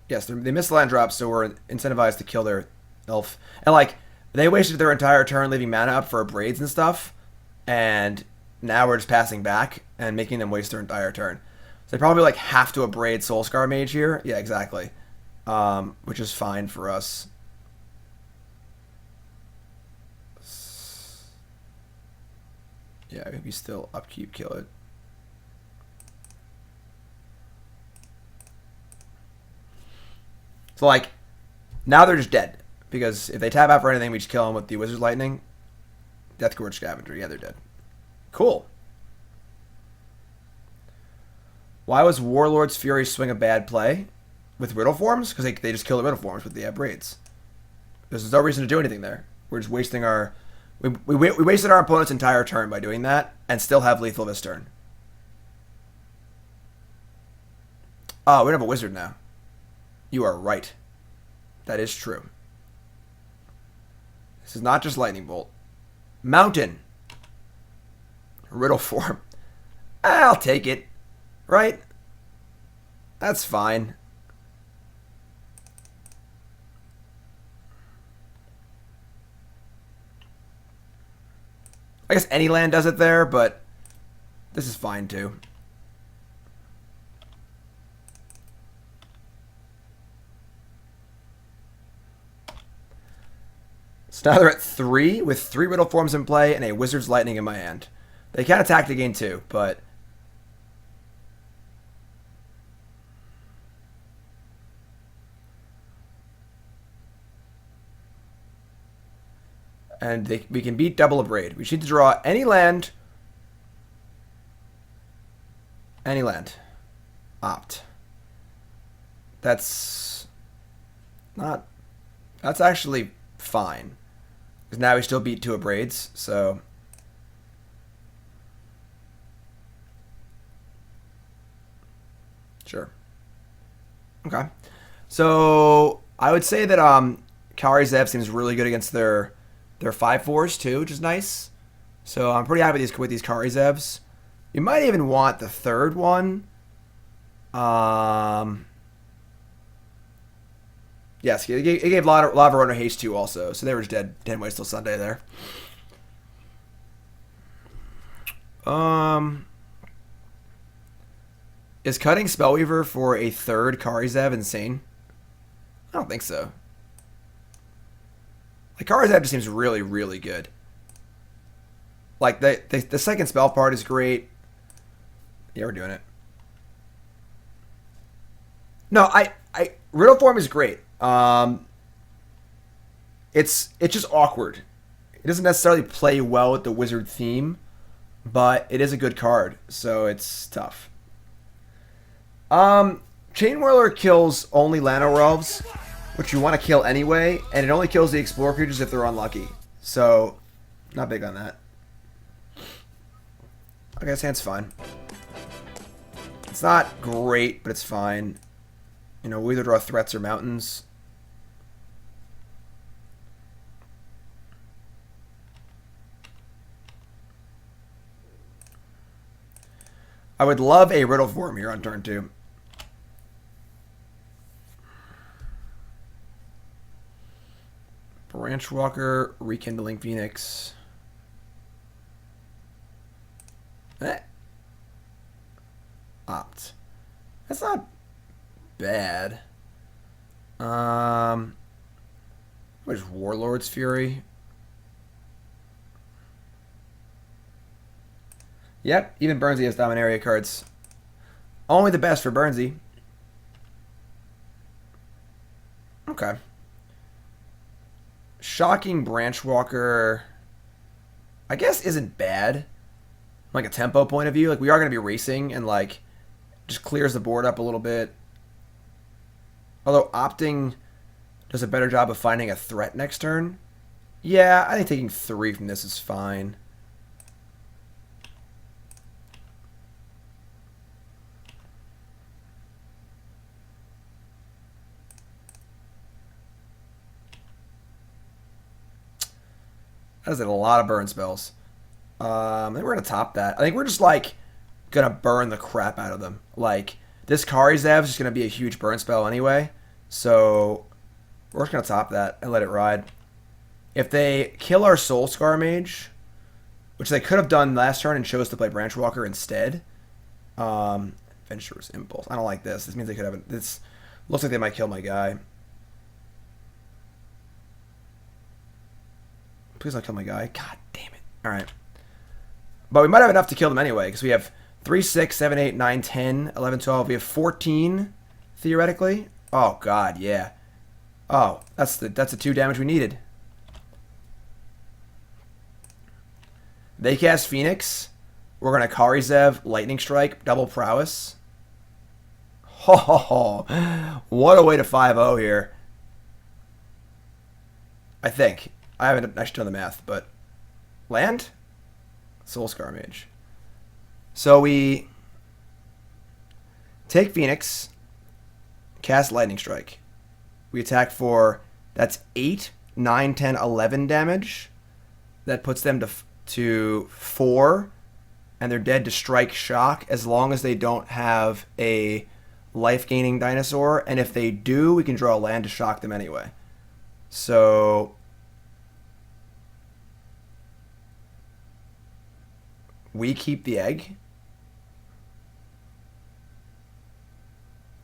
Yes, they missed land drops, so we're incentivized to kill their elf. And, like, they wasted their entire turn leaving mana up for Abrades and stuff, and now we're just passing back and making them waste their entire turn. So they probably, like, have to Abrade Soul-Scar Mage here. Yeah, exactly. Which is fine for us. Yeah, maybe still upkeep, kill it. So, like, now they're just dead. Because if they tap out for anything, we just kill them with the Wizard's Lightning. Deathgorge Scavenger. Yeah, they're dead. Cool. Why was Warlord's Fury Swing a bad play with Riddleforms? Because they just kill the Riddleforms with the Abrades. There's no reason to do anything there. We're just wasting our... We wasted our opponent's entire turn by doing that and still have lethal this turn. Oh, we don't have a wizard now. You are right. That is true. This is not just Lightning Bolt. Mountain. Riddleform. I'll take it. Right? That's fine. I guess any land does it there, but this is fine too. So now they're at 3 with 3 Riddleforms in play and a Wizard's Lightning in my hand. They can attack the game too, but... And we can beat double Abrade. We just need to draw any land. Any land. Opt. That's not... That's actually fine. Because now we still beat 2 Abrades, so... Sure. Okay. So, I would say that Kari Zev seems really good against their 5/4s too, which is nice. So I'm pretty happy with these Kari Zevs. You might even want the third one. Yes, it gave Lavarunner haste too also, so they were just dead 10 ways till Sunday there. Is cutting Spellweaver for a third Kari Zev insane? I don't think so. Like, Kari Zev just seems really, really good. Like, the second spell part is great. Yeah, we're doing it. No, Riddleform is great. It's just awkward. It doesn't necessarily play well with the wizard theme, but it is a good card, so it's tough. Chainwhirler kills only Llanowar Elves, which you want to kill anyway, and it only kills the Explorer creatures if they're unlucky. So, not big on that. Okay, this hand's fine. It's not great, but it's fine. You know, we either draw threats or mountains. I would love a Riddleform here on turn 2. Branchwalker, Rekindling Phoenix. Opt. That's not bad. What is Warlord's Fury? Yep, even Burnsy has Dominaria cards. Only the best for Burnsy. Okay. Shocking Branchwalker, I guess, isn't bad. Like a tempo point of view, like we are going to be racing and like just clears the board up a little bit. Although opting does a better job of finding a threat next turn. Yeah, I think taking 3 from this is fine. That is a lot of burn spells. I think we're going to top that. I think we're just, like, going to burn the crap out of them. Like, this Kari Zev is just going to be a huge burn spell anyway. So, we're just going to top that and let it ride. If they kill our Soul-Scar Mage, which they could have done last turn and chose to play Branchwalker instead. Venturous Impulse. I don't like this. This means they could have... This looks like they might kill my guy. Please don't kill my guy. God damn it. Alright. But we might have enough to kill them anyway, because we have 3, 6, 7, 8, 9, 10, 11, 12. We have 14, theoretically. Oh, God, yeah. Oh, that's the 2 damage we needed. They cast Phoenix. We're going to Kari Zev, Lightning Strike, double prowess. Ho, ho, ho. What a way to 5-0 here. I think. I haven't actually done the math, but... Land? Soul-Scar Mage. So we... take Phoenix. Cast Lightning Strike. We attack for... That's 8, 9, 10, 11 damage. That puts them to 4. And they're dead to Strike Shock as long as they don't have a life-gaining dinosaur. And if they do, we can draw a land to shock them anyway. So... we keep the egg.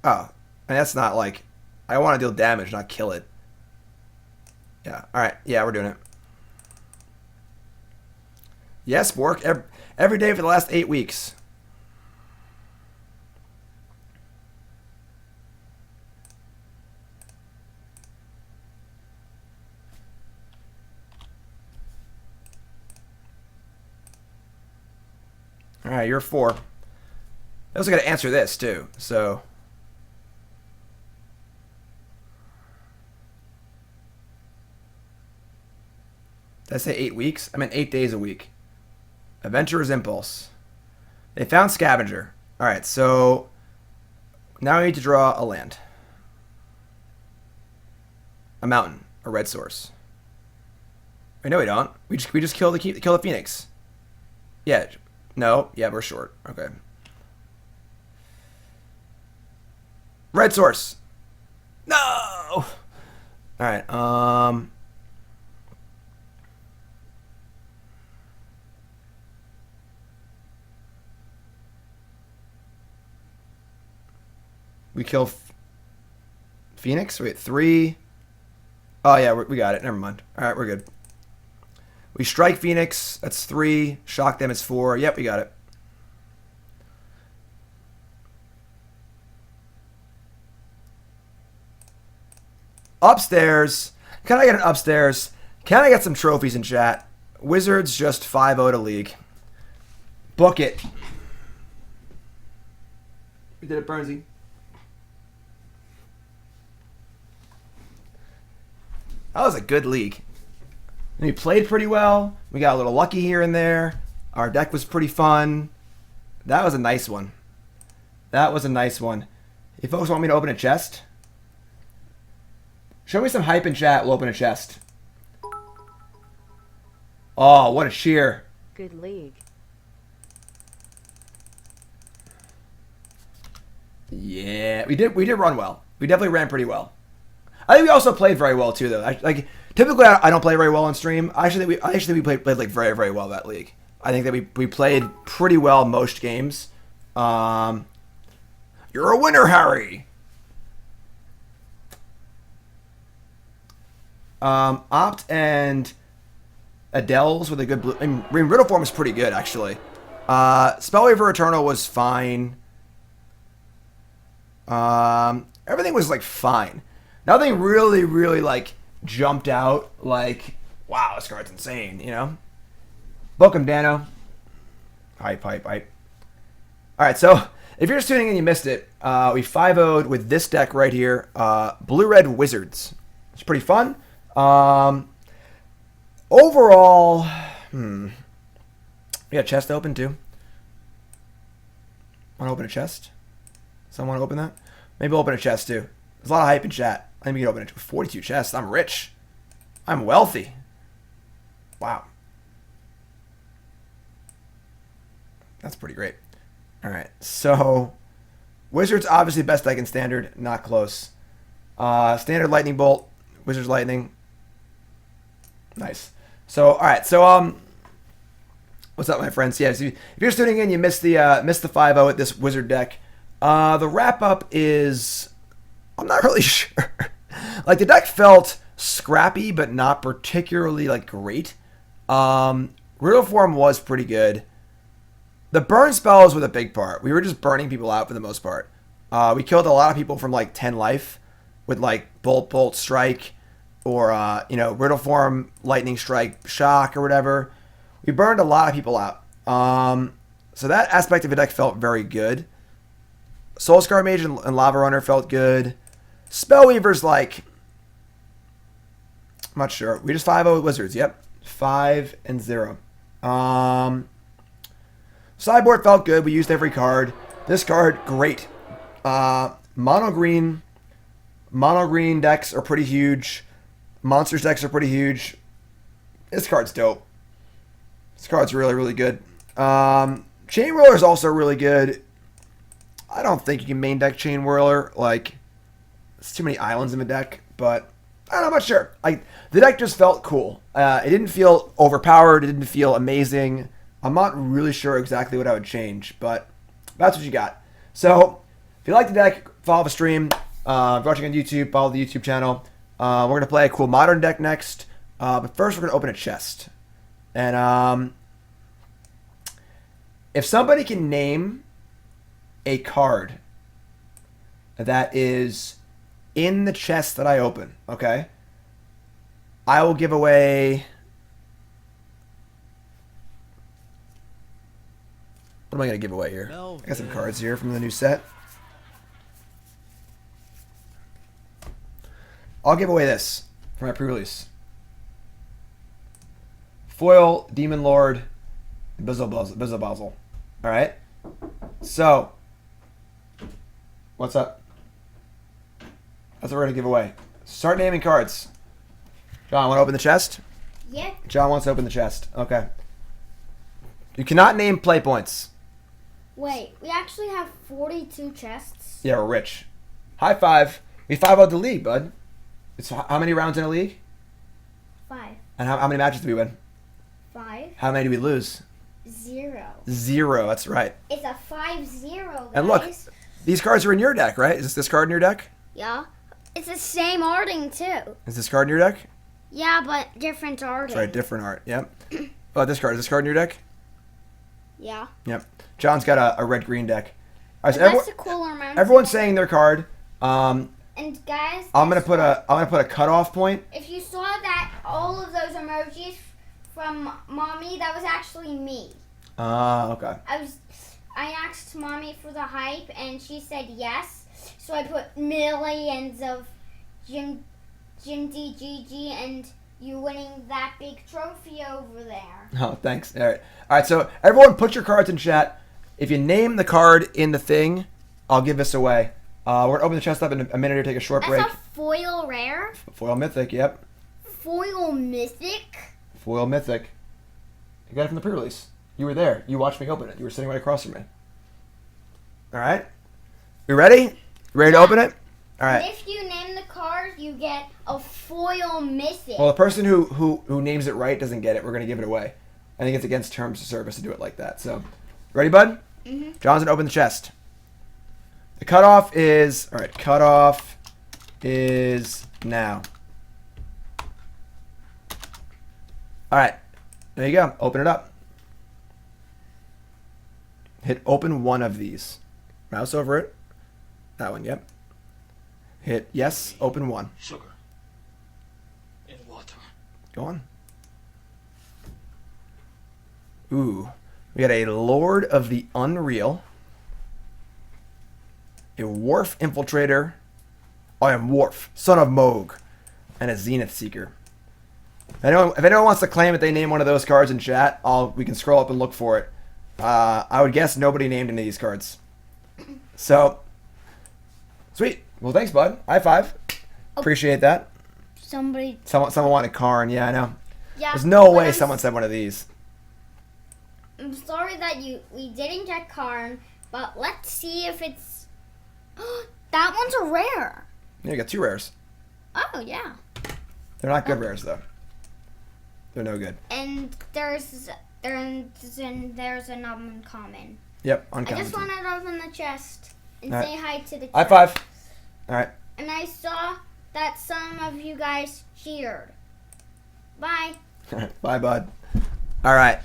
Oh, and that's not like... I want to deal damage, not kill it. Yeah, alright. Yeah, we're doing it. Yes, Bork. Every day for the last 8 weeks. Alright, you're 4. I also got to answer this, too, so... Did I say 8 weeks? I meant 8 days a week. Adventurer's Impulse. They found Scavenger. Alright, so... now we need to draw a land. A mountain. A red source. Wait, no we don't. We just kill the Phoenix. Yeah. No. Yeah, we're short. Okay. Red source. No! Alright, we kill Phoenix? Wait, 3. Oh, yeah, we got it. Never mind. Alright, we're good. We strike Phoenix. That's 3. Shock them. It's 4. Yep, we got it. Upstairs. Can I get an upstairs? Can I get some trophies in chat? Wizards just 5-0 to League. Book it. We did it, Burnsy. That was a good league. And we played pretty well. We got a little lucky here and there. Our deck was pretty fun. That was a nice one. That was a nice one. If folks want me to open a chest, show me some hype in chat. We'll open a chest. Oh, what a cheer. Good league. Yeah, we did run well. We definitely ran pretty well. I think we also played very well too, though. Typically I don't play very well on stream. I actually think we played like very, very well that league. I think that we played pretty well most games. You're a winner, Harry. Opt and Adeliz with a good blue. I mean, Riddleform is pretty good actually. Spellweaver Eternal was fine. Everything was like fine. Nothing really, really like jumped out like, wow, this card's insane, you know? Welcome, Dano. Hype. Alright, so if you're just tuning in and you missed it, we 5-0'd with this deck right here, Blue-Red Wizards. It's pretty fun. Overall, we got chest open too. Want to open a chest? Someone want to open that? Maybe we'll open a chest too. There's a lot of hype in chat. Let me get open it. 42 chests. I'm rich. I'm wealthy. Wow. That's pretty great. All right. So, Wizards obviously best deck in Standard. Not close. Standard Lightning Bolt. Wizards Lightning. Nice. So, all right. So, what's up, my friends? Yeah. So if you're just tuning in, you missed the 5-0 with this Wizard deck. The wrap up is, I'm not really sure. Like, the deck felt scrappy, but not particularly like great. Riddleform was pretty good. The burn spells were the big part. We were just burning people out for the most part. We killed a lot of people from like 10 life with like bolt, strike, or Riddleform, lightning strike, shock, or whatever. We burned a lot of people out. So that aspect of the deck felt very good. Soul-Scar Mage and Lavarunner felt good. Spellweaver's like, I'm not sure. We just 5-0 with Wizards. Yep. 5-0. Sideboard felt good. We used every card. This card, great. Mono green decks are pretty huge. Monsters decks are pretty huge. This card's dope. This card's really, really good. Chainwhirler is also really good. I don't think you can main deck Chainwhirler. Like, it's too many islands in the deck, but I don't know, I'm not sure. The deck just felt cool. It didn't feel overpowered. It didn't feel amazing. I'm not really sure exactly what I would change, but that's what you got. So, if you like the deck, follow the stream. If you're watching on YouTube, follow the YouTube channel. We're going to play a cool modern deck next. But first, we're going to open a chest. And if somebody can name a card that is in the chest that I open, okay, I will give away... What am I going to give away here? I got some cards here from the new set. I'll give away this for my pre-release. Foil, Demon Lord, Bizzle. Alright? So, what's up? That's what we're going to give away. Start naming cards. John, want to open the chest? Yeah. John wants to open the chest. Okay. You cannot name play points. Wait, we actually have 42 chests. Yeah, we're rich. High five. We 5-0'd the league, bud. It's how many rounds in a league? 5. And how many matches do we win? 5. How many do we lose? 0. 0, that's right. It's a 5-0, guys. And look, these cards are in your deck, right? Is this card in your deck? Yeah. It's the same arting, too. Is this card in your deck? Yeah, but different arting. That's right, different art. Yep. Oh, this card. Is this card in your deck? Yeah. Yep. John's got a red-green deck. All right, so That's a cooler amount. everyone's saying their card. And guys, I'm gonna put a cutoff point. if you saw that all of those emojis from Mommy, that was actually me. Okay. I asked Mommy for the hype, and she said yes. So I put millions of Jim DGG and you winning that big trophy over there. Oh, thanks. All right. So everyone, put your cards in chat. If you name the card in the thing, I'll give this away. We're gonna open the chest up in a minute or take a short break. That's a foil rare. Foil mythic. Yep. Foil mythic. Foil mythic. You got it from the pre-release. You were there. You watched me open it. You were sitting right across from me. All right. You ready? Ready to open it? All And right. if you name the card, you get a foil missing. Well, the person who names it right doesn't get it. We're gonna give it away. I think it's against terms of service to do it like that. So, ready, bud? Mm-hmm. John's gonna open the chest. The cutoff is Cutoff is now. All right. There you go. Open it up. Hit open one of these. Mouse over it. That one. Yep. Hit yes. Open one. Sugar. In water. Go on. Ooh. We got a Lord of the Unreal. A Wharf Infiltrator. I am Wharf, son of Moog. And a Zenith Seeker. If anyone wants to claim that they name one of those cards in chat, we can scroll up and look for it. I would guess nobody named any of these cards. So, sweet. Well, thanks, bud. High five. Appreciate that. Someone Wanted Karn. Yeah, I know. Yeah. There's no but way someone said one of these. I'm sorry that we didn't get Karn, but let's see if it's. That one's a rare. Yeah, you got 2 rares. Oh yeah. They're not good rares though. They're no good. And there's an uncommon. Yep, I uncommon. just wanted to open the chest and All say hi to the chat. High five. All right. And I saw that some of you guys cheered. Bye. Bye, bud. All right.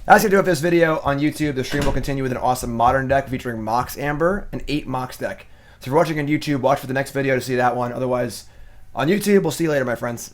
That's going to do it for this video on YouTube. The stream will continue with an awesome modern deck featuring Mox Amber, an 8 Mox deck. So if you're watching on YouTube, watch for the next video to see that one. Otherwise, on YouTube, we'll see you later, my friends.